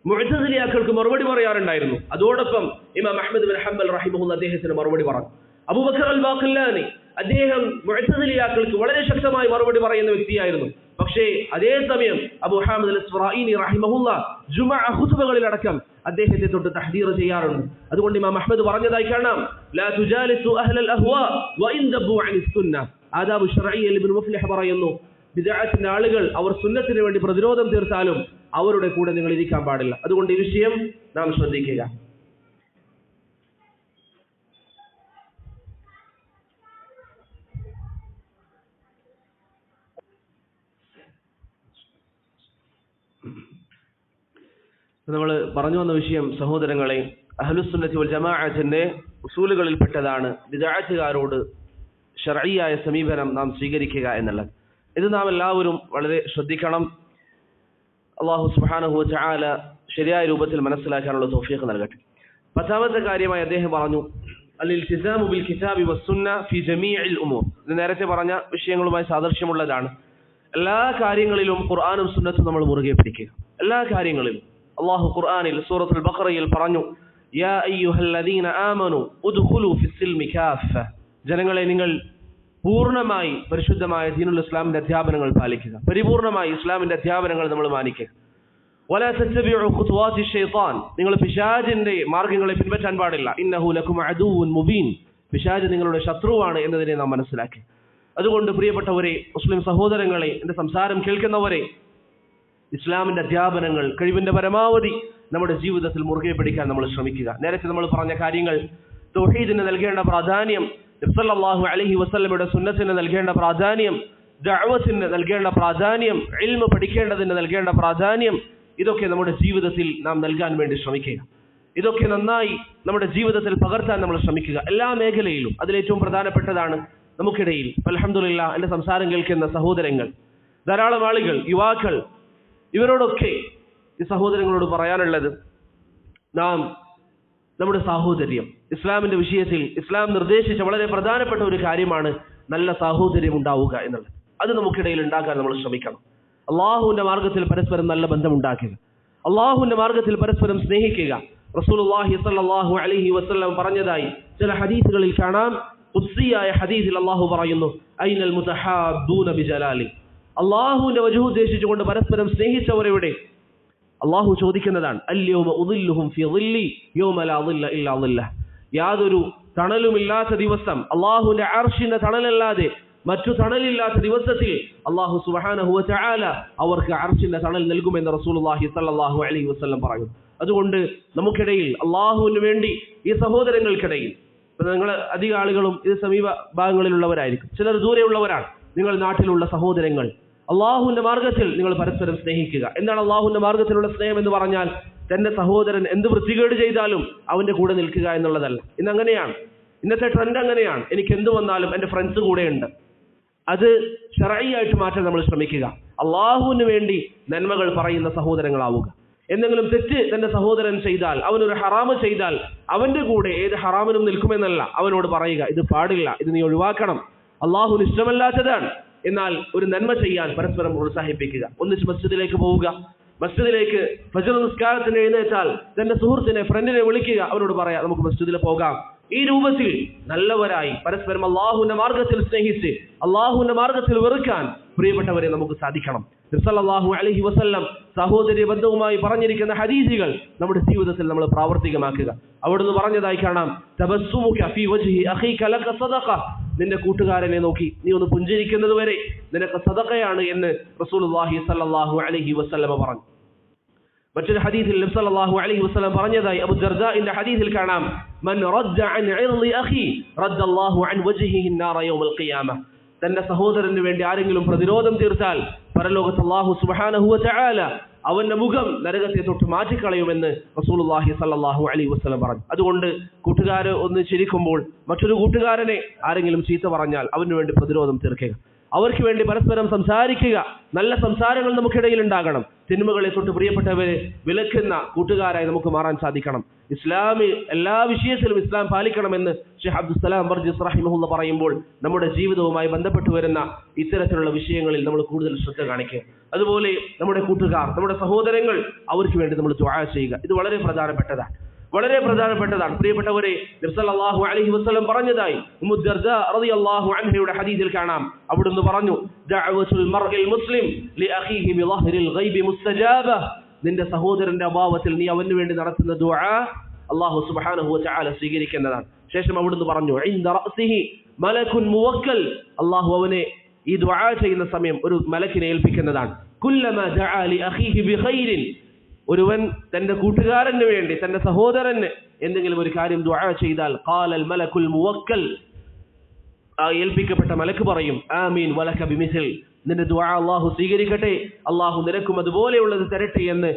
മുഅ്തസിലിയാക്കൾക്ക് മറുപടി പറയാറുണ്ടായിരുന്നു. അതോടൊപ്പം ഇമാം അഹ്മദ് ബിൻ ഹംബൽ റഹിമഹുല്ലാ അദ്ദേഹത്തിന് മറുപടി പറഞ്ഞു. അബൂബക്കർ അൽ ബാഖില്ലാനി അദ്ദേഹം മുഅ്തസിലിയാക്കൾക്ക് വളരെ ശക്തമായി മറുപടി പറയുന്ന വ്യക്തിയായിരുന്നു. പക്ഷേ അതേ സമയം അബൂ ഹാമിദ് അൽ ഇസ്റാഈനി റഹിമഹുല്ലാ ജുമുഅ ഖുതുബകളിലടക്കം അദ്ദേഹത്തെ തൊട്ട് തഹ്ദീർ ചെയ്യാറുണ്ട്. അതുകൊണ്ട് ഇമാം അഹ്മദ് പറഞ്ഞതായി കാണാം, ലാ തുജാലിസു അഹ്ലൽ അഹ്വാ വഇൻ ദബ്ബു അനിസ് സുന്നah. ആദാബു ശർഈയ ഇബ്നു മുഫ്ലിഹ് പറയുന്നു, ബിദ്അത്തിന്റെ ആളുകൾ അവർ സുന്നത്തിന് വേണ്ടി പ്രതിരോധം തീർത്താലും അവരുടെ കൂടെ നിങ്ങൾ ഇരിക്കാൻ പാടില്ല. അതുകൊണ്ട് ഈ വിഷയം നാം ശ്രദ്ധിക്കുക. നമ്മൾ പറഞ്ഞു വന്ന വിഷയം, സഹോദരങ്ങളെ, അഹ്ലുസുന്നത്തി വൽ ജമാഅത്തിന്റെ ഉസൂലുകളിൽപ്പെട്ടതാണ് ബിദ്അത്തുകാരോട് ശർഈയായ സമീപനം നാം സ്വീകരിക്കുക എന്നുള്ളത്. ഇത് നാം എല്ലാവരും വളരെ ശ്രദ്ധിക്കണം. അല്ലാഹു സുബ്ഹാനഹു വ തആല ശരിയായ രൂപത്തിൽ മനസ്സിലാക്കാനുള്ള തൗഫീഖ് നൽകട്ടെ. പത്താമത്തെ കാര്യമായി അദ്ദേഹം പറഞ്ഞു, അൽ-ഇൽതിസാമു ബിൽ കിതാബി വസ്സുന്ന ഫി ജമീഇൽ ഉമൂർ. ഇത് നേരത്തെ പറഞ്ഞ വിഷയങ്ങളുമായി സാദൃശ്യമുള്ളതാണ്. എല്ലാ കാര്യങ്ങളിലും ഖുർആനും സുന്നത്തും നമ്മൾ മുറുകെ പിടിക്കുക. എല്ലാ കാര്യങ്ങളിലും അല്ലാഹു ഖുർആനിൽ സൂറത്തുൽ ബഖറയിൽ പറഞ്ഞു, യാ അയ്യുഹല്ലദീന ആമനു ഉദ്ഖുലു ഫിസ്സിൽമി കാഫ. ജനങ്ങളെ, നിങ്ങൾ പൂർണ്ണമായി പരിശുദ്ധമായ ദീനുൽ ഇസ്ലാമിന്റെ അധ്യാപനങ്ങൾ പാലിക്കുക, പരിപൂർണമായി ഇസ്ലാമിന്റെ അധ്യാപനങ്ങൾ നമ്മൾ മാനിക്കുക. വലാ തത്തബിഉ ഖുതുവാതി ശൈത്താൻ. നിങ്ങൾ പിശാചിന്റെ മാർഗ്ഗങ്ങളെ പിൻപറ്റാൻ പാടില്ല. ഇന്നഹു ലകും അദുവ്വുൻ മുബീൻ. പിശാച് നിങ്ങളുടെ ശത്രുവാണ് എന്നതിനെ നാം മനസ്സിലാക്കി. അതുകൊണ്ട് പ്രിയപ്പെട്ടവരെ, മുസ്ലിം സഹോദരങ്ങളെ, എന്റെ സംസാരം കേൾക്കുന്നവരെ, ഇസ്ലാമിന്റെ അധ്യാപനങ്ങൾ കഴിവിന്റെ പരമാവധി നമ്മുടെ ജീവിതത്തിൽ മുറുകെ പിടിക്കാൻ നമ്മൾ ശ്രമിക്കുക. നേരത്തെ നമ്മൾ പറഞ്ഞ കാര്യങ്ങൾ, തൗഹീദിന് നൽകേണ്ട പ്രാധാന്യം, നബി സല്ലല്ലാഹു അലൈഹി വസല്ലമയുടെ സുന്നത്തിന് നൽകേണ്ട പ്രാധാന്യം, ദഅവത്തിന് നൽകേണ്ട പ്രാധാന്യം, ഇൽമ പഠിക്കേണ്ടതിന് നൽകേണ്ട പ്രാധാന്യം, ഇതൊക്കെ നമ്മുടെ ജീവിതത്തിൽ നാം നൽകാൻ വേണ്ടി ശ്രമിക്കുക. ഇതൊക്കെ നന്നായി നമ്മുടെ ജീവിതത്തിൽ പകർത്താൻ നമ്മൾ ശ്രമിക്കുക, എല്ലാ മേഖലയിലും. അതിലേറ്റവും പ്രധാനപ്പെട്ടതാണ് നമുക്കിടയിൽ അൽഹംദുലില്ലാഹ് എന്റെ സംസാരം കേൾക്കുന്ന സഹോദരങ്ങൾ, ധാരാളം ആളുകൾ, യുവാക്കൾ, ഇവരോടൊക്കെ ഈ സഹോദരങ്ങളോട് പറയാനുള്ളത്, നാം നമ്മുടെ സാഹോദര്യം, ഇസ്ലാമിന്റെ വിഷയത്തിൽ ഇസ്ലാം നിർദ്ദേശിച്ച വളരെ പ്രധാനപ്പെട്ട ഒരു കാര്യമാണ് നല്ല സാഹോദര്യം ഉണ്ടാവുക എന്നുള്ളത്. അത് നമുക്കിടയിൽ ഉണ്ടാക്കാൻ നമ്മൾ ശ്രമിക്കണം. അള്ളാഹുവിന്റെ മാർഗത്തിൽ പരസ്പരം നല്ല ബന്ധം ഉണ്ടാക്കുക, അള്ളാഹുവിന്റെ മാർഗത്തിൽ പരസ്പരം സ്നേഹിക്കുക. റസൂലുള്ളാഹി സ്വല്ലല്ലാഹു അലൈഹി വസല്ലം പറഞ്ഞതായി ചില ഹദീസുകളിൽ കാണാം. ഖുദ്സിയായ ഹദീസിൽ അള്ളാഹു പറയുന്നു, ഐനൽ മുതഹാബ്ബൂന ബിജലാലി. അള്ളാഹുവിന്റെ വജ്ഹ് ഉദ്ദേശിച്ചുകൊണ്ട് പരസ്പരം സ്നേഹിച്ചവരെവിടെ? അള്ളാഹു ചോദിക്കുന്നതാണ്, അൽയൗമ ഉദില്ലുഹും ഫീ ദില്ലി യൗമ ലാ ദില്ല ഇല്ലാ ദില്ലഹ്. യാതൊരു തണലുമില്ലാത്ത ദിവസം, അള്ളാഹുവിന്റെ അർശിന്റെ തണലല്ലാതെ മറ്റു തണലില്ലാത്ത ദിവസത്തിൽ അള്ളാഹു സുബ്ഹാനഹു വ തആല അവർക്ക് അർശിന്റെ തണൽ നൽകുമെന്ന് റസൂലുള്ളാഹി സ്വല്ലല്ലാഹു അലൈഹി വസല്ലം പറയുന്നു. അതുകൊണ്ട് നമുക്കിടയിൽ അള്ളാഹുവിന് വേണ്ടി ഈ സഹോദരങ്ങൾക്കിടയിൽ, നിങ്ങൾ അധിക ആളുകളും ഇത് സമീപ ഭാഗങ്ങളിലുള്ളവരായിരിക്കും, ചിലർ ദൂരെയുള്ളവരാണ്. നിങ്ങൾ നാട്ടിലുള്ള സഹോദരങ്ങൾ, അള്ളാഹുവിന്റെ മാർഗത്തിൽ നിങ്ങൾ പരസ്പരം സ്നേഹിക്കുക. എന്താണ് അള്ളാഹുവിന്റെ മാർഗത്തിലുള്ള സ്നേഹം എന്ന് പറഞ്ഞാൽ? തന്റെ സഹോദരൻ എന്ത് വൃത്തികേട് ചെയ്താലും അവന്റെ കൂടെ നിൽക്കുക എന്നുള്ളതല്ല. ഇന്ന് അങ്ങനെയാണ്, ഇന്നത്തെ ട്രെൻഡ് അങ്ങനെയാണ്. എനിക്ക് എന്ത് വന്നാലും എൻ്റെ ഫ്രണ്ട്സ് കൂടെയുണ്ട്. അത് ശർഈയായിട്ട് മാറ്റാൻ നമ്മൾ ശ്രമിക്കുക. അള്ളാഹുവിന് വേണ്ടി നന്മകൾ പറയുന്ന സഹോദരങ്ങളാവുക. എന്തെങ്കിലും തെറ്റ് തന്റെ സഹോദരൻ ചെയ്താൽ, അവനൊരു ഹറാമ് ചെയ്താൽ അവന്റെ കൂടെ ഏത് ഹറാമിനും നിൽക്കുമെന്നല്ല, അവനോട് പറയുക ഇത് പാടില്ല, ഇത് നീ ഒഴിവാക്കണം, അള്ളാഹുവിന് ഇഷ്ടമല്ലാത്തതാണ്. എന്നാൽ ഒരു നന്മ ചെയ്യാൻ പരസ്പരം പ്രോത്സാഹിപ്പിക്കുക. ഒന്നിച്ച് മസ്ജിദിലേക്ക് പോവുക. മസ്ജിദിലേക്ക് ഫജ്ർ നിസ്കാരത്തിന് എഴുന്നേറ്റാൽ തന്റെ സുഹൃത്തിനെ, ഫ്രണ്ടിനെ വിളിക്കുക. അവരോട് പറയാം നമുക്ക് മസ്ജിദിൽ പോകാം. ഈ രൂപത്തിൽ നല്ലവരായി പരസ്പരം അള്ളാഹുവിന്റെ മാർഗത്തിൽ സ്നേഹിച്ച് അള്ളാഹുവിന്റെ മാർഗത്തിൽ വെറുക്കാൻ പ്രിയപ്പെട്ടവരെ നമുക്ക് സാധിക്കണം. സല്ലല്ലാഹു അലൈഹി വസല്ലം സഹോദര്യ ബന്ധവുമായി പറഞ്ഞിരിക്കുന്ന ഹദീസുകൾ നമ്മുടെ ജീവിതത്തിൽ നമ്മൾ പ്രാവർത്തികമാക്കുക. അവിടുന്ന് പറഞ്ഞതായി കാണാം, തബസ്സുമുക ഫീ വജ്ഹി അഖീക ലക സദഖ, നിന്റെ കൂട്ടുകാരനെ നോക്കി നീ ഒന്ന് പുഞ്ചിരിക്കുന്നത് വരെ നിനക്ക് സദഖയാണ് എന്ന് റസൂലുള്ളാഹി സല്ലല്ലാഹു അലൈഹി വസല്ലം പറഞ്ഞു. മറ്റൊരു ഹദീസിൽ നബി സല്ലല്ലാഹു അലൈഹി വസല്ലം പറഞ്ഞതായി അബൂ ദർദാഇന്റെ ഹദീസിൽ കാണാം, മൻ റദ്ദ അൻ ഇർളി അഖി റദ്ദല്ലാഹു അൻ വജ്ഹിഹി അൻ-നാറ യൗമൽ ഖിയാമ, തന്റെ സഹോദരന് വേണ്ടി ആരെങ്കിലും പ്രതിരോധം തീർത്താൽ പരലോകത്ത് അല്ലാഹു സുബ്ഹാനഹു വ തആല അവന്റെ മുഖം നരകത്തെ തൊട്ട് മാറ്റിക്കളയുമെന്ന് റസൂലുള്ളാഹി സല്ലല്ലാഹു അലൈഹി വസല്ലം പറഞ്ഞു. അതുകൊണ്ട് കൂട്ടുകാരെ ഒന്ന് ചിരിക്കുമ്പോൾ മറ്റൊരു കൂട്ടുകാരനെ ആരെങ്കിലും ചീത്ത പറഞ്ഞാൽ അവന് വേണ്ടി പ്രതിരോധം തീർക്കുക. അവർക്ക് വേണ്ടി പരസ്പരം സംസാരിക്കുക. നല്ല സംസാരങ്ങൾ നമുക്കിടയിൽ ഉണ്ടാകണം. തിന്മകളെ തൊട്ട് പ്രിയപ്പെട്ടവരെ വിലക്കുന്ന കൂട്ടുകാരായി നമുക്ക് മാറാൻ സാധിക്കണം. ഇസ്ലാമിൽ എല്ലാ വിഷയത്തിലും ഇസ്ലാം പാലിക്കണമെന്ന് ഷെയ്ഖ് അബ്ദുസ്സലാം ബർജിസ് റഹിമഹുല്ലാഹ് പറയുമ്പോൾ നമ്മുടെ ജീവിതവുമായി ബന്ധപ്പെട്ട് വരുന്ന ഇത്തരത്തിലുള്ള വിഷയങ്ങളിൽ നമ്മൾ കൂടുതൽ ശ്രദ്ധ കാണിക്കുക. അതുപോലെ നമ്മുടെ കൂട്ടുകാർ, നമ്മുടെ സഹോദരങ്ങൾ, അവർക്ക് വേണ്ടി നമ്മൾ ദുആ ചെയ്യുക. ഇത് വളരെ പ്രധാനപ്പെട്ടതാണ്, വളരെ പ്രധാനപ്പെട്ടതാണ്. പ്രിയപ്പെട്ടവരെ, നബി സല്ലല്ലാഹു അലൈഹി വസല്ലം പറഞ്ഞതായി ഉമ്മു ദർദാ റളിയല്ലാഹു അൻഹയുടെ ഹദീസിൽ കാണാം. അവിടുന്ന് പറഞ്ഞു, ദഅവത്തുൽ മർഇൽ മുസ്ലിം ലിഅഖീഹി ബിളഹ്രിൽ ഗൈബി മുസ്തജാബ, നിന്റെ സഹോദരന്റെ അഭാവത്തിൽ നീ അവന് വേണ്ടി നടത്തുന്ന ദുആ അല്ലാഹു സുബ്ഹാനഹു വ തആല സ്വീകരിക്കുന്നതാണ്. ശേഷം അവിടുന്ന് പറഞ്ഞു, ഇൻദ റഅസിഹി മലകുൻ മുവക്കൽ, അല്ലാഹു അവനെ ഈ ദുആ ചെയ്യുന്ന സമയം ഒരു മലക്കിനെ ഏൽപ്പിക്കുന്നതാണ്. കുല്ലമാ ദഅ ലിഅഖീഹി ബിഖൈരിൻ, ഒരുവൻ തന്റെ കൂട്ടുകാരന് വേണ്ടി, തന്റെ സഹോദരന് എന്തെങ്കിലും ഒരു കാര്യം ദുആ ചെയ്താൽ ഖാലൽ മലക്കുൽ മുവക്കൽ, ഏൽപ്പിക്കപ്പെട്ട മലക്ക് പറയും, ആമീൻ വലക ബിമിസ്ൽ, നിന്റെ ദുആ അല്ലാഹു സ്വീകരിക്കട്ടെ, അല്ലാഹു നിനക്കും അതുപോലെയുള്ളത് തരട്ടെ എന്ന്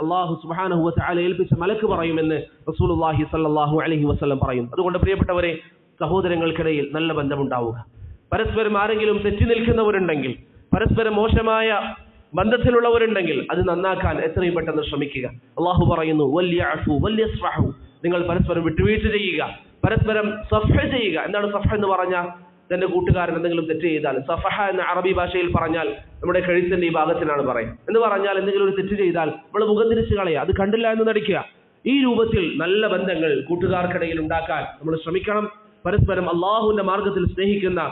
അല്ലാഹു സുബ്ഹാനഹു വ തആല ഏൽപ്പിച്ച മലക്ക് പറയുമെന്ന് റസൂലുള്ളാഹി സ്വല്ലല്ലാഹു അലൈഹി വസല്ലം പറയും. അതുകൊണ്ട് പ്രിയപ്പെട്ടവരെ, സഹോദരങ്ങൾക്കിടയിൽ നല്ല ബന്ധമുണ്ടാവുക. പരസ്പരം ആരെങ്കിലും തെറ്റി നിൽക്കുന്നവരുണ്ടെങ്കിൽ, പരസ്പരം മോശമായ ബന്ധത്തിലുള്ളവരുണ്ടെങ്കിൽ അത് നന്നാക്കാൻ എത്രയും പെട്ടെന്ന് ശ്രമിക്കുക. അല്ലാഹു പറയുന്നു, വല്യഅഫു വല്യസ്ഫഹു, നിങ്ങൾ പരസ്പരം വിട്ടുവീഴ്ച ചെയ്യുക, പരസ്പരം സഫഹ ചെയ്യുക. എന്താണ് സഫഹ എന്ന് പറഞ്ഞാൽ? തന്റെ കൂട്ടുകാരൻ എന്തെങ്കിലും തെറ്റ് ചെയ്താൽ, സഫഹ എന്ന അറബി ഭാഷയിൽ പറഞ്ഞാൽ നമ്മുടെ കഴുത്തിന്റെ ഈ ഭാഗത്തിനാണ് പറയുക. എന്ന് പറഞ്ഞാൽ എന്തെങ്കിലും ഒരു തെറ്റ് ചെയ്താൽ നമ്മൾ മുഖം തിരിച്ചു കളയുക, അത് കണ്ടില്ല എന്ന് നടിക്കുക. ഈ രൂപത്തിൽ നല്ല ബന്ധങ്ങൾ കൂട്ടുകാർക്കിടയിൽ ഉണ്ടാക്കാൻ നമ്മൾ ശ്രമിക്കണം. പരസ്പരം അള്ളാഹുവിന്റെ മാർഗത്തിൽ സ്നേഹിക്കുന്ന,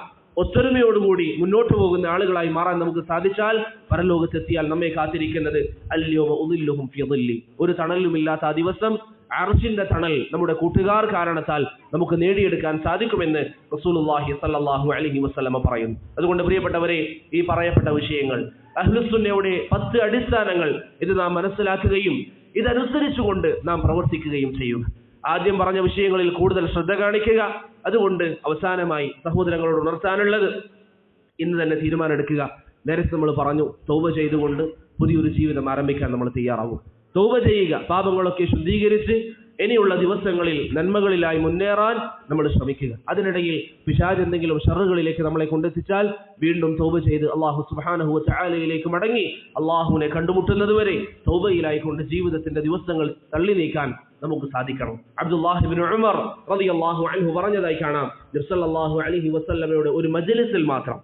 ഒത്തൊരുമയോടുകൂടി മുന്നോട്ട് പോകുന്ന ആളുകളായി മാറാൻ നമുക്ക് സാധിച്ചാൽ പരലോകത്തെത്തിയാൽ നമ്മെ കാത്തിരിക്കുന്നത് അൽയൗമ ഉദില്ലുഹും ഫീ ദില്ലി, ഒരു തണലുമില്ലാത്ത ആ ദിവസം, അർശിന്റെ തണൽ നമ്മുടെ കൂട്ടുകാർ കാരണത്താൽ നമുക്ക് നേടിയെടുക്കാൻ സാധിക്കുമെന്ന് റസൂലുള്ളാഹി സ്വല്ലല്ലാഹു അലൈഹി വസല്ലം പറയുന്നു. അതുകൊണ്ട് പ്രിയപ്പെട്ടവരെ, ഈ പറയപ്പെട്ട വിഷയങ്ങൾ, അഹ്ലുസുന്നയുടെ 10 അടിസ്ഥാനങ്ങൾ, ഇത് നാം മനസ്സിലാക്കുകയും ഇതനുസരിച്ചുകൊണ്ട് നാം പ്രവർത്തിക്കുകയും ചെയ്യുക. ആദ്യം പറഞ്ഞ വിഷയങ്ങളിൽ കൂടുതൽ ശ്രദ്ധ കാണിക്കുക. അതുകൊണ്ട് അവസാനമായി സഹോദരങ്ങളോട് ഉണർത്താനുള്ളത്, ഇന്ന് തന്നെ തീരുമാനമെടുക്കുക. നേരത്തെ നമ്മൾ പറഞ്ഞു, തൗബ ചെയ്തുകൊണ്ട് പുതിയൊരു ജീവിതം ആരംഭിക്കാൻ നമ്മൾ തയ്യാറാവും. തൗബ ചെയ്യുക, പാപങ്ങളൊക്കെ ശുദ്ധീകരിച്ച് ഇനിയുള്ള ദിവസങ്ങളിൽ നന്മകളിലായി മുന്നേറാൻ നമ്മൾ ശ്രമിക്കുക. അതിനിടയിൽ പിശാച് എന്തെങ്കിലും ഷർറുകളിലേക്ക് നമ്മളെ കൊണ്ടെത്തിച്ചാൽ വീണ്ടും തൗബ ചെയ്ത് അല്ലാഹു സുബ്ഹാനഹു വ തആലയിലേക്ക് മടങ്ങി അല്ലാഹുവിനെ കണ്ടുമുട്ടുന്നതുവരെ തൗബയിലായിക്കൊണ്ട് ജീവിതത്തിന്റെ ദിവസങ്ങൾ തള്ളി നീക്കാൻ നമുക്ക് സാധിക്കണം. അബ്ദുല്ലാഹി ഇബ്നു ഉമർ റളിയല്ലാഹു അൻഹു പറഞ്ഞതായി കാണാം, നബി സല്ലല്ലാഹു അലൈഹി വസല്ലമയുടെ ഒരു മജ്ലിസിൽ മാത്രം,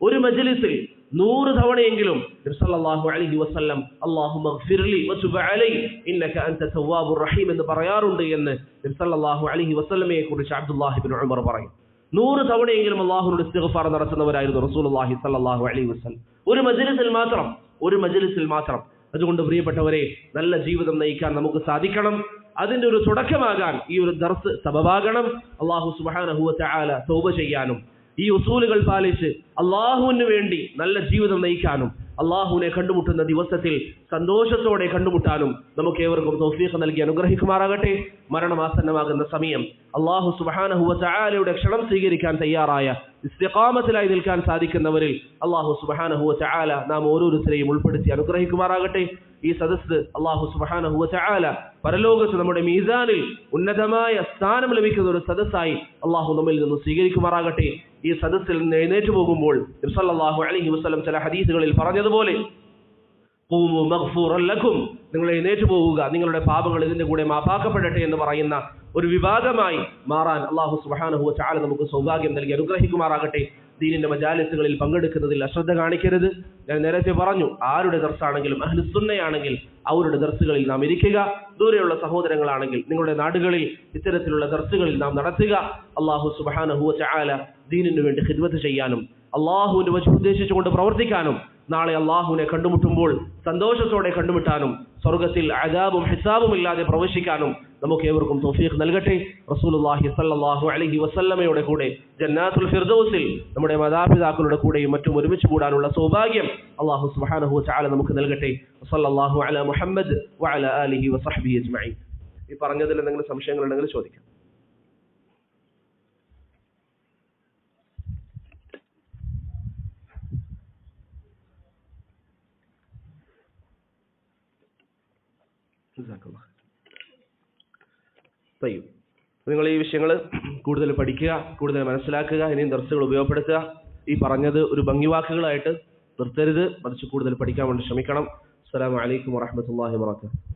ഒരു മജ്ലിസിൽ 100 തവണയെങ്കിലും നബി സല്ലല്ലാഹു അലൈഹി വസല്ലം അല്ലാഹുമ്മഗ്ഫിർലി വതുബ് അലൈ ഇന്നക അൻത തവ്വാബുർ റഹീം എന്ന് പറയാറുണ്ട് എന്ന് നബി സല്ലല്ലാഹു അലൈഹി വസല്ലമയെ കുറിച്ച് അബ്ദുല്ലാഹി ഇബ്നു ഉമർ പറയും. 100 തവണയെങ്കിലും അല്ലാഹുവിനോട് ഇസ്തിഗ്ഫാർ നടത്തുന്നവരായിരുന്നു റസൂലുള്ളാഹി സല്ലല്ലാഹു അലൈഹി വസല്ലം. ഒരു മജ്ലിസിൽ മാത്രം, ഒരു മജ്ലിസിൽ മാത്രം. അതുകൊണ്ട് പ്രിയപ്പെട്ടവരെ, നല്ല ജീവിതം നയിക്കാൻ നമുക്ക് സാധിക്കണം. അതിന്റെ ഒരു തുടക്കമാകാൻ ഈ ഒരു ദർസ് സബബാകണം. അല്ലാഹു സുബ്ഹാനഹു വ തആല തൗബ ചെയ്യാനും ഈ ഉസൂലുകൾ പാലിച്ച് അള്ളാഹുവിന് വേണ്ടി നല്ല ജീവിതം നയിക്കാനും അള്ളാഹുവിനെ കണ്ടുമുട്ടുന്ന ദിവസത്തിൽ സന്തോഷത്തോടെ കണ്ടുമുട്ടാനും നമുക്ക് ഏവർക്കും തൗഫീഖ് നൽകി അനുഗ്രഹിക്കുമാറാകട്ടെ. മരണമാസന്നമാകുന്ന സമയം അള്ളാഹു സുബ്ഹാനഹു വ തആലയുടെ ക്ഷണം സ്വീകരിക്കാൻ തയ്യാറായ ഇസ്തിഖാമത്തിലായി നിൽക്കാൻ സാധിക്കുന്നവരിൽ അള്ളാഹു സുബ്ഹാനഹു വ തആല നാം ഓരോരുത്തരെയും ഉൾപ്പെടുത്തി അനുഗ്രഹിക്കുമാറാകട്ടെ. ഈ സദസ്സ് അള്ളാഹു സുബ്ഹാനഹു വ തആല പരലോകത്ത് നമ്മുടെ മീസാനിൽ ഉന്നതമായ സ്ഥാനം ലഭിക്കുന്ന ഒരു സദസ്സായി അള്ളാഹു നമ്മിൽ നിന്ന് സ്വീകരിക്കുമാറാകട്ടെ. ഈ സദസ്സിൽ നിന്ന് എഴുന്നേറ്റ് പോകുമ്പോൾ നബി സല്ലല്ലാഹു അലൈഹി വസല്ലം ചില ഹദീസുകളിൽ പറഞ്ഞതുപോലെ ഖൂമു മഗ്ഫൂറൻ ലക്കും, നിങ്ങൾ എഴുന്നേറ്റ് പോവുക, നിങ്ങളുടെ പാപങ്ങൾ ഇതിന്റെ കൂടെ മാപ്പാക്കപ്പെടട്ടെ എന്ന് പറയുന്ന ഒരു വിഭാഗമായി മാറാൻ അള്ളാഹു സുബ്ഹാനഹു വ തആല നമുക്ക് സൗഭാഗ്യം നൽകി അനുഗ്രഹിക്കുമാറാകട്ടെ. ദീനിന്റെ മജാലിസുകളിൽ പങ്കെടുക്കുന്നതിൽ അശ്രദ്ധ കാണിക്കരുത്. ഞാൻ നേരത്തെ പറഞ്ഞു, ആരുടെ ദർസാണെങ്കിലും അഹ്ലുസുന്നയാണെങ്കിൽ അവരുടെ ദർസുകളിൽ നാം ഇരിക്കുക. ദൂരെയുള്ള സഹോദരങ്ങളാണെങ്കിൽ നിങ്ങളുടെ നാടുകളിൽ ഇത്തരത്തിലുള്ള ദർസുകളിൽ നാം നടത്തുക. അള്ളാഹു സുബ്ഹാനഹു വ തആല ദീനിനു വേണ്ടി ഖിദ്മത്ത് ചെയ്യാനും അള്ളാഹുവിന്റെ വജ് ഉദ്ദേശിച്ചുകൊണ്ട് പ്രവർത്തിക്കാനും നാളെ അള്ളാഹുവിനെ കണ്ടുമുട്ടുമ്പോൾ സന്തോഷത്തോടെ കണ്ടുമുട്ടാനും സ്വർഗത്തിൽ അദാബും ഹിസാബും ഇല്ലാതെ പ്രവേശിക്കാനും നമുക്ക് ഏവർക്കും തൗഫീഖ് നൽകട്ടെ. റസൂലുള്ളാഹി സ്വല്ലല്ലാഹു അലൈഹി വസല്ലമയുടെ കൂടെ ജന്നാത്തുൽ ഫിർദൗസിൽ നമ്മുടെ മാതാപിതാക്കളുടെ കൂടെയും മറ്റും ഒരുമിച്ച് കൂടാനുള്ള സൗഭാഗ്യം അള്ളാഹു സുബ്ഹാനഹു വ തആല നമുക്ക് നൽകട്ടെ. സല്ലല്ലാഹു അലാ മുഹമ്മദ് വഅലാ ആലിഹി വസഹ്ബിഹി അജ്മഈൻ. ഈ പറഞ്ഞതിൽ എന്തെങ്കിലും സംശയങ്ങളുണ്ടെങ്കിൽ ചോദിക്കാം. നിങ്ങൾ ഈ വിഷയങ്ങൾ കൂടുതൽ പഠിക്കുക, കൂടുതൽ മനസ്സിലാക്കുക, ഇനിയും ദർസുകൾ ഉപയോഗപ്പെടുത്തുക. ഈ പറഞ്ഞത് ഒരു ഭംഗിവാക്കുകളായിട്ട് നിർത്തരുത്, മറിച്ച് കൂടുതൽ പഠിക്കാൻ വേണ്ടി ശ്രമിക്കണം. അസ്സലാമു അലൈക്കും വറഹ്മത്തുള്ളാഹി വബറകാതുഹു.